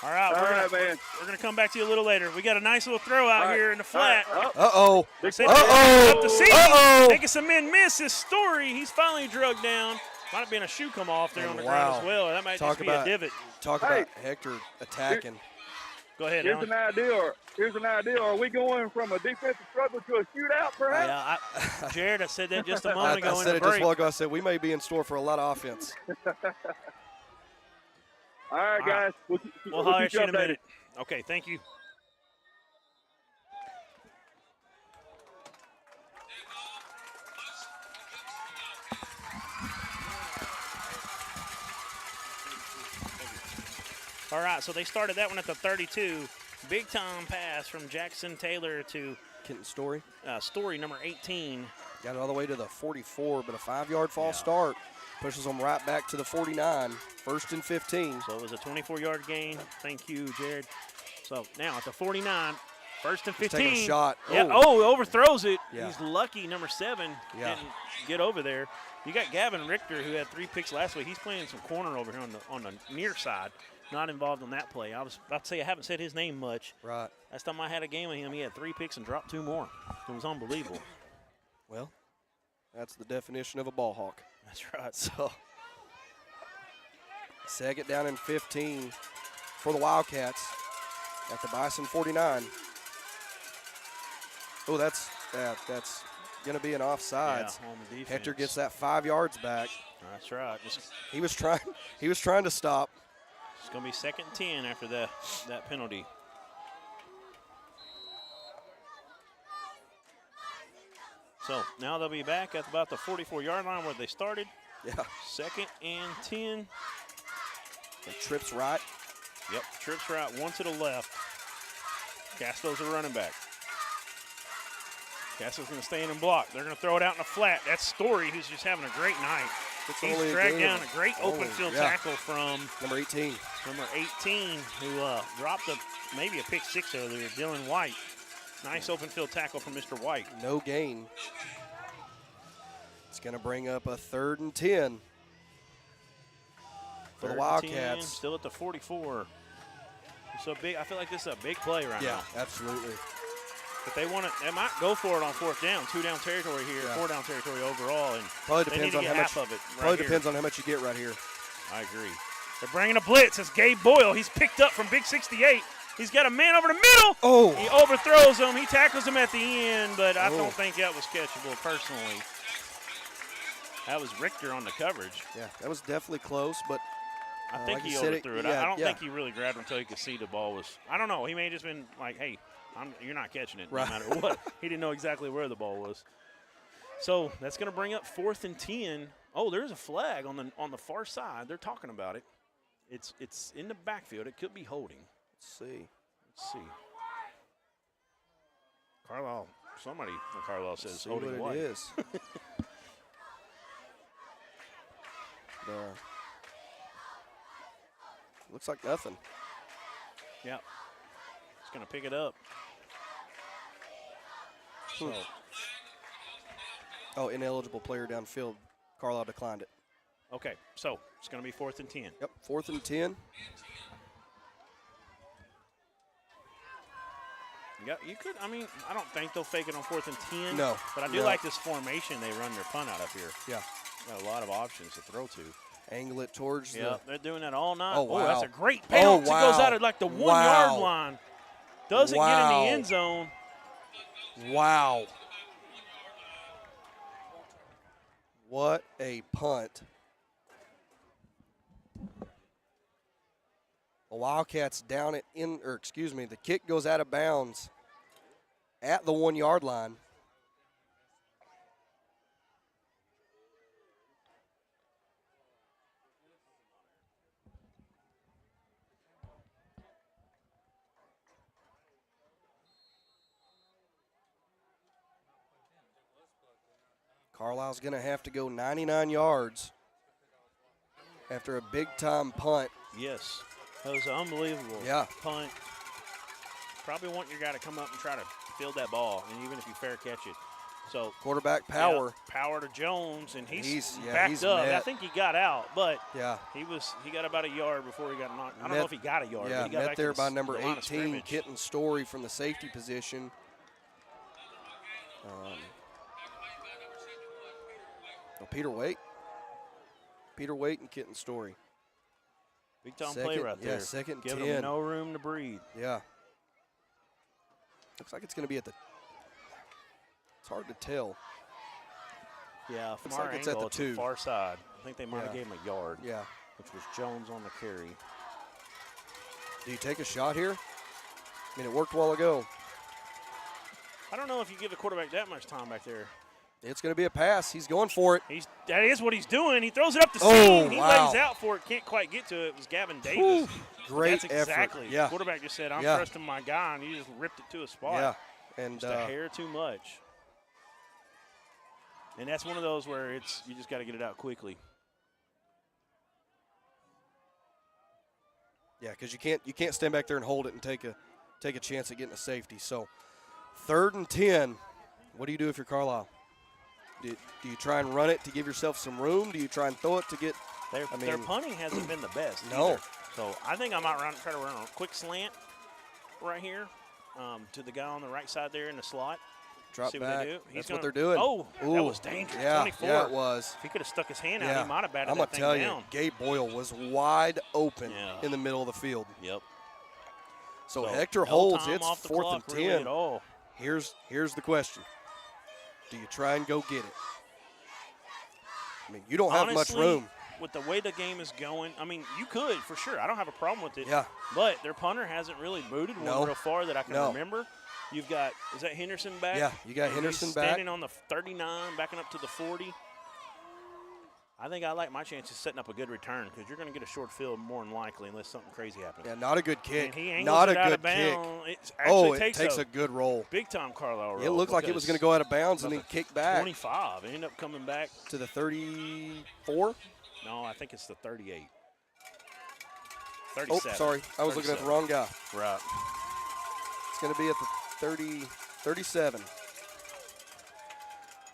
I: All right,
D: man.
I: We're going to come back to you a little later. We got a nice little throw out here in the flat.
C: Uh-oh.
I: Up the seam. Making some men miss his Story. He's finally drugged down. Might have been a shoe come off there on the ground as well. That might just be a divot.
C: Talk about Hector attacking.
I: Go ahead,
D: Here's an idea. Are we going from a defensive struggle to a shootout, perhaps?
I: Yeah, Jared, I said that just a moment ago.
C: I said it just a while ago. I said we may be in store for a lot of offense.
D: All right, guys.
I: We'll holler at you in a minute. Okay, thank you. All right, so they started that one at the 32. Big time pass from Jackson Taylor to
C: Kenton Story.
I: Story, number 18.
C: Got it all the way to the 44, but a 5-yard false start pushes them right back to the 49. 1st and 15.
I: So it was a 24-yard gain. Thank you, Jared. So now at the 49, 1st and 15.
C: Take a shot.
I: Yeah. Overthrows it.
C: Yeah.
I: He's lucky, number 7, didn't get over there. You got Gavin Richter, who had 3 picks last week. He's playing some corner over here on the near side. Not involved on that play. I was about to say I haven't said his name much.
C: Right.
I: Last time I had a game with him, he had 3 picks and dropped 2 more. It was unbelievable.
C: Well, that's the definition of a ball hawk.
I: That's right.
C: So, 2nd down and 15 for the Wildcats at the Bison 49. Oh, that's going to be an offsides.
I: Yeah, home defense.
C: Hector gets that 5 yards back.
I: That's right.
C: He was trying to stop.
I: It's going to be 2nd and 10 after that penalty. So now they'll be back at about the 44-yard line where they started.
C: Yeah.
I: 2nd and 10.
C: And trips right.
I: Yep, trips right, 1 to the left. Castro's a running back. Castro's going to stay in and block. They're going to throw it out in the flat. That's Story, who's just having a great night. He's dragged down a great open field tackle from
C: number 18.
I: Number 18, who dropped maybe a pick 6 earlier, Dylan White. Nice open field tackle from Mr. White.
C: No gain. It's going to bring up a 3rd and 10 for the Wildcats.
I: 10, still at the 44. So big. I feel like this is a big play right now.
C: Yeah, absolutely.
I: But they might go for it on 4th down. 2 down territory here, 4 down territory overall, and
C: probably
I: they
C: depends
I: need to
C: on
I: get
C: how
I: half
C: much.
I: of it.
C: Probably depends on how much you get right here.
I: I agree. They're bringing a blitz. It's Gabe Boyle. He's picked up from Big 68. He's got a man over the middle.
C: Oh.
I: He overthrows him. He tackles him at the end, but I don't think that was catchable personally. That was Richter on the coverage.
C: Yeah, that was definitely close, but
I: I think
C: like
I: he overthrew it. I don't think he really grabbed him until he could see the ball was. I don't know. He may have just been like, hey, you're not catching it no matter what. He didn't know exactly where the ball was. So that's going to bring up 4th and 10. Oh, there's a flag on the far side. They're talking about it. It's in the backfield. It could be holding. Let's see. Carlisle. Somebody from Carlisle says holding what?
C: It is. Looks like nothing.
I: Yeah. It's going to pick it up. So.
C: Oh, ineligible player downfield. Carlisle declined it.
I: Okay, so it's going to be 4th and 10.
C: Yep, 4th and 10.
I: Yeah, you could. I mean, I don't think they'll fake it on 4th and 10.
C: No.
I: But I do like this formation they run their punt out of here.
C: Yeah.
I: Got a lot of options to throw to.
C: Angle it towards
I: the. They're doing that all night.
C: Oh, wow.
I: That's a great payoff.
C: Wow.
I: It goes out at like the 1 yard line. Doesn't get in the end zone.
C: Wow. What a punt. The Wildcats down it the kick goes out of bounds at the 1 yard line. Carlisle's going to have to go 99 yards after a big-time punt.
I: Yes, that was unbelievable.
C: Yeah.
I: Punt. Probably want your guy to come up and try to field that ball, and even if you fair catch it. So
C: quarterback power.
I: Power to Jones, and he's
C: yeah,
I: backed
C: he's
I: up.
C: met.
I: I think he got out, but
C: yeah,
I: he got about a yard before he got knocked. I don't know if he got a yard.
C: Yeah,
I: but he got
C: met
I: back
C: there
I: to
C: by
I: the
C: number
I: line of
C: 18,
I: scrimmage.
C: Kitten Story from the safety position. Peter Waite. Peter Waite and Kitten Story.
I: Big time play right there.
C: Yeah, 2nd and 10.
I: Give him no room to breathe.
C: Yeah. Looks like it's going to be at the. It's hard to tell.
I: Yeah, from
C: Looks
I: our
C: like it's
I: angle,
C: at the 2.
I: far side. I think they might have
C: Yeah.
I: gave him a yard.
C: Yeah.
I: Which was Jones on the carry.
C: Do you take a shot here? I mean, it worked a while ago.
I: I don't know if you give the quarterback that much time back there.
C: It's going to be a pass. He's going for it.
I: That is what he's doing. He throws it up the
C: Oh,
I: seam. He
C: wow.
I: lays out for it. Can't quite get to it. It was Gavin Davis.
C: Great
I: That's
C: effort.
I: exactly.
C: Yeah.
I: The quarterback just said, I'm
C: Yeah.
I: trusting my guy, and he just ripped it to a spot.
C: Yeah. And
I: just a hair too much. And that's one of those where you just got to get it out quickly.
C: Yeah, because you can't stand back there and hold it and take a chance at getting a safety. So 3rd and 10. What do you do if you're Carlisle? Do you try and run it to give yourself some room? Do you try and throw it to get?
I: Their punting hasn't been the best.
C: No.
I: Either. So I think I might try to run a quick slant right here to the guy on the right side there in the slot.
C: Drop
I: See
C: back.
I: What they do.
C: That's what they're doing.
I: Oh,
C: Ooh.
I: that was dangerous.
C: Yeah,
I: 24.
C: yeah, it was.
I: If he could have stuck his hand out, he might have batted
C: I'm
I: that
C: gonna
I: thing
C: tell
I: down.
C: you, Gabe Boyle was wide open in the middle of the field.
I: Yep.
C: So Hector
I: no
C: holds.
I: time
C: It's
I: off the
C: 4th
I: clock
C: and
I: really
C: 10.
I: at all.
C: Here's the question: do you try and go get it? I mean, you don't have much
I: Honestly,
C: room.
I: With the way the game is going, I mean, you could for sure. I don't have a problem with it.
C: Yeah.
I: But their punter hasn't really booted one real far that I can
C: No.
I: remember. You've got, is that Henderson back?
C: Yeah, you got
I: And
C: Henderson
I: he's
C: back.
I: standing on the 39, backing up to the 40. I think I like my chances setting up a good return because you're going to get a short field more than likely unless something crazy happens.
C: Yeah, not a good kick.
I: And he angles
C: Not
I: it
C: a
I: out
C: good
I: of bounds.
C: kick.
I: It actually
C: It takes a good roll.
I: Big time Carlisle roll.
C: It looked like it was going to go out of bounds and then kick back.
I: 25. It ended up coming back
C: to the 34.
I: No, I think it's the 38.
C: Oh,
I: 37.
C: sorry. I was looking at the wrong guy.
I: Right.
C: It's going to be at the 37.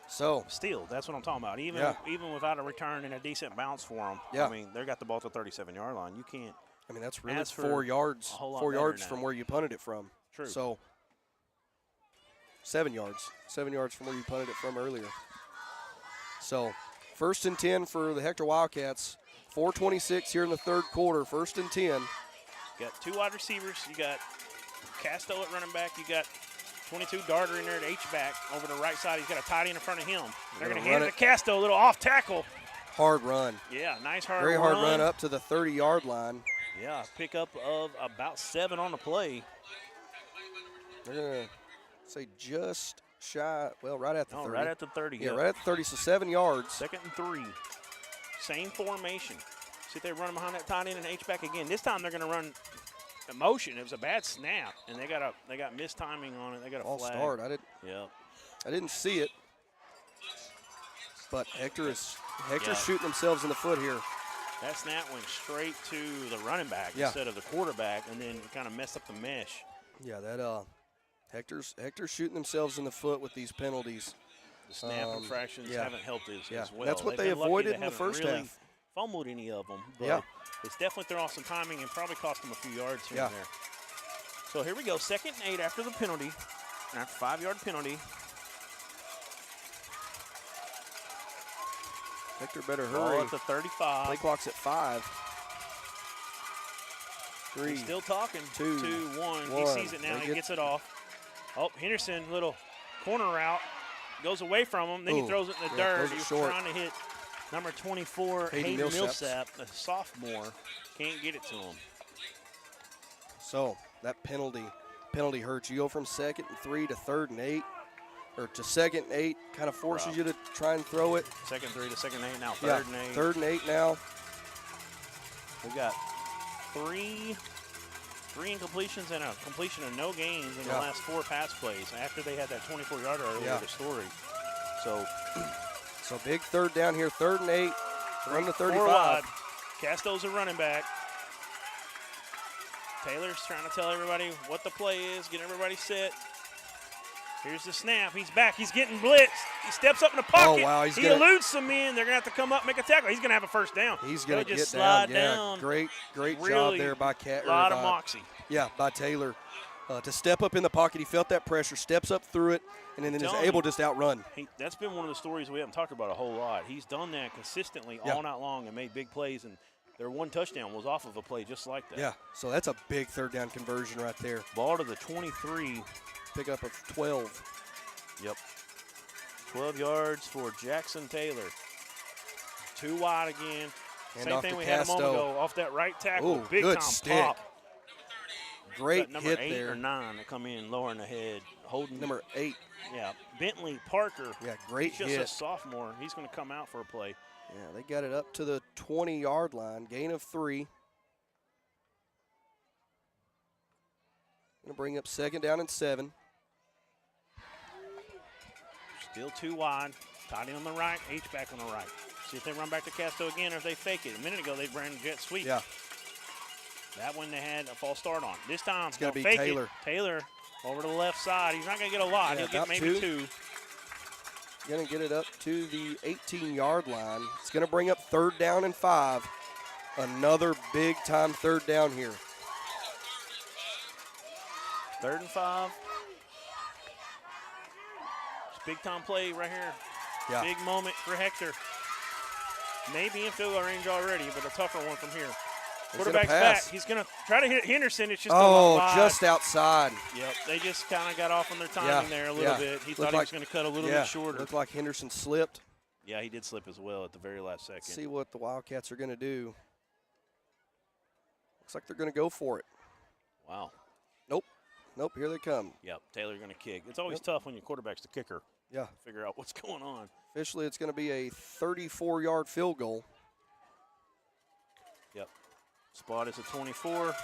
C: So
I: still, that's what I'm talking about. Even without a return and a decent bounce for them,
C: Yeah.
I: I mean, they got the ball at the 37-yard line. You can't.
C: I mean, that's really
I: ask for
C: 4 yards.
I: a whole lot
C: 4
I: better
C: yards
I: now.
C: from where you punted it from.
I: True.
C: So 7 yards. 7 yards from where you punted it from earlier. So 1st and 10 for the Hector Wildcats. 4:26 here in the third quarter. 1st and 10.
I: You got two wide receivers. You got
B: Casto at running back. You got 22 Darter in there at H-back. Over the right side, he's got a tight end in front of him. They're going to hand it to Casto, a little off tackle.
C: Hard run.
B: Yeah, nice hard run.
C: Very hard run up to the 30-yard line.
B: Yeah, pickup of about 7 on the play.
C: They're going to say just shy, well, right at the 30.
B: Right at the 30.
C: Yeah, right at the 30, so 7 yards.
B: 2nd and 3. Same formation. See if they run behind that tight end and H-back again. This time they're going to run a motion. It was a bad snap, and they got mistiming on it. They got a
C: False
B: flag.
C: start. I didn't see it. But Hector's shooting themselves in the foot here.
B: That snap went straight to the running back instead of the quarterback, and then kind of messed up the mesh.
C: Yeah, that Hector's shooting themselves in the foot with these penalties.
B: The snap infractions haven't helped as well.
C: That's what
B: They've
C: they
B: been lucky
C: avoided
B: they
C: in the
B: haven't
C: first
B: really
C: half.
B: Fumbled any of them, but it's definitely thrown off some timing and probably cost them a few yards here and there. So here we go, 2nd and 8 after the penalty, after 5-yard penalty.
C: Hector better hurry.
B: Ball at the 35.
C: Play clock's at 5. 3.
B: He's still talking.
C: 2,
B: 1. He sees it now. He gets it off. Oh, Henderson, little corner route. Goes away from him. Then he throws it in the dirt. He was trying to hit number 24, Hayden Millsap, a sophomore. Can't get it to him.
C: So that penalty hurts. You go from 2nd and 3 to 3rd and 8. Or to 2nd and 8, kind of forces you to try and throw it.
B: 2nd 3 to 2nd and 8, now 3rd and 8.
C: 3rd and 8 now.
B: We got three incompletions and a completion of no gains in the last 4 pass plays after they had that 24-yarder earlier the story. So
C: big 3rd down here, 3rd and 8, run the 35.
B: 4 wide. Casto's a running back. Taylor's trying to tell everybody what the play is, get everybody set. Here's the snap. He's back. He's getting blitzed. He steps up in the pocket.
C: Oh, wow.
B: He eludes some men. They're going to have to come up and make a tackle. He's going to have a first down.
C: He's going to get
B: just slide down.
C: Great
B: really
C: job there by Cat.
B: A lot of moxie.
C: Yeah, by Taylor. To step up in the pocket. He felt that pressure, steps up through it, and then is able to just outrun.
B: That's been one of the stories we haven't talked about a whole lot. He's done that consistently all night long and made big plays, and their 1 touchdown was off of a play just like that.
C: Yeah, so that's a big 3rd down conversion right there.
B: Ball to the 23.
C: Pickup of 12.
B: Yep. 12 yards for Jackson Taylor. 2 wide again. Same thing we had a moment ago. Off that right tackle.
C: Ooh,
B: big
C: good
B: time
C: stick.
B: pop.
C: Great
B: number
C: hit
B: 8
C: there.
B: or 9 to come in lower in the head. Holding
C: number 8.
B: Yeah. Bentley Parker.
C: Yeah, great
B: He's
C: hit.
B: just a sophomore. He's going to come out for a play.
C: Yeah, they got it up to the 20-yard line. Gain of 3. Going to bring up 2nd down and 7.
B: Still 2 wide. Tight end on the right, H-back on the right. See if they run back to Casto again or if they fake it. A minute ago, they ran jet sweep.
C: Yeah.
B: That one they had a false start on. This time,
C: it's going to be
B: fake
C: Taylor.
B: It. Taylor over to the left side. He's not going to get a lot. He'll get maybe 2.
C: Going to get it up to the 18-yard line. It's going to bring up 3rd down and 5. Another big-time 3rd down here.
B: 3rd and 5. Big-time play right here.
C: Yeah.
B: Big moment for Hector. Maybe in field goal range already, but a tougher one from here. Quarterback's back. He's going to try to hit Henderson. It's just
C: just outside.
B: Yep, they just kind of got off on their timing there a little bit. He thought he was going to cut a little bit shorter.
C: Looked like Henderson slipped.
B: Yeah, he did slip as well at the very last second.
C: See what the Wildcats are going to do. Looks like they're going to go for it.
B: Wow.
C: Nope, here they come.
B: Yep, Taylor's going to kick. It's always tough when your quarterback's the kicker.
C: Yeah.
B: Figure out what's going on.
C: Officially, it's going to be a 34-yard field goal.
B: Yep. Spot is a 24.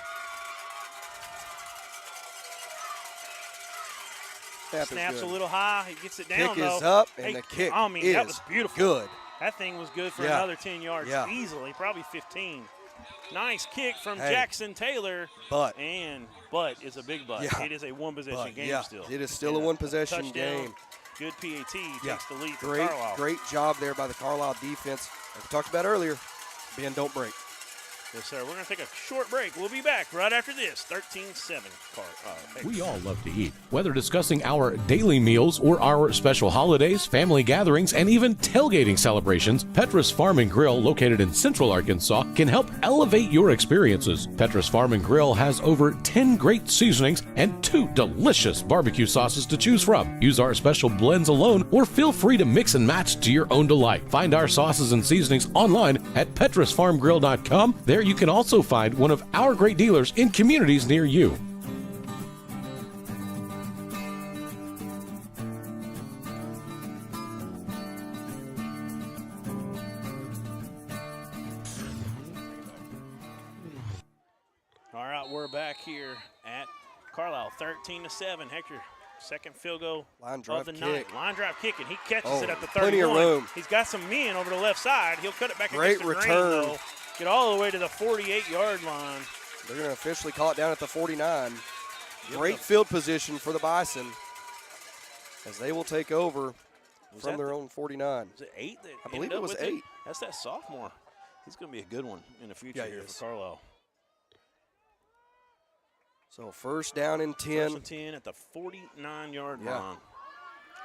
B: Snaps a little high. He gets it down,
C: kick
B: though.
C: Is up, and the kick is
B: that was beautiful.
C: Good.
B: That thing was good for another 10 yards easily, probably 15. Nice kick from Jackson Taylor.
C: But
B: is a big but.
C: Yeah.
B: It is a one-possession game still.
C: It is still a one-possession game.
B: Good PAT takes the lead for
C: Great,
B: Carlisle.
C: great job there by the Carlisle defense. Like we talked about earlier, bend, don't break.
I: Yes, sir. We're going to take a short break. We'll be back right after this. 13-7.
A: We all love to eat. Whether discussing our daily meals or our special holidays, family gatherings, and even tailgating celebrations, Petrus Farm and Grill, located in Central Arkansas, can help elevate your experiences. Petrus Farm and Grill has over 10 great seasonings and 2 delicious barbecue sauces to choose from. Use our special blends alone or feel free to mix and match to your own delight. Find our sauces and seasonings online at petrusfarmgrill.com. There you can also find one of our great dealers in communities near you.
I: All right, we're back here at Carlisle, 13-7. Hector, second field goal
C: Line drive
I: of the
C: kick.
I: night. Line drive kick, and he catches
C: Oh,
I: it at the 31.
C: plenty of room.
I: He's got some men over the left side. He'll cut it back
C: Great
I: against the
C: return.
I: grain, though. Get all the way to the 48-yard line.
C: They're going to officially call it down at the 49. Great field position for the Bison as they will take over from their own 49.
I: Was it 8?
C: I believe it was 8.
I: That's that sophomore. He's going to be a good one in the future here for Carlisle.
C: So first down and 10.
I: First and 10 at the 49-yard line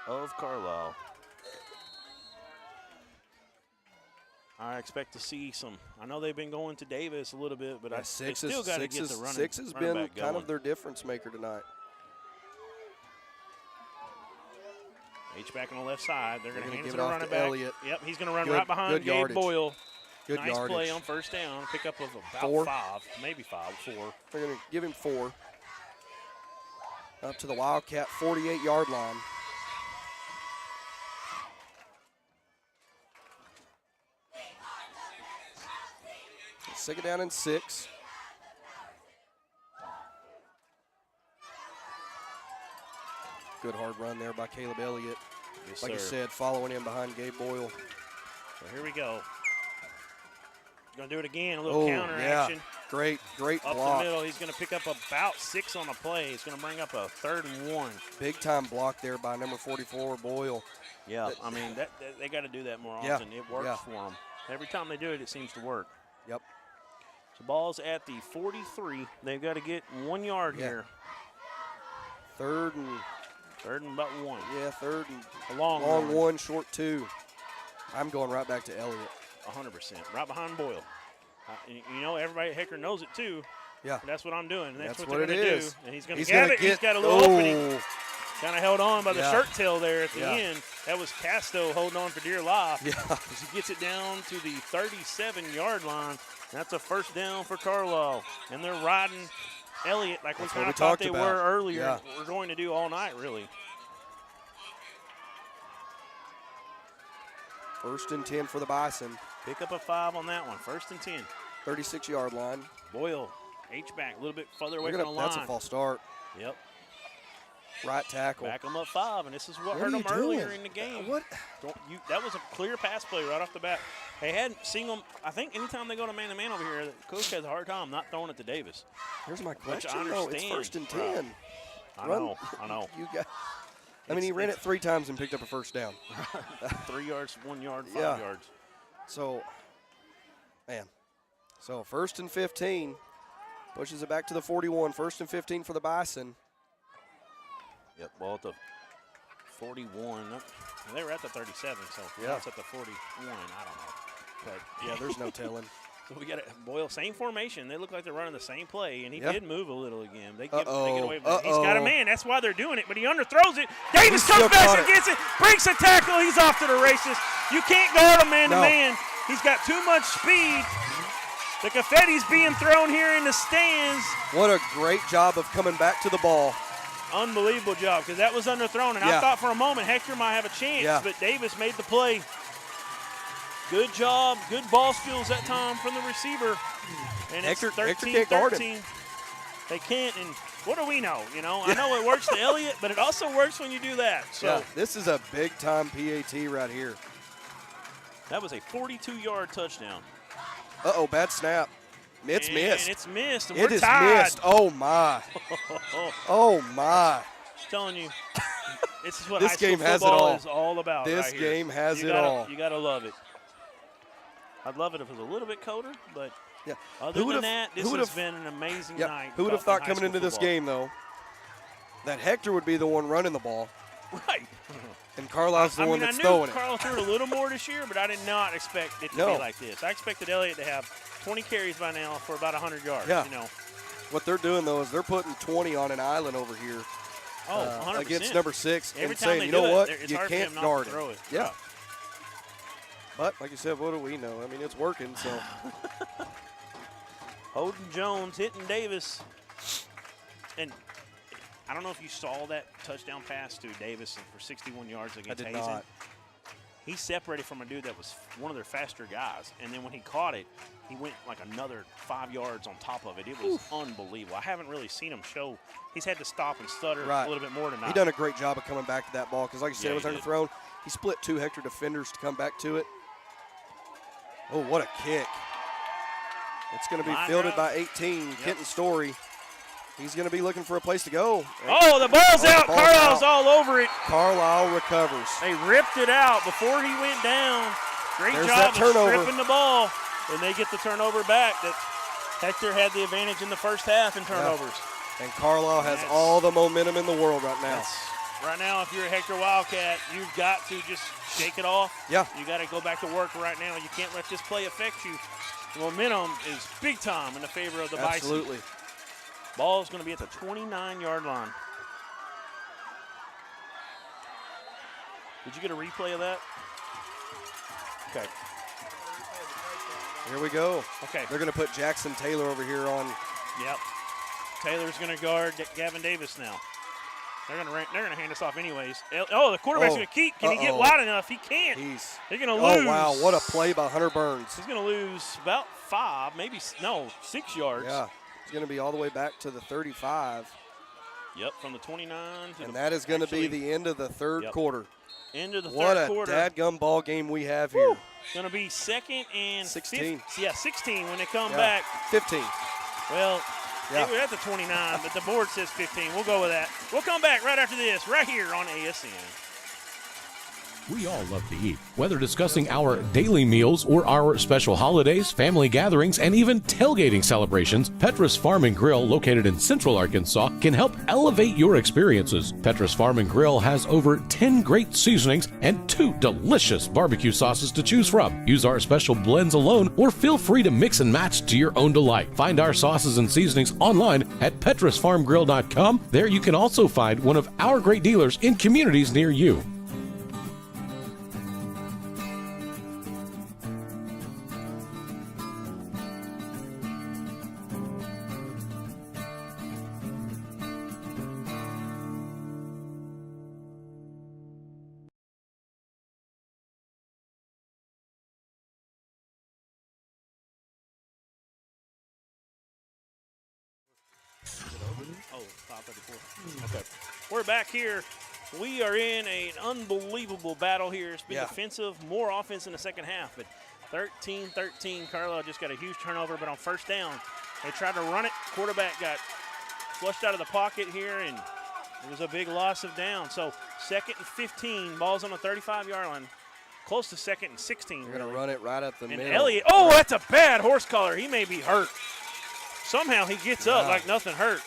I: of Carlisle. I expect to see some. I know they've been going to Davis a little bit, but they still got to get the running.
C: Six has been kind of their difference maker tonight.
I: H-back on the left side. They're going to hand it
C: give
I: to the
C: it off
I: running
C: to
I: back.
C: Elliott.
I: Yep, he's going to run
C: Good-
I: right behind
C: good
I: Gabe
C: yardage.
I: Boyle.
C: Good
I: nice
C: yardage.
I: play on first down. Pick up of about
C: 4.
I: 5, maybe 5, 4.
C: They're going to give him 4. Up to the Wildcat 48-yard line. Second down and 6. Good hard run there by Caleb Elliott.
I: Yes,
C: like you
I: sir.
C: said, following in behind Gabe Boyle.
I: So here we go. Going to do it again, a little counter action.
C: Great
I: Up
C: block.
I: the middle, he's going to pick up about 6 on the play. He's going to bring up a 3rd and 1.
C: Big time block there by number 44, Boyle.
I: Yeah, I mean, they got to do that more
C: Yeah,
I: often. It works
C: yeah.
I: for them. Every time they do it, it seems to work.
C: Yep.
I: So ball's at the 43. They've got to get 1 yard here.
C: Third and
I: about 1.
C: Yeah, third and
I: a long
C: one, short 2. I'm going right back to Elliott.
I: 100%. Right behind Boyle. You know, everybody at Hector knows it too.
C: Yeah.
I: That's what I'm doing. And that's what
C: what
I: they're
C: it
I: going to
C: is.
I: do. And he's going
C: He's
I: to get
C: gonna
I: it. He's
C: get-
I: got a little opening.
C: oh.
I: Kind of held on by the
C: Yeah.
I: shirt tail there at the
C: Yeah.
I: end. That was Casto holding on for dear life.
C: Yeah.
I: As he gets it down to the 37-yard line. That's a first down for Carlisle. And they're riding Elliott like we
C: That's
I: kind
C: what
I: of
C: we
I: thought
C: talked
I: they
C: about.
I: were earlier.
C: Yeah.
I: We're going to do all night, really.
C: First and 10 for the Bison.
I: Pick up a 5 on that one. First and 10.
C: 36-yard line.
I: Boyle, H-back, a little bit further away
C: They're
I: from the
C: gonna-
I: line.
C: That's a false start.
I: Yep.
C: Right tackle.
I: Back them up 5, and this is what
C: What
I: hurt
C: are
I: them
C: you
I: earlier
C: doing?
I: in the game.
C: What?
I: That was a clear pass play right off the bat. They hadn't seen them. I think anytime they go to man-to-man over here, the coach has a hard time not throwing it to Davis.
C: Here's my
I: Which
C: question,
I: I
C: though. It's
I: understand.
C: first and
I: Right.
C: 10.
I: I
C: Run.
I: know.
C: You got. I mean, he ran it 3 times and picked up a first down.
I: 3 yards, 1 yard, 5
C: Yeah.
I: yards.
C: So, man. So first and 15. Pushes it back to the 41. First and 15 for the Bison.
I: Yep, ball at the 41. They were at the 37, so
C: Yeah.
I: it's at the 41. I don't know. But
C: Yeah, there's no telling.
I: So we got it. Boyle, same formation. They look like they're running the same play, and he
C: Yeah.
I: did move a little again. They get away with it.
C: Uh-oh.
I: He's got a man. That's why they're doing it, but he underthrows it. Davis
C: He still
I: comes back
C: caught
I: and
C: it.
I: gets it, breaks a tackle. He's off to the races. You can't guard a man-to-man. He's got too much speed. The confetti's being thrown here in the stands.
C: What a great job of coming back to the ball.
I: Unbelievable job, because that was underthrown, and I
C: Yeah.
I: thought for a moment Hector might have a chance,
C: Yeah.
I: but Davis made the play. Good job, good ball skills that time from the receiver. And
C: Hector
I: it's
C: can't guard
I: 13-13. They can't, and what do we know? You know, I know it works to Elliott, but it also works when you do that. So
C: Yeah, this is a big-time PAT right here.
I: that was a 42-yard touchdown.
C: Uh-oh, bad snap. It's
I: And
C: missed.
I: it's missed, and
C: It
I: we're
C: is
I: tied.
C: missed. Oh, my. Oh, my.
I: Just telling you, this is what
C: This
I: high school
C: game has it
I: football
C: all.
I: is all about.
C: This
I: right here.
C: game has
I: You
C: it
I: gotta-
C: all.
I: You got to love it.
B: I'd love it if it was a little bit colder, but
C: Yeah.
B: other than that, this has been an amazing night.
C: Who would have thought
B: in high
C: coming
B: school
C: into this
B: football.
C: game, though, that Hector would be the one running the ball
B: Right.
C: and Carlisle's the one that's
B: I knew
C: throwing it?
B: Carlisle threw it a little more this year, but I did not expect it to
C: No.
B: be like this. I expected Elliott to have 20 carries by now for about 100 yards.
C: Yeah.
B: You know.
C: What they're doing, though, is they're putting 20 on an island over here.
B: Oh, 100%.
C: Against number 6
B: Every
C: and
B: time
C: saying,
B: they
C: you know
B: do it,
C: what,
B: it's
C: you
B: hard for
C: can't
B: him not to
C: guard
B: throw
C: it.
B: it.
C: Yeah. But, like you said, what do we know? I mean, it's working, so.
B: Holden Jones hitting Davis. And I don't know if you saw that touchdown pass to Davis for 61 yards against
C: did
B: Hazen.
C: not.
B: He separated from a dude that was one of their faster guys. And then when he caught it, he went like another 5 yards on top of it. It was unbelievable. I haven't really seen him show. He's had to stop and stutter a little bit more tonight.
C: He done a great job of coming back to that ball because, like you said,
B: Yeah,
C: it was
B: he did.
C: underthrown. He split 2 Hector defenders to come back to it. Oh, what a kick. It's going to be
B: Line
C: fielded
B: drive.
C: by 18, Kenton Story. He's going to be looking for a place to go.
B: Oh, the ball's out.
C: ball's
B: Carlisle's
C: out.
B: all over it.
C: Carlisle recovers.
B: They ripped it out before he went down. Great
C: There's
B: job
C: that
B: of
C: turnover.
B: stripping the ball. And they get the turnover back. That Hector had the advantage in the first half in turnovers.
C: And Carlisle has all the momentum in the world right now.
B: Right now, if you're a Hector Wildcat, you've got to just shake it off.
C: Yeah.
B: You got to go back to work right now. You can't let this play affect you. The momentum is big time in the favor of the Bison.
C: Absolutely.
B: Ball's going to be at the 29-yard line. Did you get a replay of that? Okay.
C: Here we go.
B: Okay.
C: They're going to put Jackson Taylor over here on.
B: Yep. Taylor's going to guard Gavin Davis now. They're going to hand us off anyways. Oh, the quarterback's going to keep. Can he get wide enough? He can't. They're going to lose.
C: Oh, wow. What a play by Hunter Burns.
B: He's going to lose about 5, maybe, no, 6 yards.
C: Yeah. He's going to be all the way back to the 35.
B: Yep, from the 29 to
C: And that is going to be the end of the third quarter.
B: End of the
C: What
B: third quarter.
C: What a dadgum ball game we have here.
B: It's going to be 2nd and
C: 16.
B: 16 when they come
C: Yeah.
B: back.
C: 15.
B: Well,
C: Yeah.
B: they were at the 29, but the board says 15. We'll go with that. We'll come back right after this, right here on ASN.
Q: We all love to eat. Whether discussing our daily meals or our special holidays, family gatherings, and even tailgating celebrations, Petrus Farm and Grill, located in Central Arkansas, can help elevate your experiences. Petrus Farm and Grill has over 10 great seasonings and 2 delicious barbecue sauces to choose from. Use our special blends alone or feel free to mix and match to your own delight. Find our sauces and seasonings online at petrusfarmgrill.com. There you can also find one of our great dealers in communities near you.
B: Oh, 5:34. Okay. We're back here. We are in an unbelievable battle here. It's been defensive, more offense in the second half. But 13-13, Carlisle just got a huge turnover. But on first down, they tried to run it. Quarterback got flushed out of the pocket here, and it was a big loss of down. So 2nd and 15, ball's on the 35-yard line. Close to 2nd and 16.
C: They're going to run it right up the
B: And
C: middle.
B: Elliott, oh, that's a bad horse collar. He may be hurt. Somehow he gets up like nothing hurt.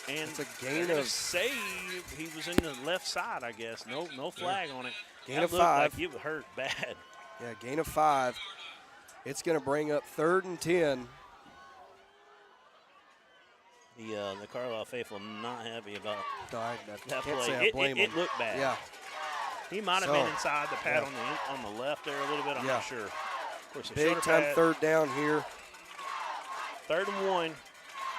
B: And
C: it's a gain
B: of
C: of
B: he was in the left side, I guess. No flag on it.
C: Gain
B: That
C: of
B: looked
C: 5.
B: like it hurt bad.
C: Yeah, gain of 5. It's going to bring up 3rd and 10.
B: The Carlisle faithful not happy about
C: I
B: that
C: can't
B: play.
C: say I blame
B: it
C: him.
B: looked bad.
C: Yeah.
B: He might have
C: So,
B: been inside the pad
C: yeah.
B: on the left there a little bit. I'm
C: Yeah.
B: not sure. Of course, a
C: Big
B: shorter
C: time
B: pad.
C: 3rd down here.
B: 3rd and 1.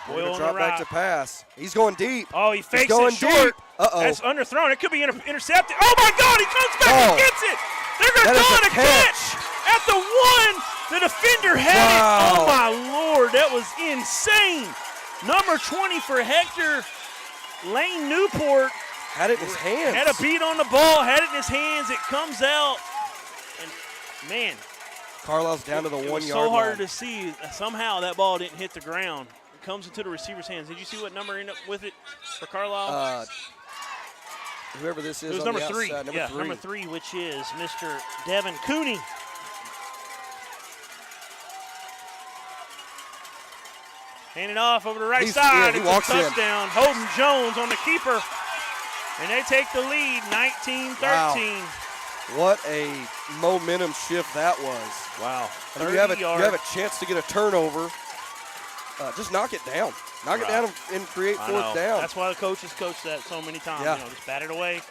C: We're
B: Boyle
C: going
B: on
C: to drop
B: the
C: back
B: right.
C: to pass. He's going deep.
B: Oh, he fakes
C: He's going
B: it short.
C: deep. Uh-oh.
B: That's underthrown. It could be intercepted. Oh, my God, he comes back and gets it. They're going to
C: That is
B: call
C: a
B: it a catch. At the 1, the defender had it. Oh, my Lord, that was insane. Number 20 for Hector, Lane Newport.
C: Had it in his hands.
B: Had a beat on the ball, had it in his hands. It comes out. And, man.
C: Carlisle's down to the 1 yard
B: It was so hard
C: line.
B: to see. Somehow that ball didn't hit the ground. It comes into the receiver's hands. Did you see what number ended up with it for Carlisle?
C: Whoever this is
B: It was
C: on
B: number
C: the
B: 3.
C: outside,
B: Number 3, which is Mr. Devin Cooney.
I: Hand it off over the right
C: He
I: side. It's a
C: walks in.
I: touchdown. Holden Jones on the keeper. And they take the lead, 19-13.
C: Wow. What a momentum shift that was.
I: Wow.
C: And you have a chance to get a turnover. Just knock it down. Knock it down and create fourth down.
I: That's why the coaches coach that so many times.
C: Yeah.
I: Just bat it away.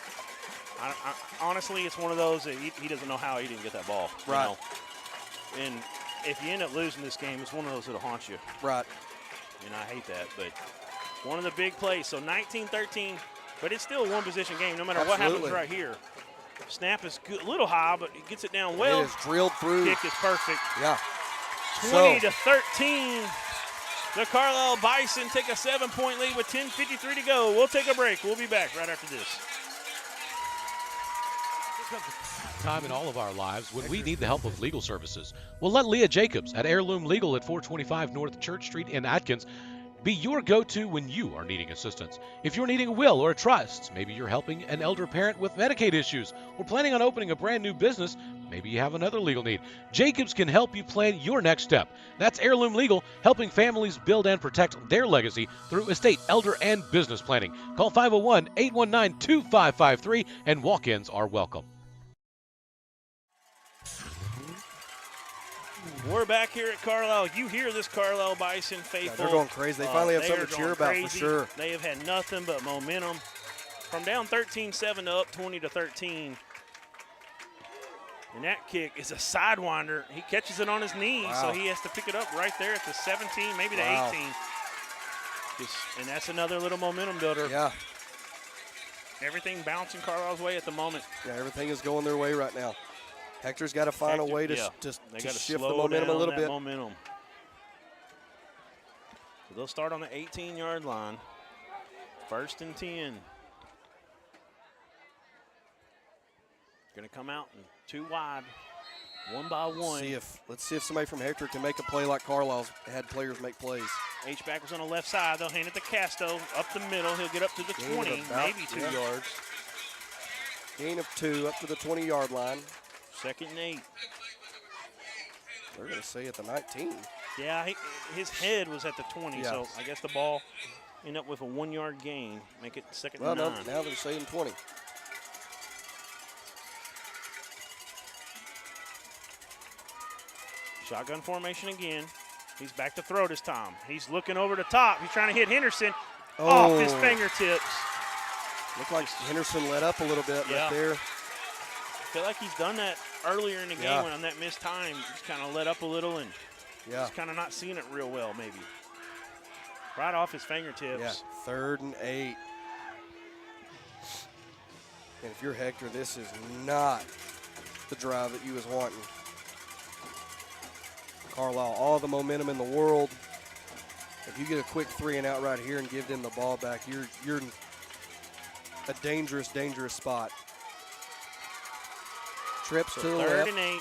I: Honestly, it's one of those that he doesn't know how he didn't get that ball.
C: Right.
I: You know? And if you end up losing this game, it's one of those that'll haunt you.
C: Right.
I: And I hate that, but one of the big plays. So 19-13, but it's still a one-position game no matter what happens right here. Snap is good, a little high, but he gets it down well.
C: It is drilled through.
I: Kick is perfect.
C: Yeah.
I: 20-13. The Carlisle Bison take a 7-point lead with 10:53 to go. We'll take a break. We'll be back right after this.
Q: Time in all of our lives when we need the help of legal services. Well, let Leah Jacobs at Heirloom Legal at 425 North Church Street in Atkins be your go-to when you are needing assistance. If you're needing a will or a trust, maybe you're helping an elder parent with Medicaid issues, or planning on opening a brand new business, maybe you have another legal need. Jacobs can help you plan your next step. That's Heirloom Legal, helping families build and protect their legacy through estate, elder, and business planning. Call 501-819-2553, and walk-ins are welcome.
I: We're back here at Carlisle. You hear this Carlisle Bison faithful.
C: They're going crazy. They finally have something to cheer about for sure.
I: They have had nothing but momentum. From down 13-7 to up 20-13. And that kick is a sidewinder. He catches it on his knee, so he has to pick it up right there at the 17, maybe the 18. And that's another little momentum builder.
C: Yeah.
I: Everything bouncing Carlisle's way at the moment.
C: Yeah, everything is going their way right now. Hector's got to find a way to shift the momentum a little bit.
I: Momentum. So they'll start on the 18-yard line. 1st and 10. Going to come out and 2 wide, 1 by 1.
C: Let's see if somebody from Hector can make a play like Carlisle's had players make plays.
I: H-back was on the left side. They'll hand it to Casto up the middle. He'll get up to the 20, maybe 2 yards.
C: Gain of 2 up to the 20-yard line.
I: 2nd and 8.
C: They're going to say at the 19.
I: Yeah, his head was at the 20, so I guess the ball ended up with a 1-yard gain. Make it 2nd and 9.
C: Well, no, now they're saying 20.
I: Shotgun formation again. He's back to throw this time. He's looking over the top. He's trying to hit Henderson off his fingertips.
C: Looked like Henderson let up a little bit right there.
I: I feel like he's done that earlier in the game when on that missed time. He's kind of let up a little and just kind of not seeing it real well maybe. Right off his fingertips.
C: Yeah, 3rd and 8. And if you're Hector, this is not the drive that you was wanting. Carlisle, all the momentum in the world. If you get a quick 3 and out right here and give them the ball back, you're in a dangerous, dangerous spot. Trips to the left.
I: 3rd and 8.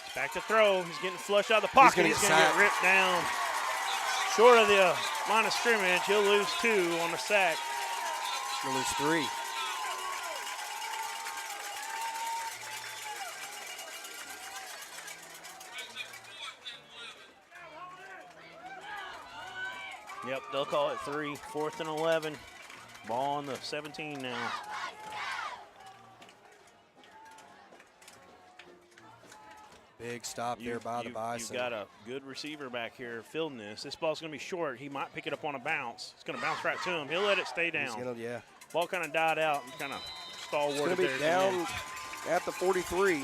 I: He's back to throw. He's getting flushed out of the pocket. He's going to get ripped down. Short of the line of scrimmage, he'll lose 2 on the sack.
C: He'll lose 3.
I: Yep, they'll call it 3. 4th and 11. Ball on the 17 now.
C: Big stop there by the Bison.
I: You've got a good receiver back here fielding this. This ball's going to be short. He might pick it up on a bounce. It's going to bounce right to him. He'll let it stay down. Ball kind of died out and kind of stalwarted there.
C: It's going to be down at the 43.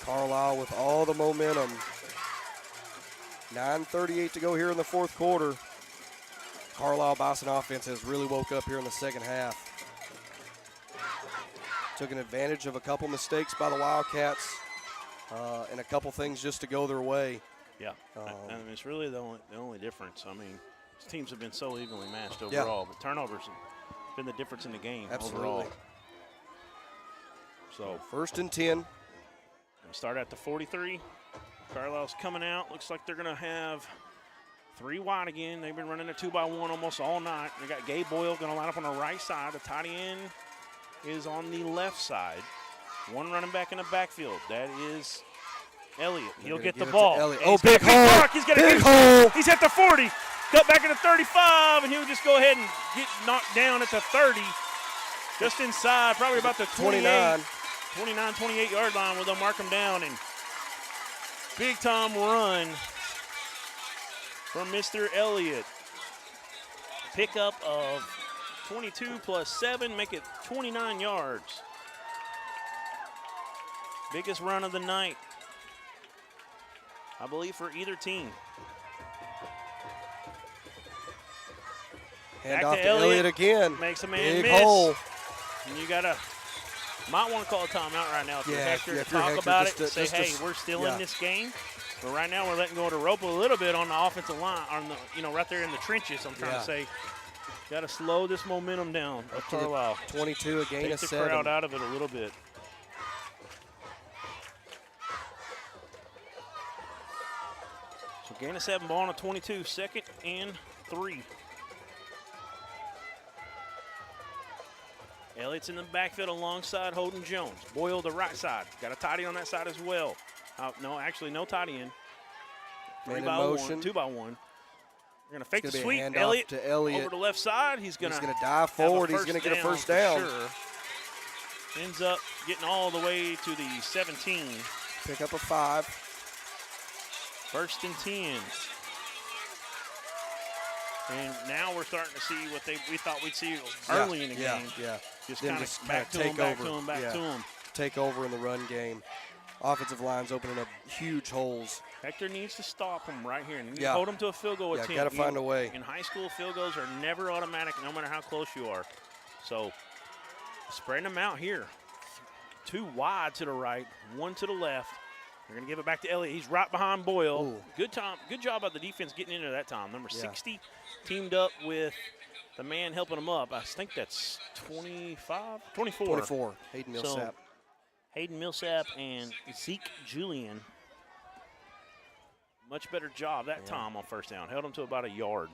C: Carlisle with all the momentum. 9:38 to go here in the 4th quarter. Carlisle Bison offense has really woke up here in the 2nd half. Took an advantage of a couple mistakes by the Wildcats and a couple things just to go their way.
I: Yeah, I mean, it's really the only difference. I mean, these teams have been so evenly matched overall, but turnovers have been the difference in the game overall. So
C: 1st and 10.
I: Start at the 43. Carlisle's coming out. Looks like they're going to have 3 wide again. They've been running a 2-by-1 almost all night. They got Gabe Boyle going to line up on the right side. The tight end is on the left side. One running back in the backfield. That is Elliott. He'll get the
C: give it to
I: ball.
C: Elliott.
I: And
C: Oh,
I: he's got a
C: big hole.
I: block. He's got a
C: Big
I: huge
C: hole.
I: He's at the 40. Cut back at the 35, and he'll just go ahead and get knocked down at the 30. Just inside, probably about the 28, 28-yard line where they'll mark him down. And big time run from Mr. Elliott. Pickup of 22 plus 7, make it 29 yards. Biggest run of the night, I believe, for either team.
C: Hand
I: Back
C: off
I: to
C: to Elliott again.
I: Makes a man
C: Big
I: miss.
C: hole.
I: And you might want to call a timeout right now if you're Hector,
C: yeah,
I: to
C: if you're
I: talk
C: Hector,
I: about
C: just
I: it and
C: to-
I: say,
C: just to-
I: hey, we're still
C: yeah.
I: in this game. But right now we're letting go of the rope a little bit on the offensive line, right there in the trenches, I'm trying to say. Got to slow this momentum down of
C: to the
I: Carlisle.
C: 22, a gain
I: Take
C: of
I: the
C: 7.
I: crowd out of it a little bit. So gain of 7, ball on a 22, 2nd and 3. Elliott's in the backfield alongside Holden Jones. Boyle the right side. Got a tight end on that side as well. No, actually no tight end. 3 by 1, 2 by 1. We're going to fake the sweep. Elliott
C: to Elliott
I: over the left side. He's going to
C: dive forward. He's going to get a first down.
I: Sure. Ends up getting all the way to the 17.
C: Pick up a 5.
I: 1st and 10. And now we're starting to see what we thought we'd see early in the game.
C: Yeah.
I: Just
C: Then
I: kind of back to
C: take
I: him,
C: over.
I: back to him.
C: Take over in the run game. Offensive line's opening up huge holes.
I: Hector needs to stop him right here. And hold him to a field goal attempt.
C: Got to find a way.
I: In high school, field goals are never automatic, no matter how close you are. So spreading them out here. 2 wide to the right, 1 to the left. They're going to give it back to Elliott. He's right behind Boyle.
C: Ooh.
I: Good job by the defense getting into that time. Number 60 teamed up with the man helping him up. I think that's 24.
C: 24, Hayden Millsap.
I: So, Hayden Millsap and Zeke Julian. Much better job that time on first down. Held him to about a yard.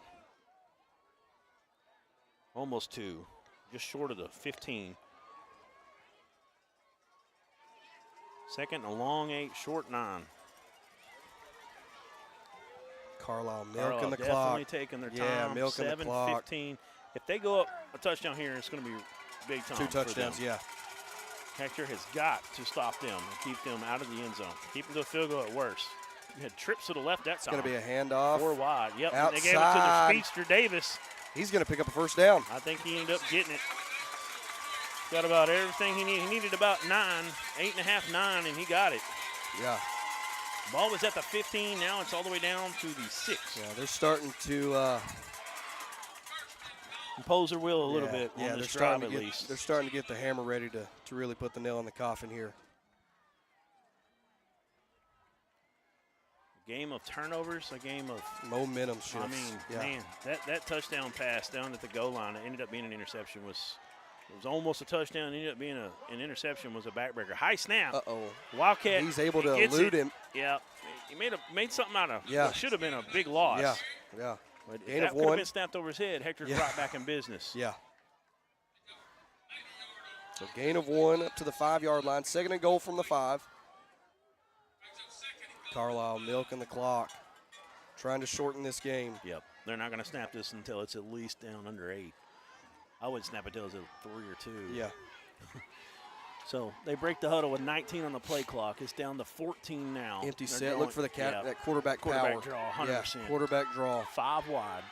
I: Almost 2. Just short of the 15. 2nd, a long 8, short 9.
C: Carlisle milking the
I: definitely
C: clock.
I: taking their time.
C: Yeah, milking the clock.
I: 7-15. If they go up a touchdown here, it's going to be big time.
C: 2 touchdowns,
I: for them. Hector has got to stop them and keep them out of the end zone. Keep them to a field goal at worst. You had trips to the left that time.
C: It's going to be a handoff.
I: 4 wide. Yep,
C: Outside.
I: they gave it to the speedster Davis.
C: He's going to pick up a first down.
I: I think he ended up getting it. Got about everything he needed. He needed about 8.5, 9, and he got it.
C: Yeah.
I: Ball was at the 15. Now it's all the way down to the 6.
C: Yeah, they're starting to
I: impose their will a little bit on this drive at least.
C: They're starting to get the hammer ready to really put the nail in the coffin here.
I: A game of turnovers, a game of
C: momentum shifts.
I: I mean, man, that touchdown pass down at the goal line, it ended up being an interception. It was almost a touchdown. It ended up being an interception. Was a backbreaker. High snap. Wildcat.
C: He's able to elude him.
I: Yeah, he made something out of.
C: Yeah.
I: What should have been a big loss.
C: Yeah.
I: But
C: Gain
I: that
C: of
I: could have
C: 1.
I: been snapped over his head. Hector's right back in business.
C: Yeah. So gain of 1 up to the 5-yard line. 2nd and goal from the 5. Carlisle milking the clock, trying to shorten this game.
I: Yep. They're not going to snap this until it's at least down under 8. I wouldn't snap it until it's at 3 or 2.
C: Yeah.
I: So they break the huddle with 19 on the play clock. It's down to 14 now.
C: Empty
I: They're
C: set.
I: going,
C: Look for the that quarterback power.
I: Draw, 100%.
C: Yeah, quarterback draw.
I: 5 wide.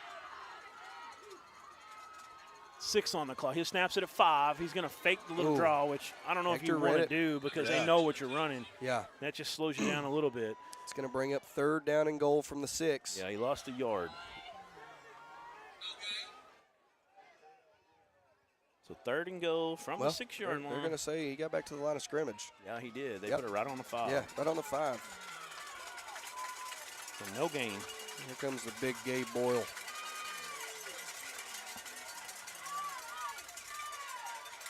I: 6 on the clock. He snaps it at 5. He's going to fake the little draw, which I don't know
C: Hector
I: if you want to do because they know what you're running.
C: Yeah.
I: That just slows you down a little bit.
C: It's going to bring up 3rd down and goal from the 6.
I: Yeah, he lost a yard. So 3rd and goal from the 6-yard line.
C: They're going to say he got back to the line of scrimmage.
I: Yeah, he did. They put it right on the 5.
C: Yeah, right on the 5.
I: So no gain.
C: Here comes the big Gabe Boyle.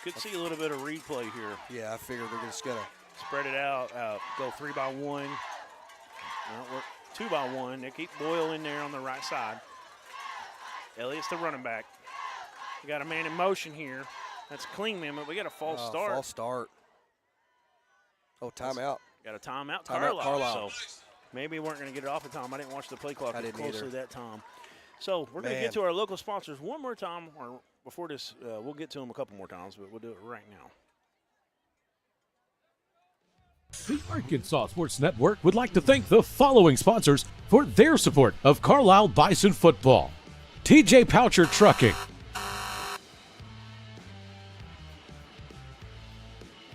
I: Could see a little bit of replay here.
C: Yeah, I figured they're just going to
I: spread it out, go 3 by 1. 2 by 1. They keep Boyle in there on the right side. Elliott's the running back. We got a man in motion here. That's Klingman, but we got a false start.
C: False start. Oh, timeout.
B: Got a timeout,
C: Timeout,
B: So
C: Carlisle.
B: maybe we weren't going to get it off at time. I didn't watch the play clock closely
C: either.
B: that time. So we're going to get to our local sponsors one more time, or before this, we'll get to them a couple more times, but we'll do it right now.
A: The Arkansas Sports Network would like to thank the following sponsors for their support of Carlisle Bison football. TJ Poucher Trucking,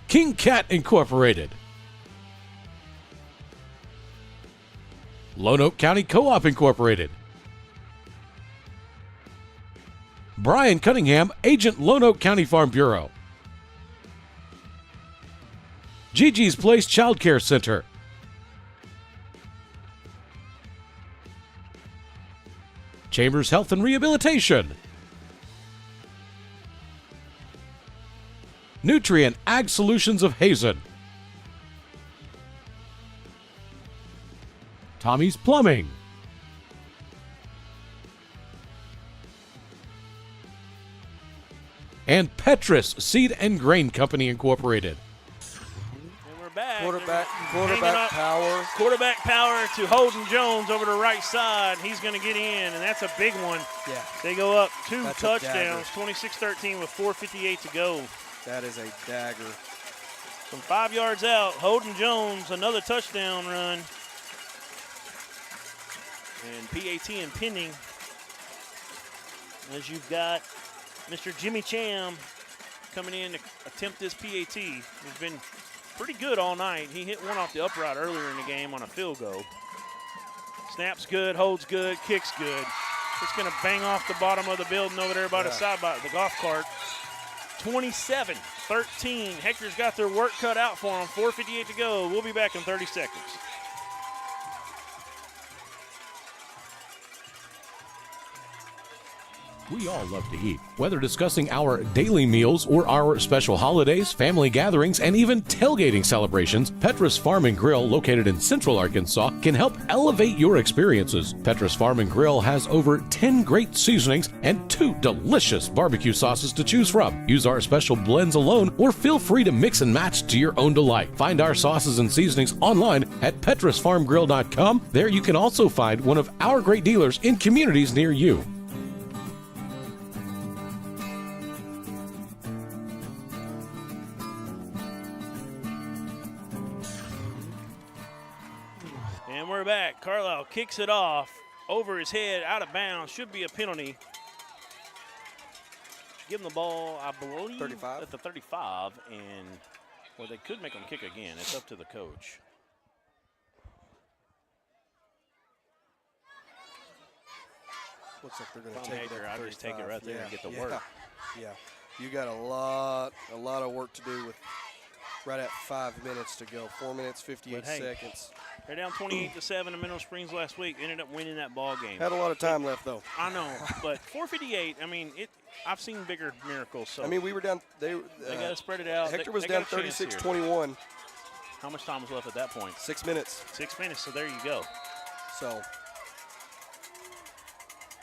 A: King Cat Incorporated, Lone Oak County Co-op Incorporated, Brian Cunningham, Agent, Lone Oak County Farm Bureau, Gigi's Place Child Care Center, Chambers Health and Rehabilitation, Nutrient Ag Solutions of Hazen, Tommy's Plumbing, and Petrus Seed and Grain Company Incorporated.
B: And we're back.
C: Quarterback power.
B: Quarterback power to Holden Jones over the right side. He's going to get in, and that's a big one.
C: Yeah.
B: They go up 2
C: That's a
B: touchdowns, 26-13 with 4:58 to go.
C: That is a dagger.
B: From 5 yards out, Holden Jones, another touchdown run. And PAT impending as you've got Mr. Jimmy Cham coming in to attempt this PAT. He's been pretty good all night. He hit one off the upright earlier in the game on a field goal. Snaps good, holds good, kicks good. It's going to bang off the bottom of the building over there by the side by the golf cart. 27-13. Hector's got their work cut out for them. 4:58 to go. We'll be back in 30 seconds.
A: We all love to eat. Whether discussing our daily meals or our special holidays, family gatherings, and even tailgating celebrations, Petrus Farm and Grill, located in Central Arkansas, can help elevate your experiences. Petrus Farm and Grill has over 10 great seasonings and 2 delicious barbecue sauces to choose from. Use our special blends alone or feel free to mix and match to your own delight. Find our sauces and seasonings online at petrusfarmgrill.com. There you can also find one of our great dealers in communities near you.
B: And we're back. Carlisle kicks it off over his head, out of bounds. Should be a penalty. Give him the ball, I believe,
C: 35.
B: At the 35, and well, they could make him kick again. It's up to the coach.
C: Looks like they're going to
B: Tom
C: take
B: Hector,
C: it.
B: I'd just take it right there and get the
C: yeah.
B: work.
C: Yeah, you got a lot of work to do with right at 5 minutes to go. 4 minutes, 58 seconds.
B: They're down 28-7 in Mineral Springs last week. Ended up winning that ball game.
C: Had a lot of time left though.
B: I know, but 4:58. I mean, I've seen bigger miracles. So
C: I mean, we were down. They
B: got to spread it out.
C: Hector was
B: they
C: down
B: got a chance here.
C: 36-21.
B: How much time was left at that point?
C: 6 minutes.
B: 6 minutes. So there you go.
C: So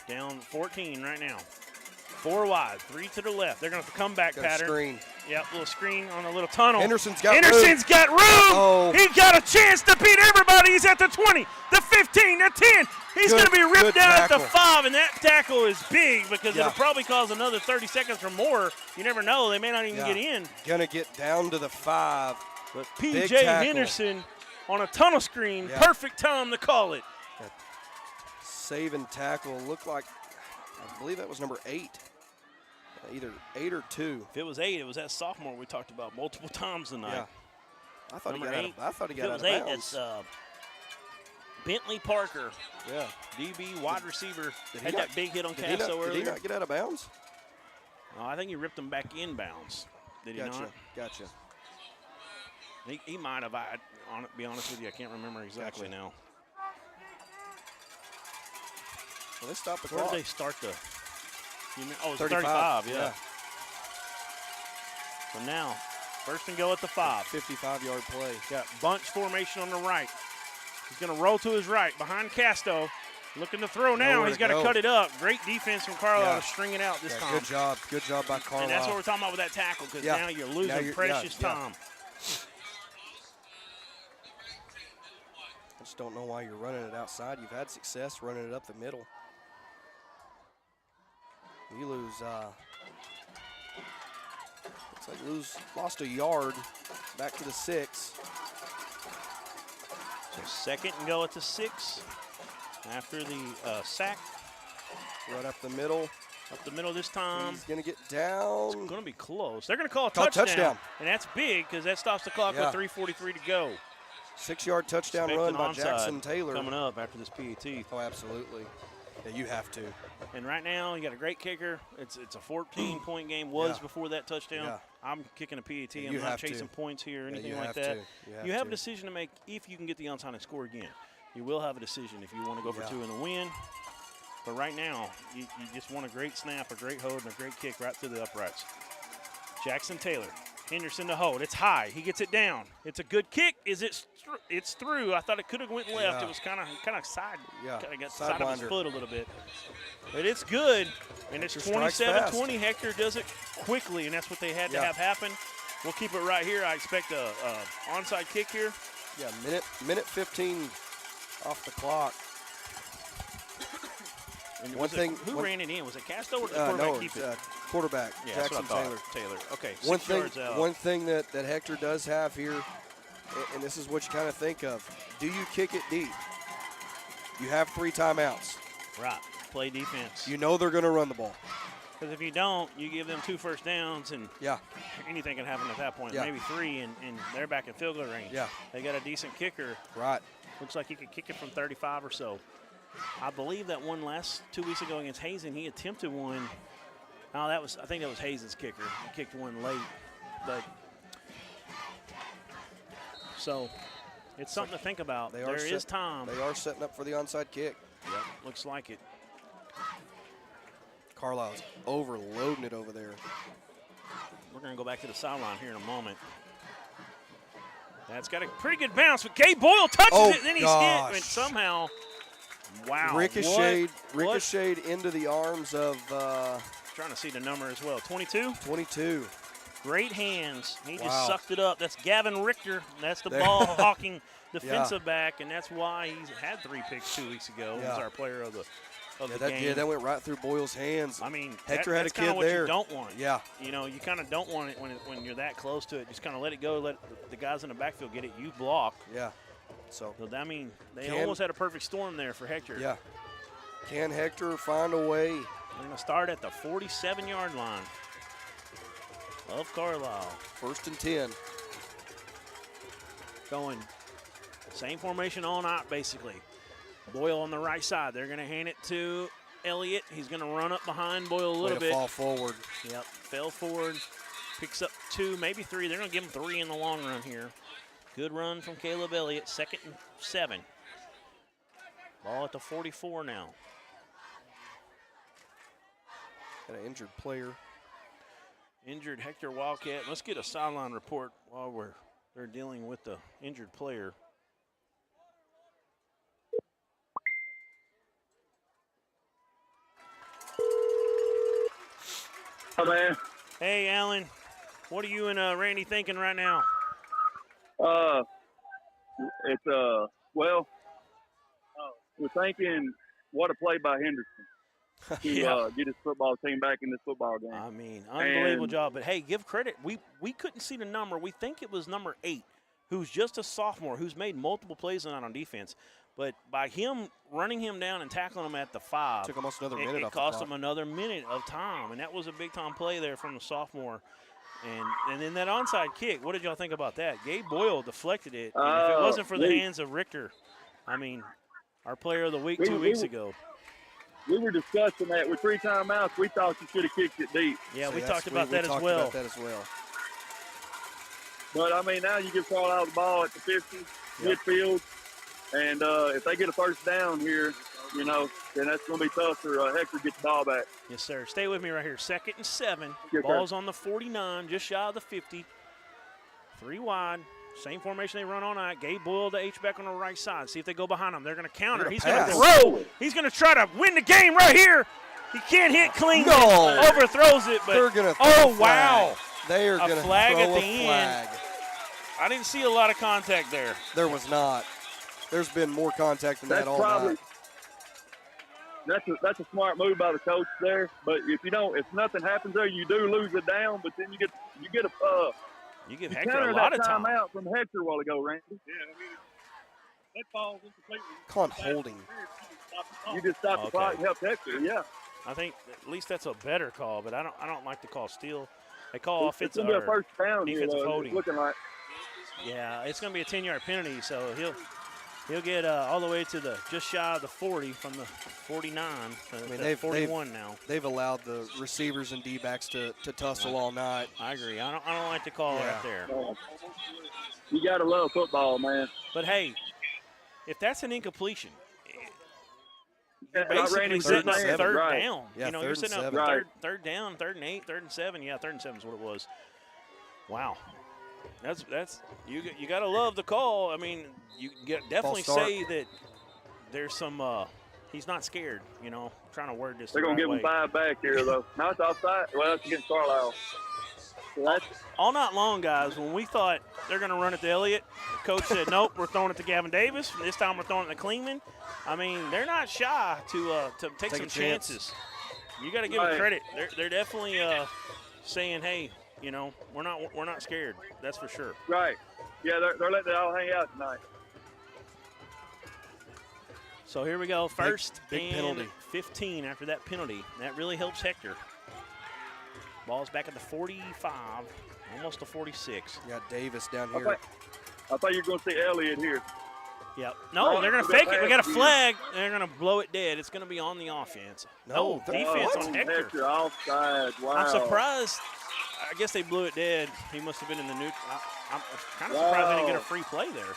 B: down 14 right now. 4 wide, 3 to the left. They're going to have to come back pattern.
C: Screen.
B: Yep, little screen on a little tunnel.
C: Henderson's got
B: room.
C: Oh.
B: He got a chance to beat everybody. He's at the 20, the 15, the 10. He's going to be ripped down at the 5, and that tackle is big because it'll probably cause another 30 seconds or more. You never know. They may not even get in.
C: Going to get down to the 5.
B: But P.J. Henderson on a tunnel screen.
C: Yeah.
B: Perfect time to call it.
C: That saving tackle looked like, I believe that was number 8. Either 8 or 2.
B: If it was 8, it was that sophomore we talked about multiple times tonight.
C: Yeah. I thought
B: Number
C: he got
B: 8.
C: out of
B: If it was 8,
C: bounds.
B: it's Bentley Parker.
C: Yeah.
B: DB, wide receiver.
C: Did he
B: Had
C: not-
B: that big hit on
C: did he
B: Casso
C: not-
B: earlier.
C: Did he not get out of bounds?
B: No, I think he ripped him back in bounds. Did he not?
C: Gotcha.
B: He might have. Be honest with you, I can't remember exactly now.
C: Well, they stopped the
B: Where
C: clock.
B: did they start the? It's
C: 35,
B: 35, yeah. So now, first and go at the 5.
C: 55-yard play.
B: Got bunch formation on the right. He's going to roll to his right behind Casto. Looking to throw now.
C: Nowhere
B: He's
C: to
B: got to
C: go.
B: cut it up. Great defense from Carlisle to string it out this time.
C: Good job. Good job by Carlisle.
B: And that's what we're talking about with that tackle because now you're losing precious time.
C: Just don't know why you're running it outside. You've had success running it up the middle. You lose, looks like lost a yard back to the 6.
B: So 2nd and go at the 6 after the sack.
C: Right up the middle.
B: Up the middle this time.
C: He's going to get down.
B: It's going to be close. They're going to call a touchdown. And that's big because that stops the clock
C: Yeah.
B: with 3:43 to go.
C: 6-yard touchdown
B: Expect
C: run
B: an
C: by
B: onside
C: Jackson Taylor.
B: coming up after this PAT.
C: Oh, absolutely. Yeah, you have to.
B: And right now, you got a great kicker. It's a 14-point game. Was
C: Yeah.
B: before that touchdown.
C: Yeah.
B: I'm kicking a PAT.
C: Yeah,
B: I'm
C: you
B: not
C: have to.
B: chasing points here or
C: Yeah,
B: anything
C: you
B: like
C: have
B: that.
C: to.
B: You have a decision to make if you can get the onside and score again. You will have a decision if you want to go for
C: Yeah.
B: 2 in the win. But right now, you just want a great snap, a great hold, and a great kick right through the uprights. Jackson Taylor, Henderson to hold. It's high. He gets it down. It's a good kick. It's through. I thought it could have went left.
C: Yeah.
B: It was kind of side.
C: Yeah.
B: Kind of got side of his
C: Sidewinder.
B: foot a little bit. But it's good. And it's
C: Hector strikes fast.
B: 27-20. Hector does it quickly, and that's what they had to
C: Yeah.
B: have happen. We'll keep it right here. I expect a onside kick here.
C: Yeah, minute 15 off the clock.
B: And
C: One thing.
B: Who ran it in? Was it Casto or did the quarterback
C: No,
B: keep
C: it's,
B: it?
C: quarterback
B: Yeah, that's what
C: Jackson
B: I
C: Taylor.
B: thought. Taylor. Okay,
C: One
B: 6
C: thing.
B: yards out.
C: One thing that Hector does have here, and this is what you kind of think of. Do you kick it deep? You have 3 timeouts.
B: Right. Play defense.
C: You know they're going to run the ball.
B: Because if you don't, you give them 2 first downs, and
C: Yeah.
B: anything can happen at that point.
C: Yeah.
B: Maybe 3, and they're back in field goal range.
C: Yeah.
B: They got a decent kicker.
C: Right.
B: Looks like he could kick it from 35 or so. I believe that one 2 weeks ago against Hazen, he attempted one. Oh, I think that was Hazen's kicker. He kicked one late. But so it's something to think about. There is time.
C: They are setting up for the onside kick.
B: Yep, looks like it.
C: Carlisle's overloading it over there.
B: We're going to go back to the sideline here in a moment. That's got a pretty good bounce, but Gabe Boyle touches it, and then he's hit, and somehow, wow.
C: Ricocheted into the arms of.
B: Trying to see the number as well. 22?
C: 22.
B: Great hands. He
C: Wow.
B: just sucked it up. That's Gavin Richter. That's the ball-hawking defensive back, and that's why he's had 3 picks 2 weeks ago.
C: Yeah.
B: He's our player of the game.
C: Yeah, that went right through Boyle's hands.
B: I mean,
C: Hector
B: that's
C: had a
B: kinda
C: kid
B: what
C: there.
B: You don't want.
C: Yeah.
B: You know, you kind of don't want it when you're that close to it. Just kind of let it go. Let the guys in the backfield get it. You block.
C: Yeah. So
B: I mean, they almost had a perfect storm there for Hector.
C: Yeah. Can Hector find a way?
B: We're going to start at the 47-yard line of Carlisle.
C: 1st and 10.
B: Going same formation all night, basically. Boyle on the right side. They're going to hand it to Elliott. He's going to run up behind Boyle a little bit.
C: Fall forward.
B: Yep, fell forward. Picks up 2, maybe 3. They're going to give him 3 in the long run here. Good run from Caleb Elliott. 2nd and 7. Ball at the 44 now.
C: Got an injured player.
B: Injured Hector Wildcat. Let's get a sideline report while they're dealing with the injured player.
D: Hi, man.
B: Hey, Alan. What are you and Randy thinking right now?
D: It's we're thinking what a play by Henderson to get his football team back in this football game.
B: I mean, unbelievable job. But hey, give credit. We couldn't see the number. We think it was number 8, who's just a sophomore, who's made multiple plays on defense. But by him running him down and tackling him at the 5,
C: took almost another minute.
B: It cost him another minute of time, and that was a big time play there from the sophomore. And then that onside kick. What did y'all think about that? Gabe Boyle deflected it. And if it wasn't for the hands of Richter, I mean, our player of the week 2 weeks ago.
D: We were discussing that with 3 timeouts. We thought you should have kicked it deep.
B: Yeah, we talked about that as well.
D: But, I mean, now you give Carlisle the ball at the 50, midfield. And if they get a first down here, you know, then that's going to be tough for Hector to get the ball back.
B: Yes, sir. Stay with me right here. 2nd and 7.
D: Yes,
B: Ball's on the 49, just shy of the 50. 3 wide. Same formation they run all night. Gabe Boyle, the H-back on the right side. See if they go behind him. They're going to counter. He's going to throw. He's going to try to win the game right here. He can't hit clean.
C: No.
B: Overthrows it. But
C: they're going to
B: oh, wow.
C: They are going to throw
B: flag at the
C: a flag.
B: end. I didn't see a lot of contact there.
C: There was not. there's been more contact than that all night.
D: That's a smart move by the coach there. But if nothing happens there, you do lose it down. But then you get
B: you give Hector a lot of time
D: out from Hector a while ago, Randy. Yeah, I mean,
E: that ball's incompletely.
C: Caught holding.
D: You just stop the clock and help Hector. Yeah.
B: I think at least that's a better call, but I don't like to call steal. They call offensive
D: or first down
B: defensive
D: here,
B: holding.
D: Looking like.
B: Yeah, it's going to be a 10-yard penalty, so he'll get all the way to just shy of the 40 from the 49. I mean, they've 41 now.
C: They've allowed the receivers and D-backs to tussle all night.
B: I agree. I don't like the call right there.
D: You got to love football, man.
B: But hey, if that's an incompletion,
D: you're
B: basically setting up third down.
C: Yeah,
B: you're setting up third down, 3rd and 8, 3rd and 7. Yeah, 3rd and 7 is what it was. Wow. That's you got to love the call. I mean, you definitely say that there's some he's not scared, trying to word this.
D: They're going to give him 5 back here, though. Now it's offside. Well, that's against Carlisle. So
B: all night long, guys, when we thought they're going to run it to Elliott, the coach said, nope, we're throwing it to Gavin Davis. This time we're throwing it to Kleeman. I mean, they're not shy to take some chances. You got to give them credit. They're definitely saying, hey, we're not scared. That's for sure.
D: Right. Yeah, they're letting it all hang out tonight.
B: So here we go. First
C: big
B: and
C: penalty.
B: 15 after that penalty. That really helps Hector. Ball's back at the 45, almost the 46.
C: You got Davis down here.
D: I thought you were going to see Elliott here.
B: Yep. No, they're going to fake it. We got a flag. They're going to blow it dead. It's going to be on the offense. No defense on Hector.
D: Hector offside. Wow.
B: I'm surprised. I guess they blew it dead. He must have been in the neutral. I'm kind of surprised they didn't get a free play there.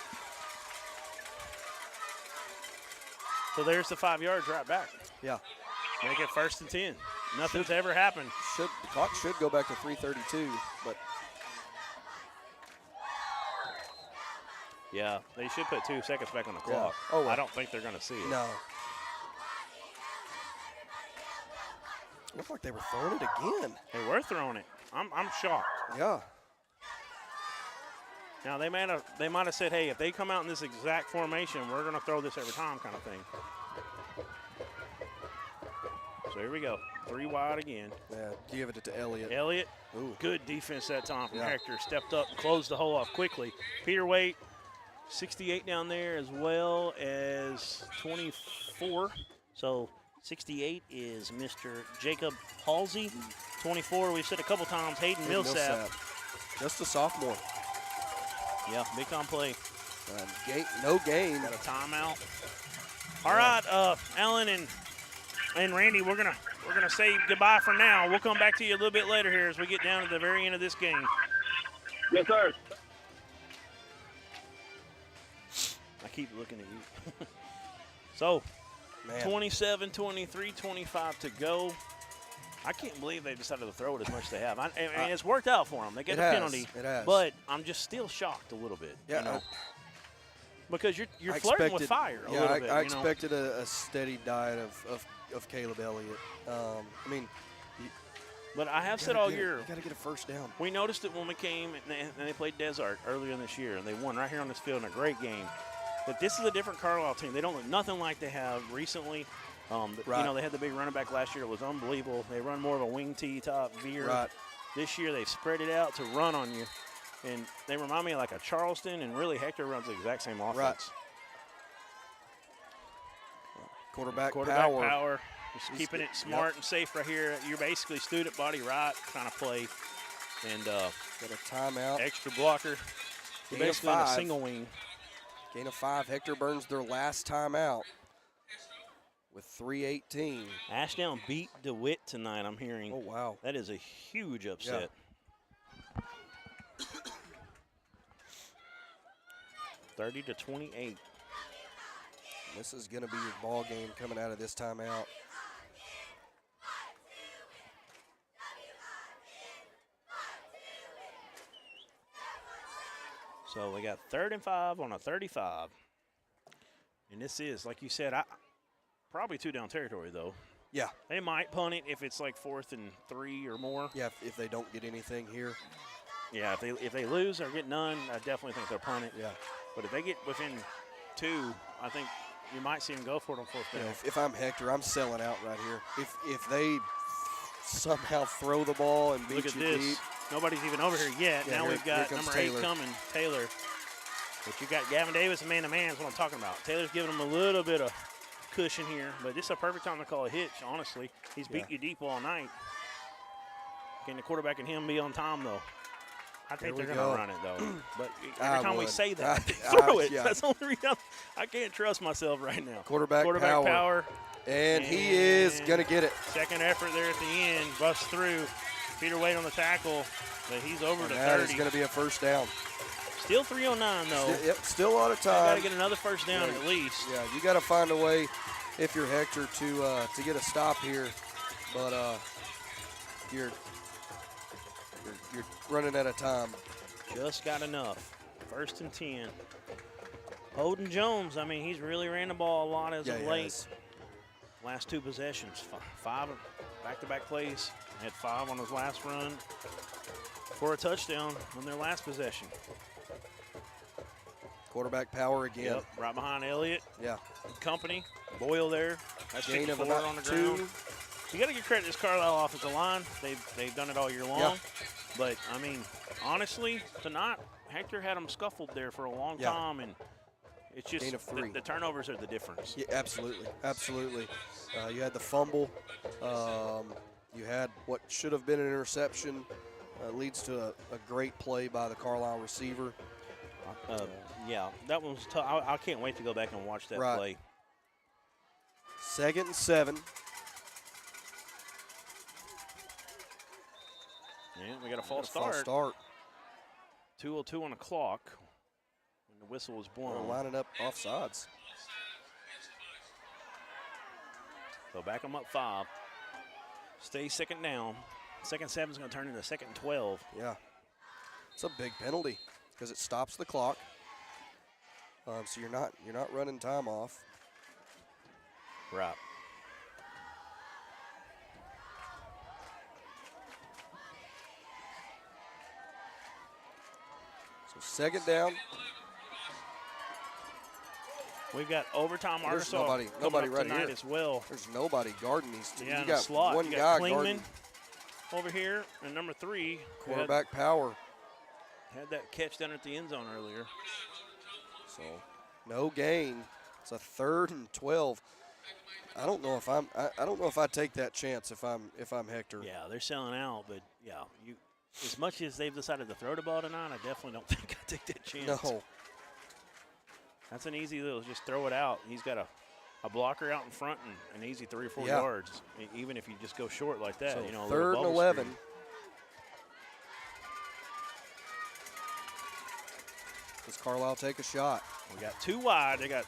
B: So there's the 5 yards right back.
C: Yeah.
B: Make it 1st and 10. Nothing's ever happened.
C: The clock should go back to 3:32, but.
B: Yeah, they should put 2 seconds back on the clock.
C: Yeah. Oh, well.
B: I don't think they're going to see it.
C: No. Looked like they were throwing it again.
B: They were throwing it. I'm shocked.
C: Yeah.
B: Now they might have said, hey, if they come out in this exact formation, we're going to throw this every time, kind of thing. So here we go. 3 wide again.
C: Yeah, give it to Elliott.
B: Elliott, good defense that time from Hector. Stepped up and closed the hole off quickly. Peter Waite, 68 down there as well as 24. So 68 is Mr. Jacob Halsey. 24, we've said a couple times, Hayden Millsap.
C: Just a sophomore.
B: Yeah, big time play.
C: No gain.
B: Got a timeout. All right, Alan and Randy, we're gonna say goodbye for now. We'll come back to you a little bit later here as we get down to the very end of this game.
D: Yes, sir.
B: I keep looking at you. So, 27, 23, 25 to go. I can't believe they decided to throw it as much as they have. I mean, it's worked out for them. They get a penalty.
C: It has.
B: But I'm just still shocked a little bit.
C: Yeah.
B: Because you're flirting with fire a little bit.
C: I expected a steady diet of Caleb Elliott. I mean,
B: but I have said all year,
C: you got to get a first down.
B: We noticed it when we came and they played Desert earlier in this year, and they won right here on this field in a great game. But this is a different Carlisle team. They don't look nothing like they have recently. They had the big running back last year. It was unbelievable. They run more of a wing tee top veer.
C: Right.
B: This year they spread it out to run on you. And they remind me of like a Charleston, and really Hector runs the exact same offense.
C: Right. Quarterback
B: power. Just keeping it smart and safe right here. You're basically student body right kind of play. And
C: got a timeout.
B: Extra blocker. You're basically on a single wing.
C: Gain of 5. Hector burns their last timeout with 3:18.
B: Ashdown beat DeWitt tonight, I'm hearing.
C: Oh, wow.
B: That is a huge upset.
C: Yeah.
B: 30-28.
C: This is going to be your ball game coming out of this timeout.
B: So we got 3rd and 5 on a 35. And this is, like you said, probably 2-down territory, though.
C: Yeah.
B: They might punt it if it's like 4th and 3 or more.
C: Yeah, if they don't get anything here.
B: Yeah, if they lose or get none, I definitely think they'll punt it.
C: Yeah.
B: But if they get within 2, I think you might see him go for it on 4th down.
C: Yeah, if I'm Hector, I'm selling out right here. If they somehow throw the ball and beat
B: Look at
C: you
B: this.
C: deep.
B: Nobody's even over here yet.
C: Yeah,
B: now we've got
C: comes
B: number 8
C: Taylor.
B: coming, Taylor. But you got Gavin Davis and man-to-man is what I'm talking about. Taylor's giving him a little bit of cushion here, but this is a perfect time to call a hitch, honestly. He's beat you deep all night. Can the quarterback and him be on time, though? I think they're going to run it, though. But every time we say that, throw it.
C: Yeah.
B: That's the only reason I can't trust myself right now.
C: Quarterback
B: power.
C: And he is going to get it.
B: Second effort there at the end. Busts through. Peter Wade on the tackle, but he's over to 30.
C: That is going to be a first down.
B: Still 3:09, though.
C: Still a lot of time.
B: Got to get another first down at least.
C: Yeah, you got to find a way, if you're Hector, to get a stop here. But you're running out of time.
B: Just got enough. 1st and 10. Holden Jones, I mean, he's really ran the ball a lot as of late. Last 2 possessions, 5 back-to-back plays. Had 5 on his last run for a touchdown on their last possession.
C: Quarterback power again.
B: Yep, right behind Elliott.
C: Yeah.
B: Company. Boyle there. That's
C: Gain of
B: 54
C: about
B: on the
C: 2.
B: ground. You got to give credit to this Carlisle offensive line. They've done it all year long.
C: Yeah.
B: But, I mean, honestly, tonight, Hector had them scuffled there for a long time, and it's just
C: Gain of 3.
B: the turnovers are the difference.
C: Yeah, absolutely. Absolutely. You had the fumble. You had what should have been an interception. Leads to a great play by the Carlisle receiver.
B: Yeah, that one was tough. I can't wait to go back and watch that play.
C: 2nd and 7.
B: Yeah, we got a false start. 2:02 on the clock when the whistle was blown.
C: We're lining up offsides.
B: So back them up 5. Stay 2nd down. 2nd 7 is going to turn into 2nd and 12.
C: Yeah. It's a big penalty because it stops the clock. So you're not running time off.
B: Right.
C: So 2nd down.
B: We've got overtime
C: There's
B: Arkansas
C: nobody right
B: tonight
C: here
B: as well.
C: There's nobody guarding these two.
B: Yeah,
C: you
B: in the
C: got
B: slot.
C: one
B: you
C: guy
B: got Klingman
C: guarding.
B: over here, and number 3.
C: Quarterback power.
B: Had that catch down at the end zone earlier.
C: So no gain. It's a 3rd and 12. I don't know if I take that chance if I'm Hector.
B: Yeah, they're selling out, but yeah, as much as they've decided to throw the ball tonight, I definitely don't think I take that chance.
C: No.
B: That's an easy little, just throw it out. He's got a blocker out in front and an easy 3 or 4
C: Yeah.
B: yards, even if you just go short like that.
C: So
B: you know, a
C: 3rd
B: little
C: and
B: bubble
C: 11.
B: screen.
C: Does Carlisle take a shot?
B: We got 2 wide. They got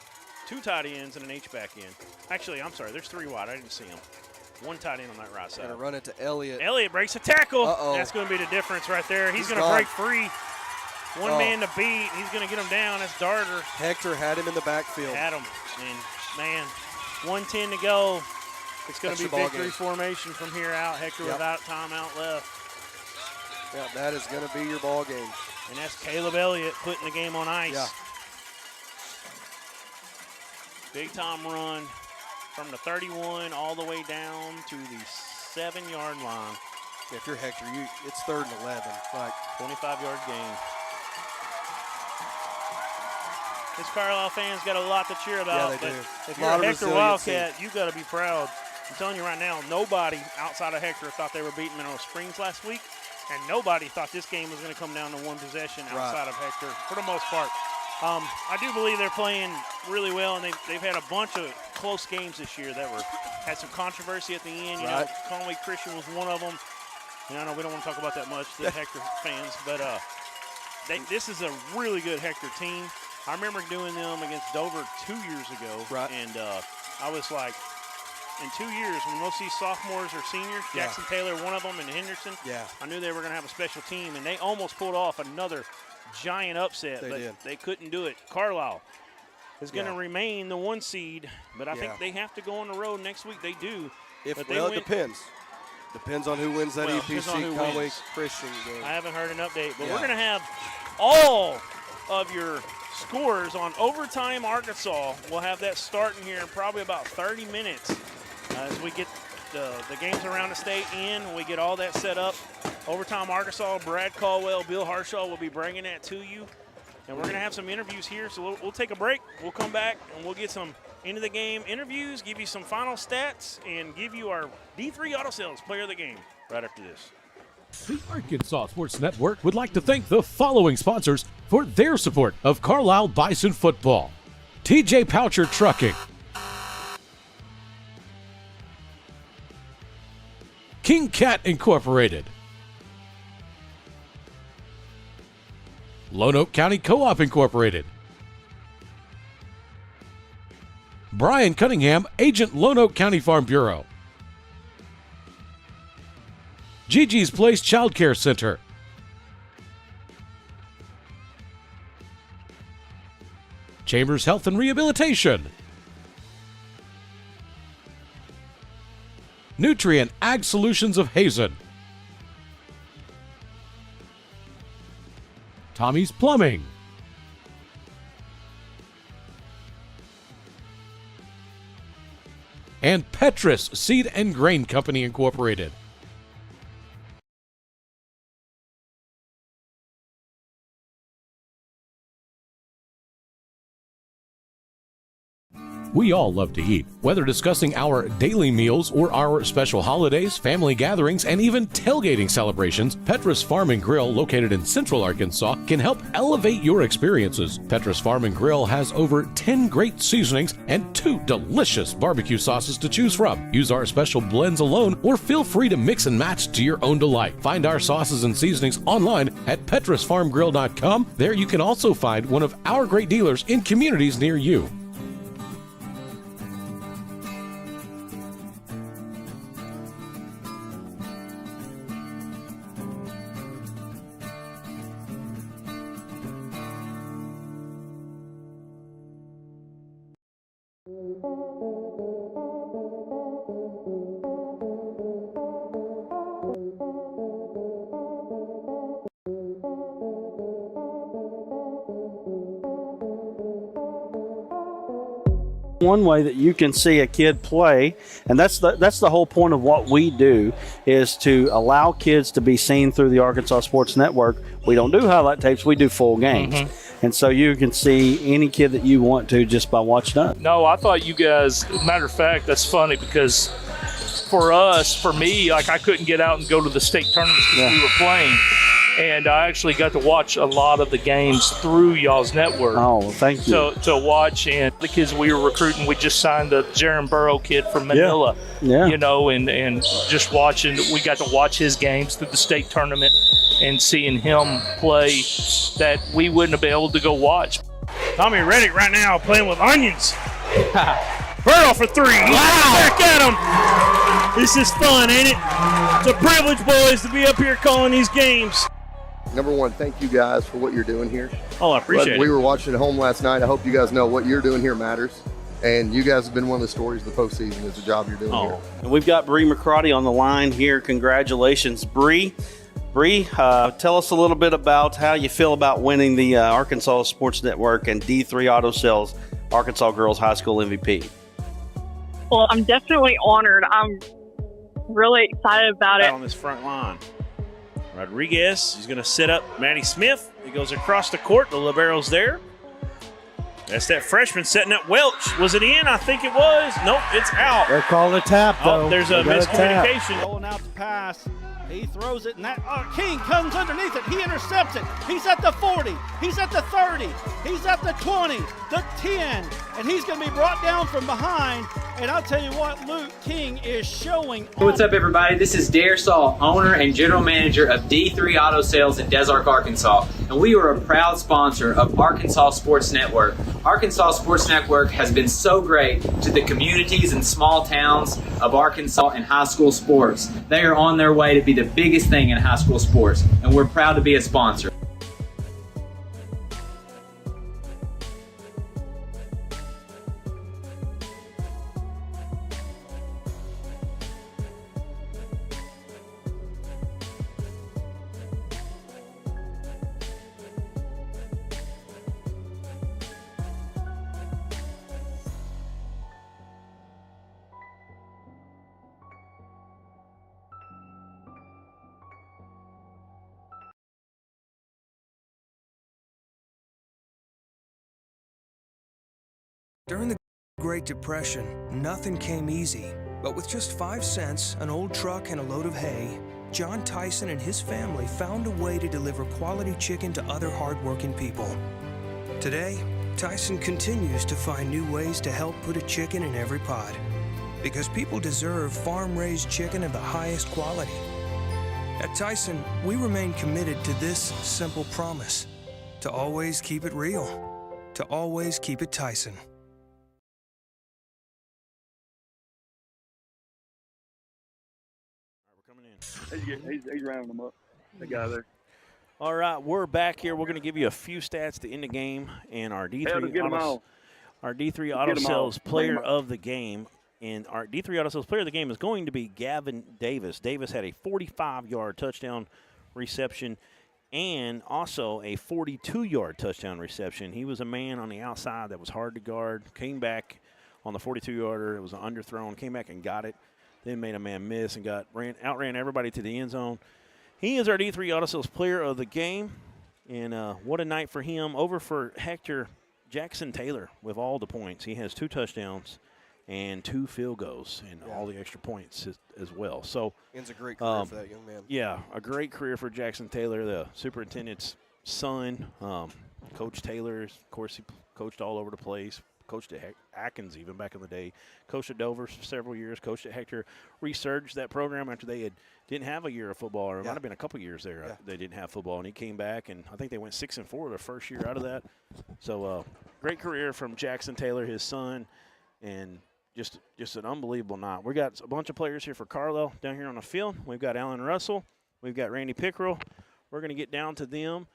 B: 2 tight ends and an H-back end. Actually, I'm sorry, there's 3 wide. I didn't see them. 1 tight end on that right side.
C: Gonna run it to Elliott.
B: Elliott breaks a tackle.
C: Uh-oh.
B: That's going to be the difference right there. He's going to
C: gone.
B: break free. One man to beat. He's going to get him down. That's Darter.
C: Hector had him in the backfield.
B: Had him. And, man, 1:10 to go. It's going to be victory formation from here out. Hector without timeout left.
C: Yeah, that is going to be your ball game.
B: And that's Caleb Elliott putting the game on ice.
C: Yeah.
B: Big time run from the 31 all the way down to the 7-yard line.
C: If you're Hector, it's 3rd and 11. Like
B: 25-yard gain. This Carlisle fans got a lot to cheer about.
C: Yeah, they
B: but
C: do.
B: If
C: A
B: you're
C: lot
B: a
C: of
B: Hector
C: resiliency.
B: Wildcat, you got to be proud. I'm telling you right now, nobody outside of Hector thought they were beating Mineral Springs last week, and nobody thought this game was going to come down to 1 possession outside of Hector for the most part. I do believe they're playing really well, and they've had a bunch of close games this year that had some controversy at the end. You know, Conway Christian was one of them. And I know we don't want to talk about that much, the Hector fans, but this is a really good Hector team. I remember doing them against Dover 2 years ago, and I was like, in 2 years, when most of these sophomores or seniors, Jackson Taylor, one of them, and Henderson, I knew they were going to have a special team, and they almost pulled off another giant upset, but they couldn't do it. Carlisle is going to remain the 1 seed, but I think they have to go on the road next week. They do.
C: it
B: win.
C: depends. Depends on who wins that
B: Depends on who
C: EPC Conway
B: wins.
C: Christian game.
B: I haven't heard an update, but we're going to have all of your
I: scores on Overtime Arkansas. We'll have that starting here in probably about 30 minutes as we get the games around the state in. We get all that set up. Overtime Arkansas, Brad Caldwell, Bill Harshaw will be bringing that to you. And we're going to have some interviews here, so we'll take a break. We'll come back, and we'll get some end-of-the-game interviews, give you some final stats, and give you our D3 Auto Sales Player of the Game right after this.
A: The Arkansas Sports Network would like to thank the following sponsors for their support of Carlisle Bison football. TJ Poucher Trucking, King Cat Incorporated, Lone Oak County Co-op Incorporated, Brian Cunningham, Agent, Lone Oak County Farm Bureau, Gigi's Place Child Care Center, Chambers Health and Rehabilitation, Nutrient Ag Solutions of Hazen, Tommy's Plumbing, and Petrus Seed and Grain Company Incorporated. We all love to eat, whether discussing our daily meals or our special holidays, family gatherings, and even tailgating celebrations. Petrus Farm and Grill, located in Central Arkansas, can help elevate your experiences. Petrus Farm and Grill has over 10 great seasonings and 2 delicious barbecue sauces to choose from. Use our special blends alone or feel free to mix and match to your own delight. Find our sauces and seasonings online at petrusfarmgrill.com. There you can also find one of our great dealers in communities near you.
G: One way that you can see a kid play, and that's the whole point of what we do, is to allow kids to be seen through the Arkansas Sports Network. We don't do highlight tapes, we do full games. And so you can see any kid that you want to just by watching us.
H: No, I thought you guys, matter of fact, that's funny because for me, like I couldn't get out and go to the state tournaments because we were playing. And I actually got to watch a lot of the games through y'all's network.
G: Oh, well, thank you.
H: To watch, and the kids we were recruiting, we just signed the Jaron Burrow kid from Manila.
G: Yeah.
H: You know, and just watching, we got to watch his games through the state tournament and seeing him play that we wouldn't have been able to go watch.
I: Tommy Reddick right now playing with onions. Burrow for 3. Wow. Back at him. This is fun, ain't it? It's a privilege, boys, to be up here calling these games.
J: Number one, thank you guys for what you're doing here.
I: Oh, I appreciate it.
J: We were watching at home last night. I hope you guys know what you're doing here matters. And you guys have been one of the stories of the postseason is the job you're doing here.
G: And we've got Bree McCarty on the line here. Congratulations, Bree. Bree, tell us a little bit about how you feel about winning the Arkansas Sports Network and D3 Auto Sales Arkansas Girls High School MVP.
K: Well, I'm definitely honored. I'm really excited about it.
I: On this front line. Rodriguez, he's going to set up Maddie Smith. He goes across the court. The libero's there. That's that freshman setting up Welch. Was it in? I think it was. Nope, it's out.
M: They're calling a tap, though.
I: Oh, there's a miscommunication.
M: Rolling out the pass. He throws it, and King comes underneath it. He intercepts it. He's at the 40. He's at the 30. He's at the 20, the 10, and he's going to be brought down from behind. And I'll tell you what, Luke King is showing.
N: What's up, everybody? This is Dare Saul, owner and general manager of D3 Auto Sales in Des Arc, Arkansas. And we are a proud sponsor of Arkansas Sports Network. Arkansas Sports Network has been so great to the communities and small towns of Arkansas and high school sports. They are on their way to be the biggest thing in high school sports, and we're proud to be a sponsor.
F: During the Great Depression, nothing came easy. But with just 5 cents, an old truck, and a load of hay, John Tyson and his family found a way to deliver quality chicken to other hardworking people. Today, Tyson continues to find new ways to help put a chicken in every pot. Because people deserve farm-raised chicken of the highest quality. At Tyson, we remain committed to this simple promise: to always keep it real, to always keep it Tyson.
D: He's rounding them up, the guy there.
B: All right, we're back here. We're going to give you a few stats to end the game and our D3 Auto Sales Player of the Game. And our D3 Auto Sales Player of the Game is going to be Gavin Davis. Davis had a 45-yard touchdown reception and also a 42-yard touchdown reception. He was a man on the outside that was hard to guard, came back on the 42-yarder. It was an underthrown, came back and got it, then made a man miss and outran everybody to the end zone. He is our D3 Auto Sales Player of the Game, and what a night for him. Over for Hector, Jackson Taylor with all the points. He has 2 touchdowns and 2 field goals and all the extra points as well. So
C: it's a great career for that young man.
B: Yeah, a great career for Jackson Taylor, the superintendent's son. Coach Taylor, of course, he coached all over the place. Coached at Atkins even back in the day. Coached at Dover for several years. Coached at Hector. Resurged that program after they didn't have a year of football, or it might have been a couple years there. They didn't have football, and he came back, and I think they went 6-4 their first year out of that. So great career from Jackson Taylor, his son, and just an unbelievable night. We got a bunch of players here for Carlisle down here on the field. We've got Alan Russell. We've got Randy Pickerel. We're going to get down to them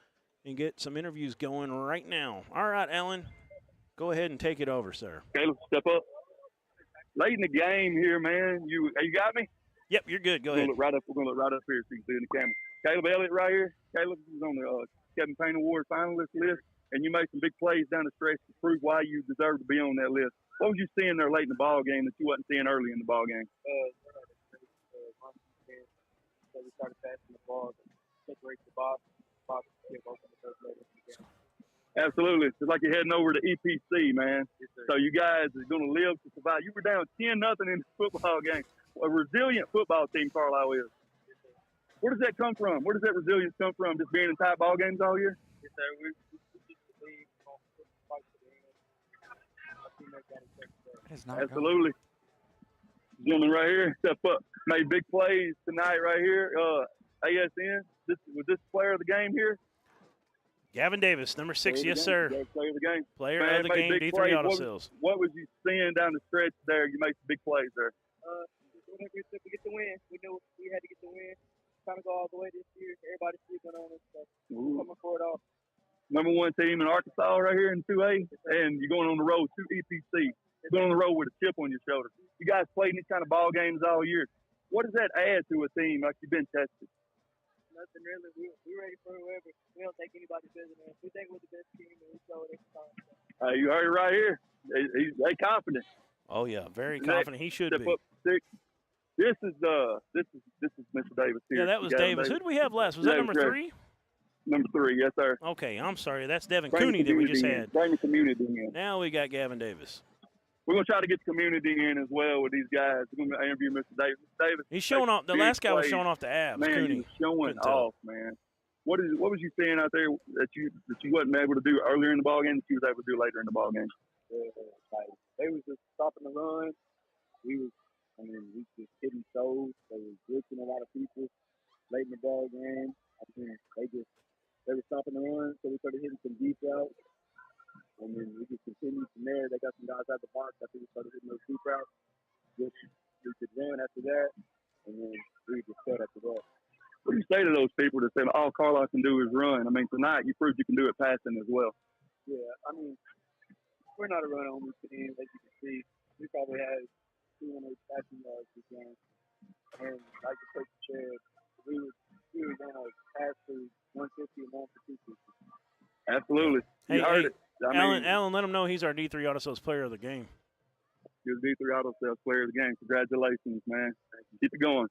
B: and get some interviews going right now. All right, Alan. Go ahead and take it over, sir.
D: Caleb, step up. Late in the game here, man. You got me?
B: Yep, you're good. Go ahead.
D: We're going to look right up here so you can see in the camera. Caleb Elliott right here. Caleb is on the Kevin Payne Award finalist list, and you made some big plays down the stretch to prove why you deserve to be on that list. What was you seeing there late in the ball game that you wasn't seeing early in the ball game?
E: So we started passing the ball, separate the box give open the first later in the game.
D: Absolutely. It's like you're heading over to EPC, man.
E: Yes,
D: so you guys are going to live to survive. You were down 10-0 in the football game. A resilient football team Carlisle is. Where does that come from? Where does that resilience come from? Just being in tight ball games all year?
E: Yes, sir. We just believe on fight to the end. Our teammates got to
D: Absolutely. Gentleman right here, step up. Made big plays tonight right here. ASN, was this player of the game here?
B: Gavin Davis, number 6, yes, sir.
D: Player of the game.
B: Player of the game, D3 Auto Sales.
D: What was you seeing down the stretch there? You made some big plays there.
E: We get the win. We knew we had to get the win. Trying to go all the way this year. Everybody's sleeping on us. So coming for it all.
D: Number 1 team in Arkansas right here in 2A, and you're going on the road to EPC. You're going on the road with a chip on your shoulder. You guys played these kind of ball games all year. What does that add to a team like you've been tested?
E: Nothing really. We're ready for whoever. We don't take anybody's business. We think we're the best team, and we show it every time.
D: You heard it right here. They confident.
B: Oh yeah, very confident. He should be.
D: This is Mr. Davis here.
B: Yeah, that was Davis. Who did we have last? Was that number 3?
D: Number 3, yes, sir.
B: Okay, I'm sorry. That's Devin Cooney that we just had.
D: Bring the community in.
B: Now we got Gavin Davis.
D: We're going to try to get the community in as well with these guys. We're going to interview Mr. Davis.
B: He's showing off. The last guy was showing off the abs.
D: Man,
B: Cooney.
D: he's showing off, man. What was you seeing out there that you wasn't able to do earlier in the ball game that you was able to do later in the ball game?
E: They was just stopping the run. We just hitting shows. They was glitching a lot of people late in the ball game. They were stopping the run, so we started hitting some deep routes. And then we just continued from there. They got some guys out the box. I think we started hitting those deep routes. We could run after that, and then we just cut after that.
D: What do you say to those people that say all Carlisle can do is run? I mean, tonight you proved you can do it passing as well.
E: Yeah, I mean, we're not a run-only team, as you can see. We probably had 200 passing yards this game. And like the coach said, we were going to pass to 150 and 1 for 250.
D: Absolutely. You heard it.
B: Alan, let him know he's our D3 Auto Sales Player of the Game.
D: You're the D3 Auto Sales Player of the Game. Congratulations, man. Keep it going.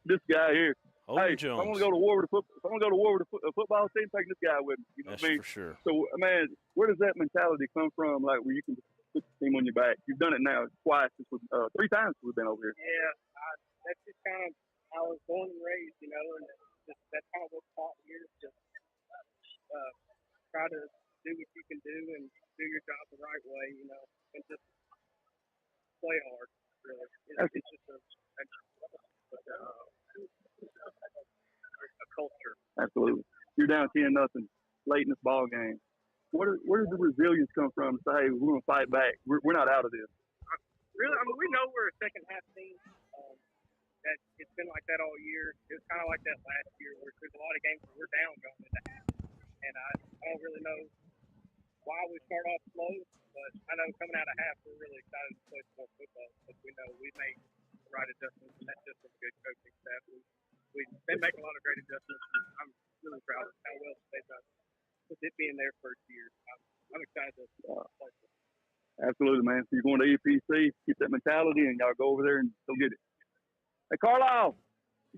D: This guy here,
B: Holden
D: hey,
B: Jones.
D: if I'm gonna go to war with a football team, take this guy with me. You know
B: That's
D: what I mean?
B: for sure.
D: So, man, where does that mentality come from? Like, where you can put the team on your back? You've done it now twice. This was 3 times we've been over here.
E: Yeah, that's just kind of how I was born and raised, you know, and that's kind of what's taught here. Just try to do what you can do and do your job the right way, you know, and just play hard. Really, it's just a culture.
D: Absolutely. You're down 10-0 late in this ball game. Where does the resilience come from? To say, hey, we're going to fight back. We're not out of this.
E: Really, I mean, we know we're a second half team. That it's been like that all year. It was kind of like that last year, where there's a lot of games where we're down going into half, and I don't really know why we start off slow, but I know coming out of half, we're really excited to play some more football because we know we made the right adjustments, and that's just a good coaching staff. They make a lot of great adjustments, and I'm really proud of how well they've done with it being their first year. I'm excited to play.
D: Absolutely, man. So you're going to EPC, keep that mentality, and y'all go over there and go get it. Hey, Carlisle,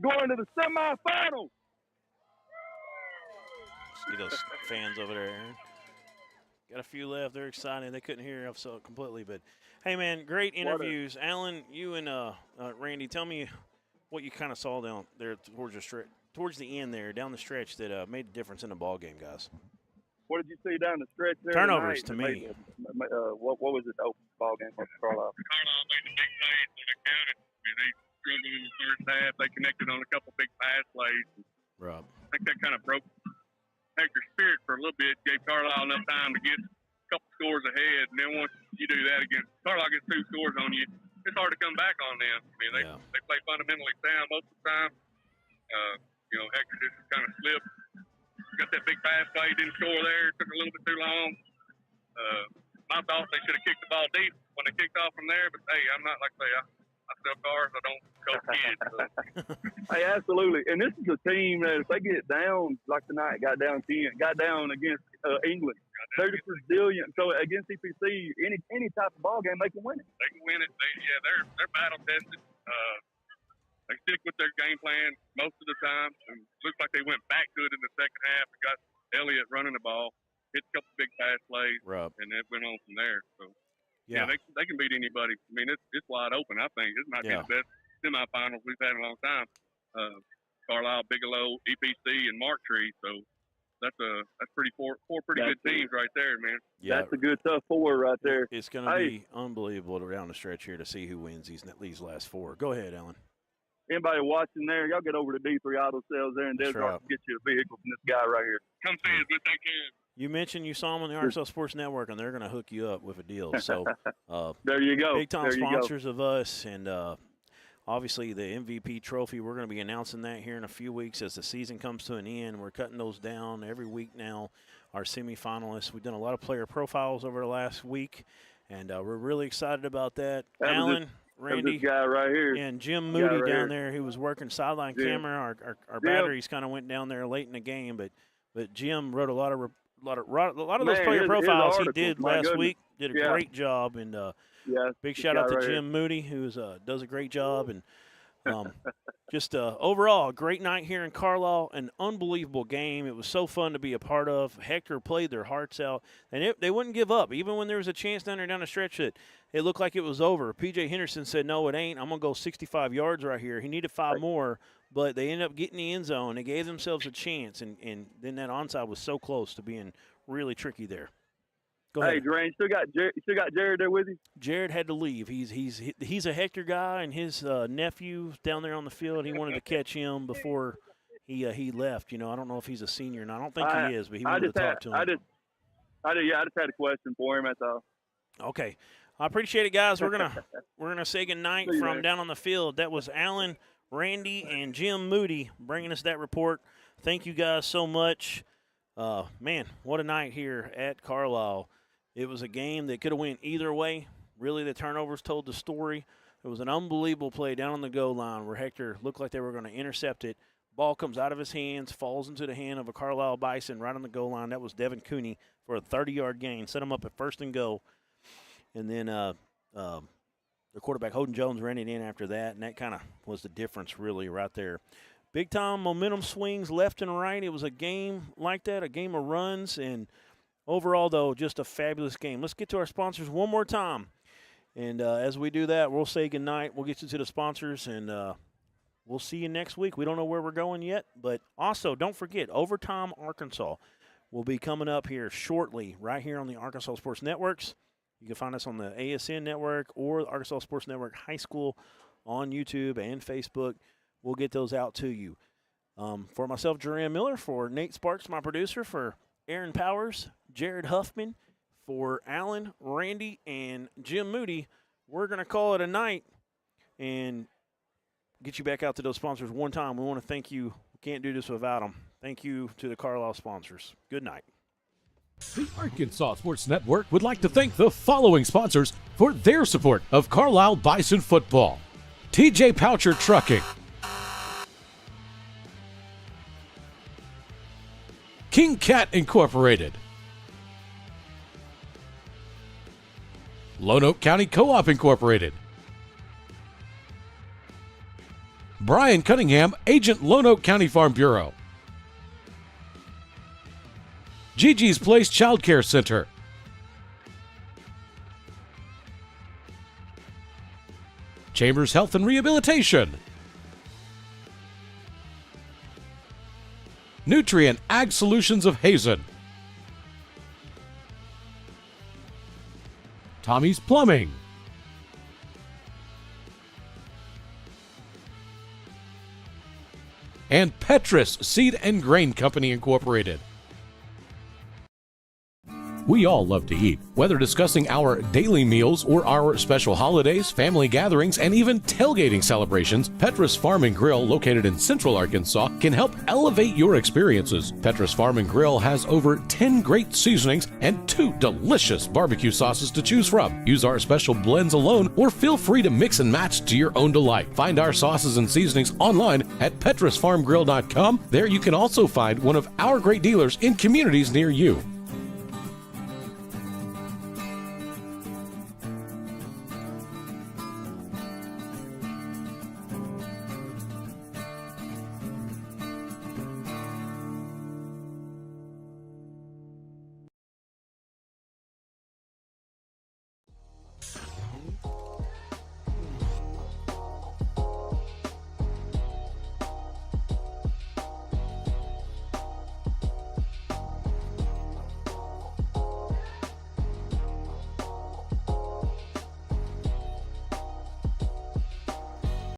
D: going to the semifinals.
B: See those fans over there. Got a few left. They're excited. They couldn't hear us so completely. But, hey, man, great interviews. Alan, you and Randy, tell me what you kind of saw down there towards the end there, down the stretch that made a difference in the ball game, guys.
D: What did you see down the stretch there?
B: Turnovers
D: tonight?
B: to me.
D: What was it, the open ball game for Carlisle? Carlisle made the big plays when they counted. They struggled in the first half. They connected on a couple big pass plays.
B: Rob.
D: I think that kind of broke Hector's spirit for a little bit, gave Carlisle enough time to get a couple scores ahead. And then once you do that against Carlisle gets 2 scores on you, it's hard to come back on them. I mean, they play fundamentally sound most of the time. Hector just kind of slipped. Got that big pass play, didn't score there. Took a little bit too long. My thought they should have kicked the ball deep when they kicked off from there. But, hey, I'm not like I sell cars. I don't coach kids. So. Hey, absolutely. And this is a team that if they get down, like tonight, got down 10, got down against England. They're just resilient. So against EPC, any type of ball game, they can win it. They can win it. They're battle tested. They stick with their game plan most of the time. And it looks like they went back to it in the second half and got Elliott running the ball, hit a couple big pass plays, and it went on from there. So, they can beat anybody. I mean, it's wide open, I think. This might be the best semifinals we've had in a long time. Carlisle, Bigelow, EPC, and Marktree. So that's four pretty good teams right there, man.
B: Yeah,
D: that's a good tough 4 right there.
B: It's going to be unbelievable down the stretch here to see who wins these last 4. Go ahead, Alan.
D: Anybody watching there, y'all get over to D3 Auto Sales there in Desert and get you a vehicle from this guy right here. Come see us, but they can.
B: You mentioned you saw them on the Arkansas Sports Network, and they're going to hook you up with a deal. So
D: there you go.
B: Big-time sponsors of us, and obviously the MVP trophy, we're going to be announcing that here in a few weeks as the season comes to an end. We're cutting those down every week now, our semifinalists. We've done a lot of player profiles over the last week, and we're really excited about that. Alan, Randy,
D: this guy right here,
B: and Jim Moody down there who was working sideline camera. Our batteries kind of went down there late in the game, but Jim wrote a lot of those player profiles he did last week. Did a great job, and big shout out to Jim Moody, who does a great job, and just overall a great night here in Carlisle. An unbelievable game. It was so fun to be a part of. Hector played their hearts out, and they wouldn't give up even when there was a chance down the stretch that it looked like it was over. P.J. Henderson said, "No, it ain't. I'm gonna go 65 yards right here." He needed 5 more. But they ended up getting the end zone. They gave themselves a chance, and then that onside was so close to being really tricky there. Go ahead.
D: Hey, Drain, still got Jared there with you?
B: Jared had to leave. He's a Hector guy, and his nephew down there on the field, he wanted to catch him before he left. I don't know if he's a senior, and I don't think he is, but he wanted to talk to him.
D: I just had a question for him. That's all.
B: Okay, I appreciate it, guys. We're gonna say goodnight from down on the field. That was Alan, Randy, and Jim Moody bringing us that report. Thank you guys so much. Man, what a night here at Carlisle. It was a game that could have went either way. Really, the turnovers told the story. It was an unbelievable play down on the goal line where Hector looked like they were going to intercept it. Ball comes out of his hands, falls into the hand of a Carlisle Bison right on the goal line. That was Devin Cooney for a 30-yard gain. Set him up at 1st and goal. And then the quarterback, Holden Jones, ran it in after that, and that kind of was the difference really right there. big-time momentum swings left and right. It was a game like that, a game of runs, and overall, though, just a fabulous game. Let's get to our sponsors one more time. And as we do that, we'll say goodnight. We'll get you to the sponsors, and we'll see you next week. We don't know where we're going yet, but also don't forget, Overtime Arkansas will be coming up here shortly right here on the Arkansas Sports Networks. You can find us on the ASN Network or the Arkansas Sports Network High School on YouTube and Facebook. We'll get those out to you. For myself, Jerram Miller, for Nate Sparks, my producer, for Aaron Powers, Jared Huffman, for Alan, Randy, and Jim Moody, we're going to call it a night and get you back out to those sponsors one time. We want to thank you. We can't do this without them. Thank you to the Carlisle sponsors. Good night.
A: The Arkansas Sports Network would like to thank the following sponsors for their support of Carlisle Bison football. TJ Poucher Trucking, King Cat Incorporated, Lone Oak County Co-op Incorporated, Brian Cunningham, Agent, Lone Oak County Farm Bureau, Gigi's Place Child Care Center, Chambers Health and Rehabilitation, Nutrient Ag Solutions of Hazen, Tommy's Plumbing, and Petrus Seed and Grain Company Incorporated. We all love to eat. Whether discussing our daily meals or our special holidays, family gatherings, and even tailgating celebrations, Petrus Farm and Grill, located in Central Arkansas, can help elevate your experiences. Petrus Farm and Grill has over 10 great seasonings and 2 delicious barbecue sauces to choose from. Use our special blends alone or feel free to mix and match to your own delight. Find our sauces and seasonings online at petrusfarmgrill.com. There you can also find one of our great dealers in communities near you.